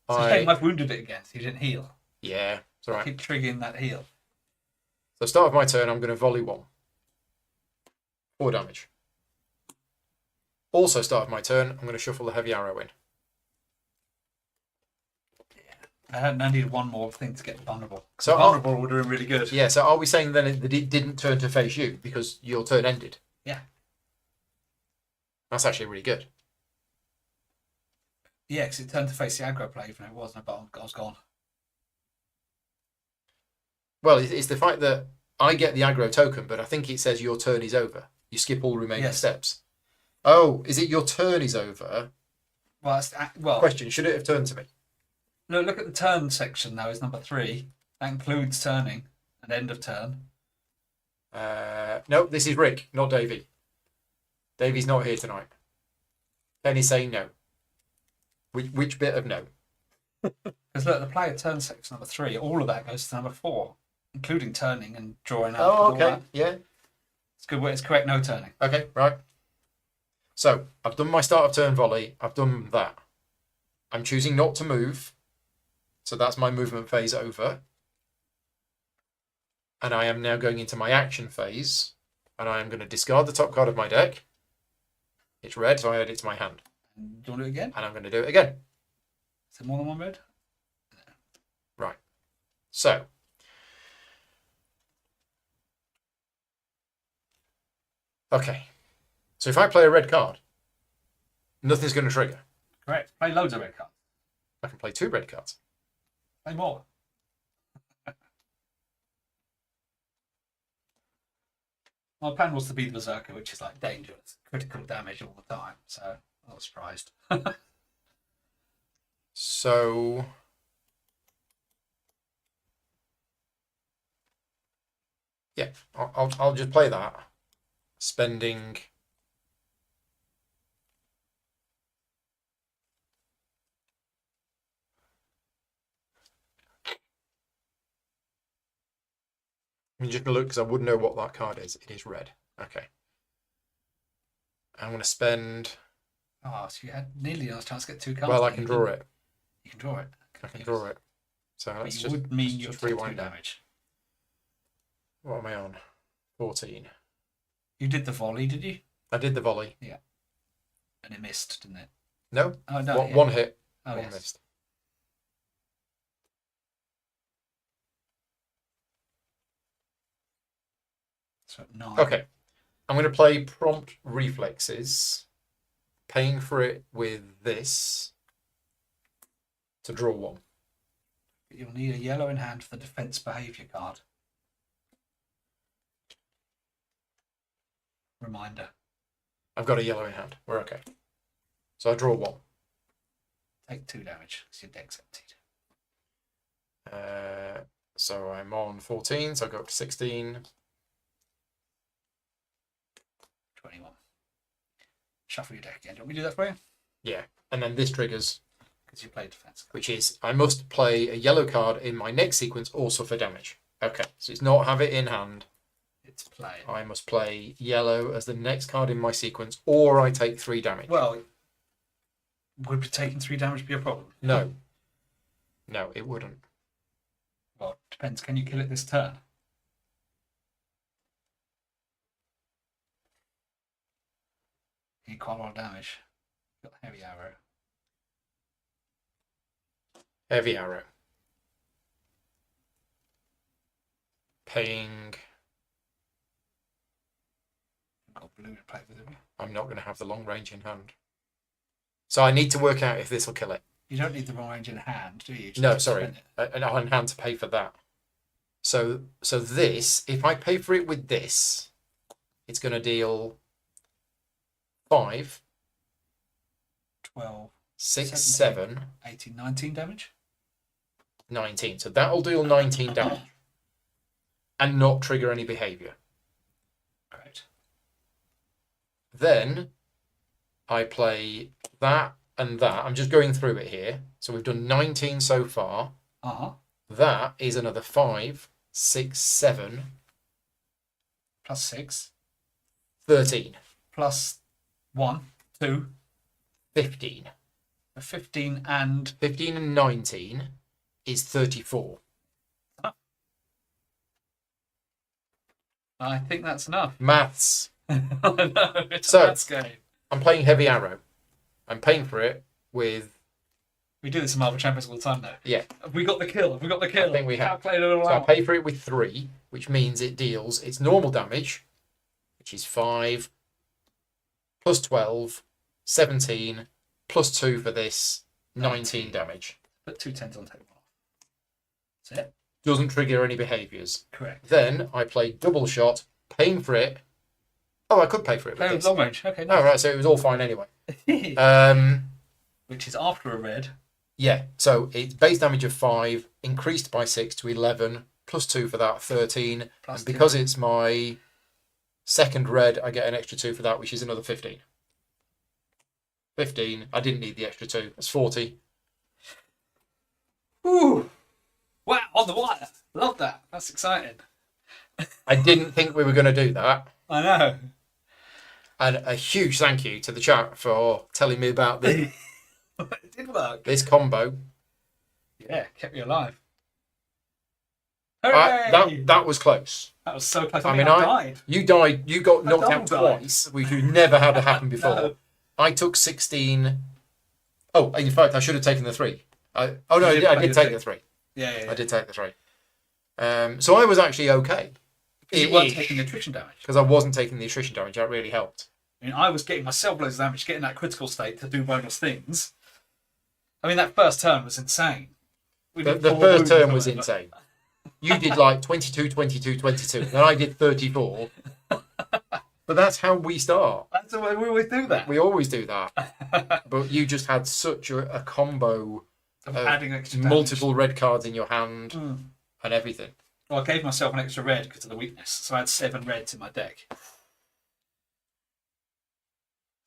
It's a shame I've wounded it again, so you didn't heal. Yeah, it's all right. Keep triggering that heal. So, start of my turn, I'm going to volley 1. 4 damage. Also, start of my turn, I'm going to shuffle the heavy arrow in. I needed one more thing to get vulnerable. So vulnerable would have been really good. Yeah, so are we saying then that it didn't turn to face you because your turn ended? Yeah. That's actually really good. Yeah, because it turned to face the aggro play, even though it wasn't, but I was gone. Well, it's the fact that I get the aggro token, but I think it says your turn is over. You skip all remaining steps. Oh, is it your turn is over? Well, Question, should it have turned to me? no, look at the turn section now, is number 3. That includes turning and end of turn. No, this is Rick, not Davey. Davey's not here tonight. Penny's saying no. Which bit of no? Because look, the player turn section number 3, all of that goes to number 4, including turning and drawing out. Oh, and all okay, that. yeah. It's good. It's correct, no turning. Okay, right. So, I've done my start of turn volley. I've done that. I'm choosing not to move. So that's my movement phase over. And I am now going into my action phase. And I am going to discard the top card of my deck. It's red, so I add it to my hand. Do you want to do it again? And I'm going to do it again. Is there more than one red? Right. So. Okay. So if I play a red card, nothing's going to trigger. Correct. Play loads of red cards. I can play 2 red cards. Play more. My plan was to be the Berserker, which is like dangerous, critical damage all the time. So I'm not surprised. So. Yeah, I'll just play that. Spending. I'm just going to look because I wouldn't know what that card is. It is red. Okay. I'm going to spend. Oh, so you had nearly a chance to get 2 cards. Well, I but can you draw didn't. it. You can draw it. I can draw it. So But let's you just. would mean you'll just take 2 rewind that. damage. What am I on? 14. You did the volley, did you? I did the volley. And it missed, didn't it? No. Oh no. One hit. Oh One yes. missed. So 9. Okay. I'm going to play Prompt Reflexes, paying for it with this to draw 1. You'll need a yellow in hand for the defense behaviour card. Reminder. I've got a yellow in hand. We're okay. So I draw 1. Take 2 damage because your deck's emptied. So I'm on 14, so I go up to 16. 21. Shuffle your deck again. Do you want me to do that for you? Yeah. And then this triggers, Because you played defense. which is I must play a yellow card in my next sequence also for damage. Okay. So it's not have it in hand. It's play. I must play yellow as the next card in my sequence, or I take 3 damage. Well, would be taking 3 damage be a problem? No. No, it wouldn't. Well, depends. Can you kill it this turn? You need quite a lot of damage. Got heavy arrow. Heavy arrow. Paying. Got blue to play with it. I'm not going to have the long range in hand. So I need to work out if this will kill it. You don't need the long range in hand, do you? Just No, to sorry. spend it. And on hand to pay for that. So this, if I pay for it with this, it's going to deal 5, 12, 6, 17. 7, 18, 19 damage. 19. So that'll deal 19 damage. And not trigger any behaviour. Great. Then I play that and that. I'm just going through it here. So we've done 19 so far. Uh-huh. That is another 5, 6, 7, Plus 6. 13, Plus 1, 2. 15. 15 and... 15 and 19 is 34. I think that's enough. Maths. I know, it's So- a maths game. I'm playing Heavy Arrow. I'm paying for it with... We do this in Marvel Champions all the time now. Yeah. Have we got the kill? Have we got the kill? I think we have. Calculated it all So I out. pay for it with 3, which means it deals its normal damage, which is 5, plus 12, 17, plus 2 for this, 19 damage. Put 2 10s on the table. That's it. Doesn't trigger any behaviours. Correct. Then I play double shot, paying for it. Oh, I could pay for it with Oh, this. long range. Okay. Oh, right, so it was all fine anyway. Which is after a red. Yeah, so it's base damage of 5, increased by 6 to 11, plus 2 for that, 13. Plus And because it's my second red, I get an extra 2 for that, which is another 15. 15. I didn't need the extra 2. That's 40. Ooh. Wow, on the wire. Love that. That's exciting. I didn't think we were going to do that. I know. And a huge thank you to the chat for telling me about this, It did work. this combo. Yeah, kept me alive. I, Hooray! that was close. That was so close. I I mean, I died. You died. You got I knocked out double died. twice, which you never had happen before. No. I took 16. Oh, in fact, I should have taken the 3. Oh no, You did I play did the take 3. the 3. Yeah. I did take the 3. So I was actually okay. Because you weren't taking attrition damage. Because I wasn't taking the attrition damage. That really helped. I mean, I was getting myself loads of damage, getting that critical state to do bonus things. I mean, that first turn was insane. We The did 4 first wounds turn or was whatever. insane. You did like 22, 22, 22. Then I did 34. But that's how we start. That's the way we always do that. We always do that. But you just had such a combo Of of adding extra damage. multiple red cards in your hand Mm. and everything. Well, I gave myself an extra red because of the weakness, so I had 7 reds in my deck.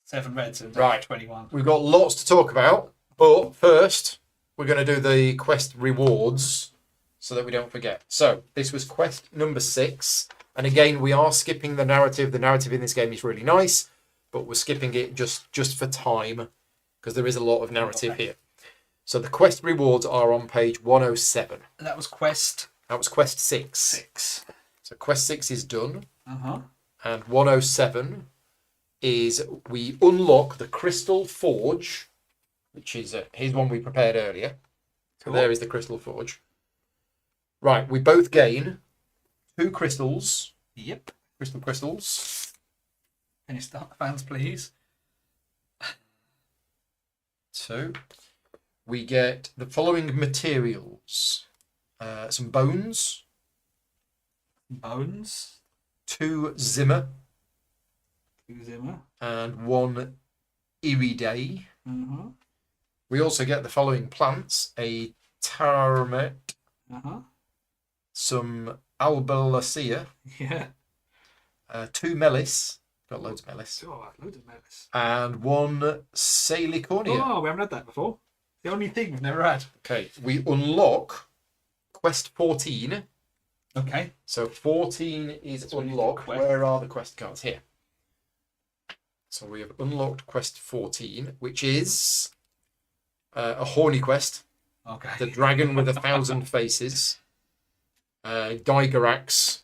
7 reds and Right. 21. We've got lots to talk about, but first we're going to do the quest rewards so that we don't forget. So this was quest number 6, and again we are skipping the narrative. The narrative in this game is really nice, but we're skipping it just for time because there is a lot of narrative Okay. here. So the quest rewards are on page 107. And that was quest That was quest 6. 6. So quest 6 is done, Uh-huh. and 107 is we unlock the Crystal Forge, which is here's one we prepared earlier. So Cool. there is the Crystal Forge. Right, we both gain 2 crystals Yep. crystals. Any start fans, please? So we get the following materials: some bones, Bones. 2 Zimmer, 2 Zimmer. and 1 Iridae. Uh-huh. We also get the following plants: a Taramet, Uh-huh. some Albulacea, Yeah. 2 Melis, got loads of Melis, Oh, loads of melis. and 1 Salicornia. Oh, we haven't had that before. The only thing we've never had. Okay, we unlock quest 14. Okay. So 14 is That's really good unlocked. quest. Where are the quest cards? Here. So we have unlocked quest 14, which is a horny quest. Okay. The dragon with 1,000 faces. Digarax.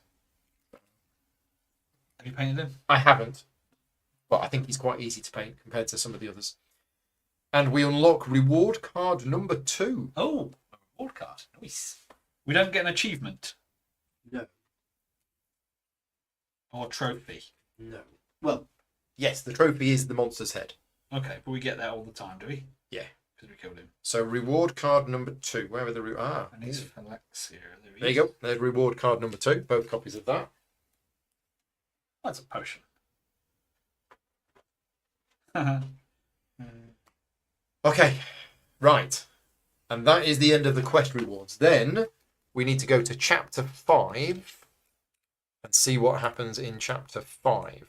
Have you painted him? I haven't, but I think he's quite easy to paint compared to some of the others. And we unlock reward card number 2. Oh, a reward card. Nice. We don't get an achievement No. or trophy. No. Well, yes, the trophy is the monster's head. Okay, but we get that all the time, do we? Yeah. Because we killed him. So reward card number 2. Where are the And he's here. Alexia. There you go. There's reward card number 2. Both copies of that. That's a potion. Okay, right. And that is the end of the quest rewards. Then we need to go to chapter 5 and see what happens in chapter 5.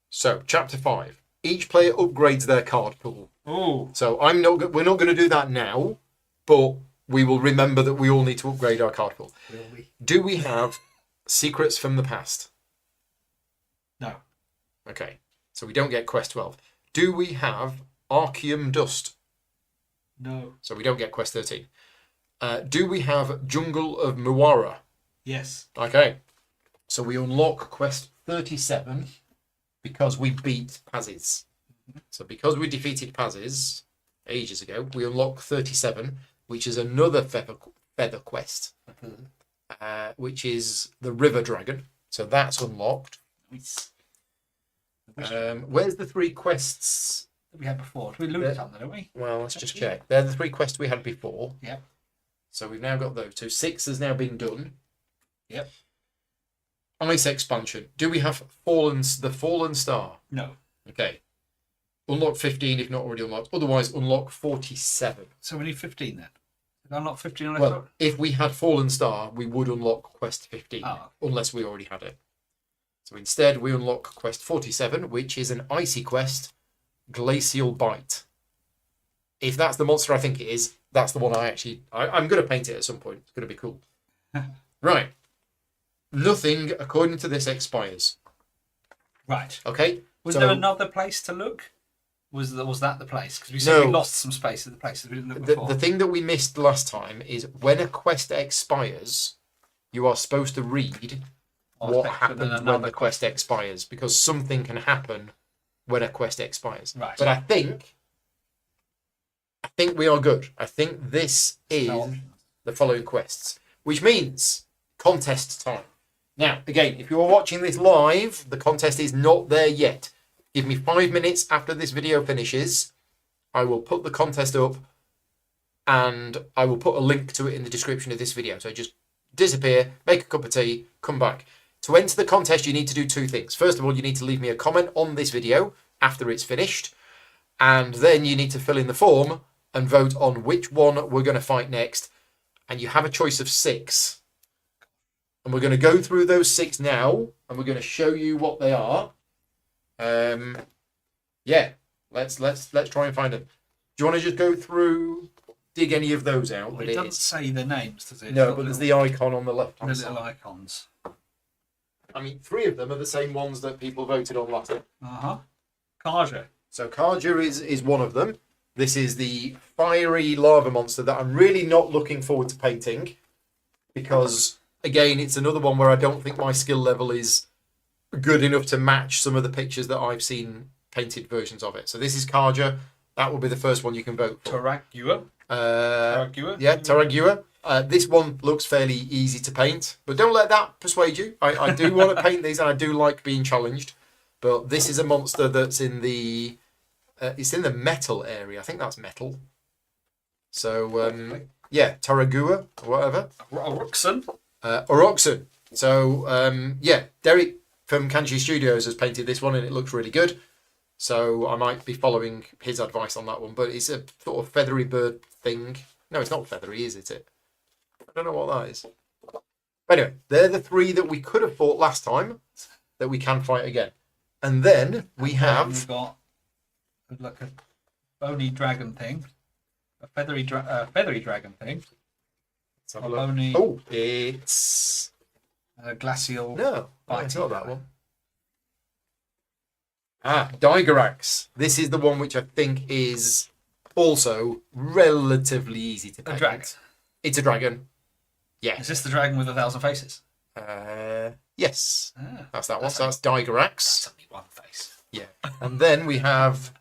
So, chapter 5. Each player upgrades their card pool. Oh. So we're not going to do that now, but we will remember that we all need to upgrade our card pool. Will we? Do we have secrets from the past? No. Okay, so we don't get quest 12. Do we have Archeum Dust? No. So we don't get quest 13. Do we have Jungle of Muara? Yes. Okay, so we unlock quest 37 because we beat Pazes. So because we defeated Pazes ages ago, we unlock 37, which is another feather quest, which is the River Dragon. So that's unlocked. Nice. Where's the 3 quests? That we had before. We looted some, don't we? Well, let's just check. They're the 3 quests we had before. Yep. So we've now got those 2. 6 has now been done. Yep. Ice expansion. Do we have the Fallen Star? No. Okay. Unlock 15 if not already unlocked. Otherwise, unlock 47. So we need 15 then. Did I unlock 15 on Well, episode? if we had Fallen Star, we would unlock quest 15, Oh. unless we already had it. So instead, we unlock quest 47, which is an icy quest, Glacial Bite. If that's the monster I think it is, that's the one I'm going to paint it at some point. It's going to be cool. Right. Nothing, according to this, expires. Right. Okay? Was So there another place to look? Was that the place? Because we said we No. lost some space at the places we didn't look the before. thing that we missed last time is when a quest expires, you are supposed to read what happens when the quest expires, because something can happen when a quest expires. Right. But I think we are good. I think this is No options. the following quests, which means contest time. Now, again, if you are watching this live, the contest is not there yet. Give me 5 minutes after this video finishes. I will put the contest up and I will put a link to it in the description of this video. So just disappear, make a cup of tea, come back. To enter the contest, you need to do 2 things. First of all, you need to leave me a comment on this video after it's finished. And then you need to fill in the form and vote on which one we're going to fight next. And you have a choice of 6. And we're going to go through those 6 now. And we're going to show you what they are. Yeah, let's try and find them. Do you want to just go through, dig any of those out? Well, it doesn't say their names, does it? No, but there's the icon on the left hand little side. icons. I mean, 3 of them are the same ones that people voted on last time. Karja. So Karja is one of them. This is the fiery lava monster that I'm really not looking forward to painting, because again, it's another one where I don't think my skill level is good enough to match some of the pictures that I've seen painted versions of it. So this is Karja. That will be the first one you can vote for. Taragua. Taragua? Taragua? Yeah, Taragua. This one looks fairly easy to paint, but don't let that persuade you. I do want to paint these, and I do like being challenged. But this is a monster that's in the it's in the metal area. I think that's metal. So yeah, Taragua or whatever. Oroxen. So yeah, Derek from Kanji Studios has painted this one, and it looks really good. So I might be following his advice on that one. But it's a sort of feathery bird thing. No, it's not feathery, is it? I don't know what that is. But anyway, they're the three that we could have fought last time that we can fight again. And then we've got like a bony dragon thing, a feathery dragon thing. Oh, it's a glacial. No, it's not that one. Digerax. This is the one which I think is also relatively easy to paint. A dragon. It's a dragon. Yeah. Is this the dragon with 1,000 faces? Yes. That's that one. So that's Digerax. That's only one face. Yeah. And then we have...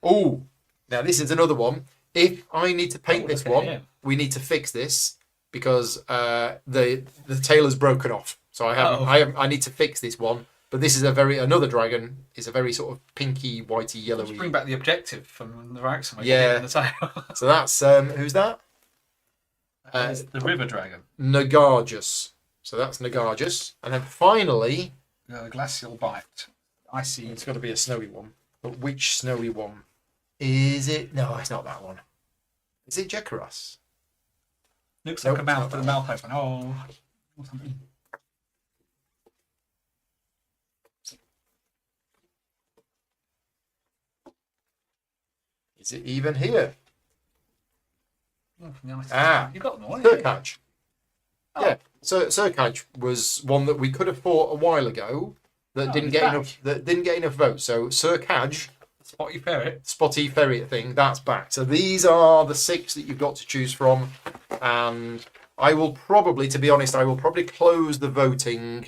Oh, now this is another one. If I need to paint this one, we need to fix this because the tail is broken off. So I need to fix this one. But this is another dragon. It's a very sort of pinky, whitey, yellowy. Let's bring back the objective from the Raxon. Yeah. The tail. So that's who's that? It's the river dragon. Nagarjus. So that's Nagarjus. And then finally... glacial bite. Icy. It's got to be a snowy one. But which snowy one? Is it... No, it's not that one. Is it Jekaras? Looks like a mouth with a mouth open. Oh. Or something. Is it even here? You got them all. Surkaj. Yeah, so Surkaj was one that we could have fought a while ago that didn't get enough votes. So Surkaj, Spotty ferret thing, that's back. So these are the 6 that you've got to choose from, and I will probably, to be honest, close the voting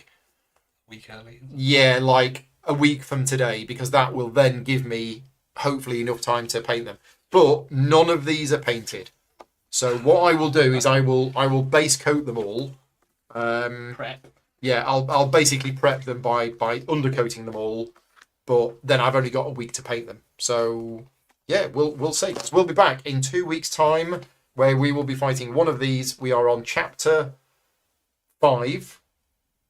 a week early. Yeah, like a week from today, because that will then give me hopefully enough time to paint them. But none of these are painted. So what I will do is I will base coat them all. Prep. Yeah, I'll basically prep them by undercoating them all, but then I've only got a week to paint them. So yeah, we'll see. So we'll be back in 2 weeks' time, where we will be fighting one of these. We are on chapter 5.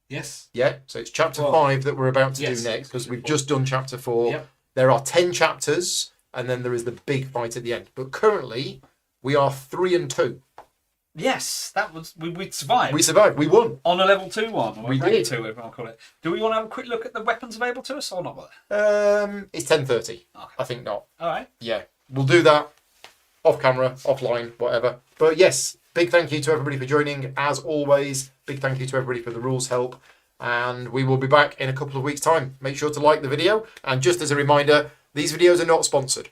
Yes. Yeah. So it's chapter 5 that we're about to do next, because we've just done chapter 4. Yep. There are 10 chapters, and then there is the big fight at the end. But currently, we are 3 and 2. Yes, that was we survived. We survived. We won on a level 2 one. Or we did. 2, whatever I'll call it. Do we want to have a quick look at the weapons available to us or not? It's 10:30. Okay. I think not. All right. Yeah, we'll do that off camera, offline, whatever. But yes, big thank you to everybody for joining. As always, big thank you to everybody for the rules help. And we will be back in a couple of weeks' time. Make sure to like the video. And just as a reminder, these videos are not sponsored.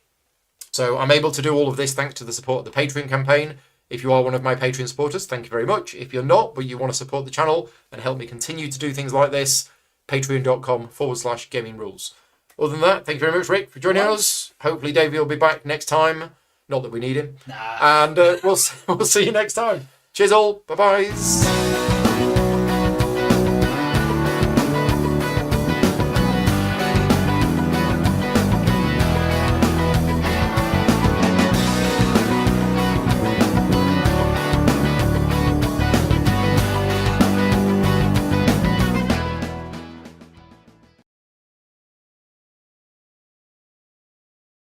So I'm able to do all of this thanks to the support of the Patreon campaign. If you are one of my Patreon supporters, thank you very much. If you're not, but you want to support the channel and help me continue to do things like this, patreon.com/gaming rules. Other than that, thank you very much, Rick, for joining us. Hopefully Davey will be back next time. Not that we need him. Nah. And we'll see you next time. Cheers all. Bye-bye.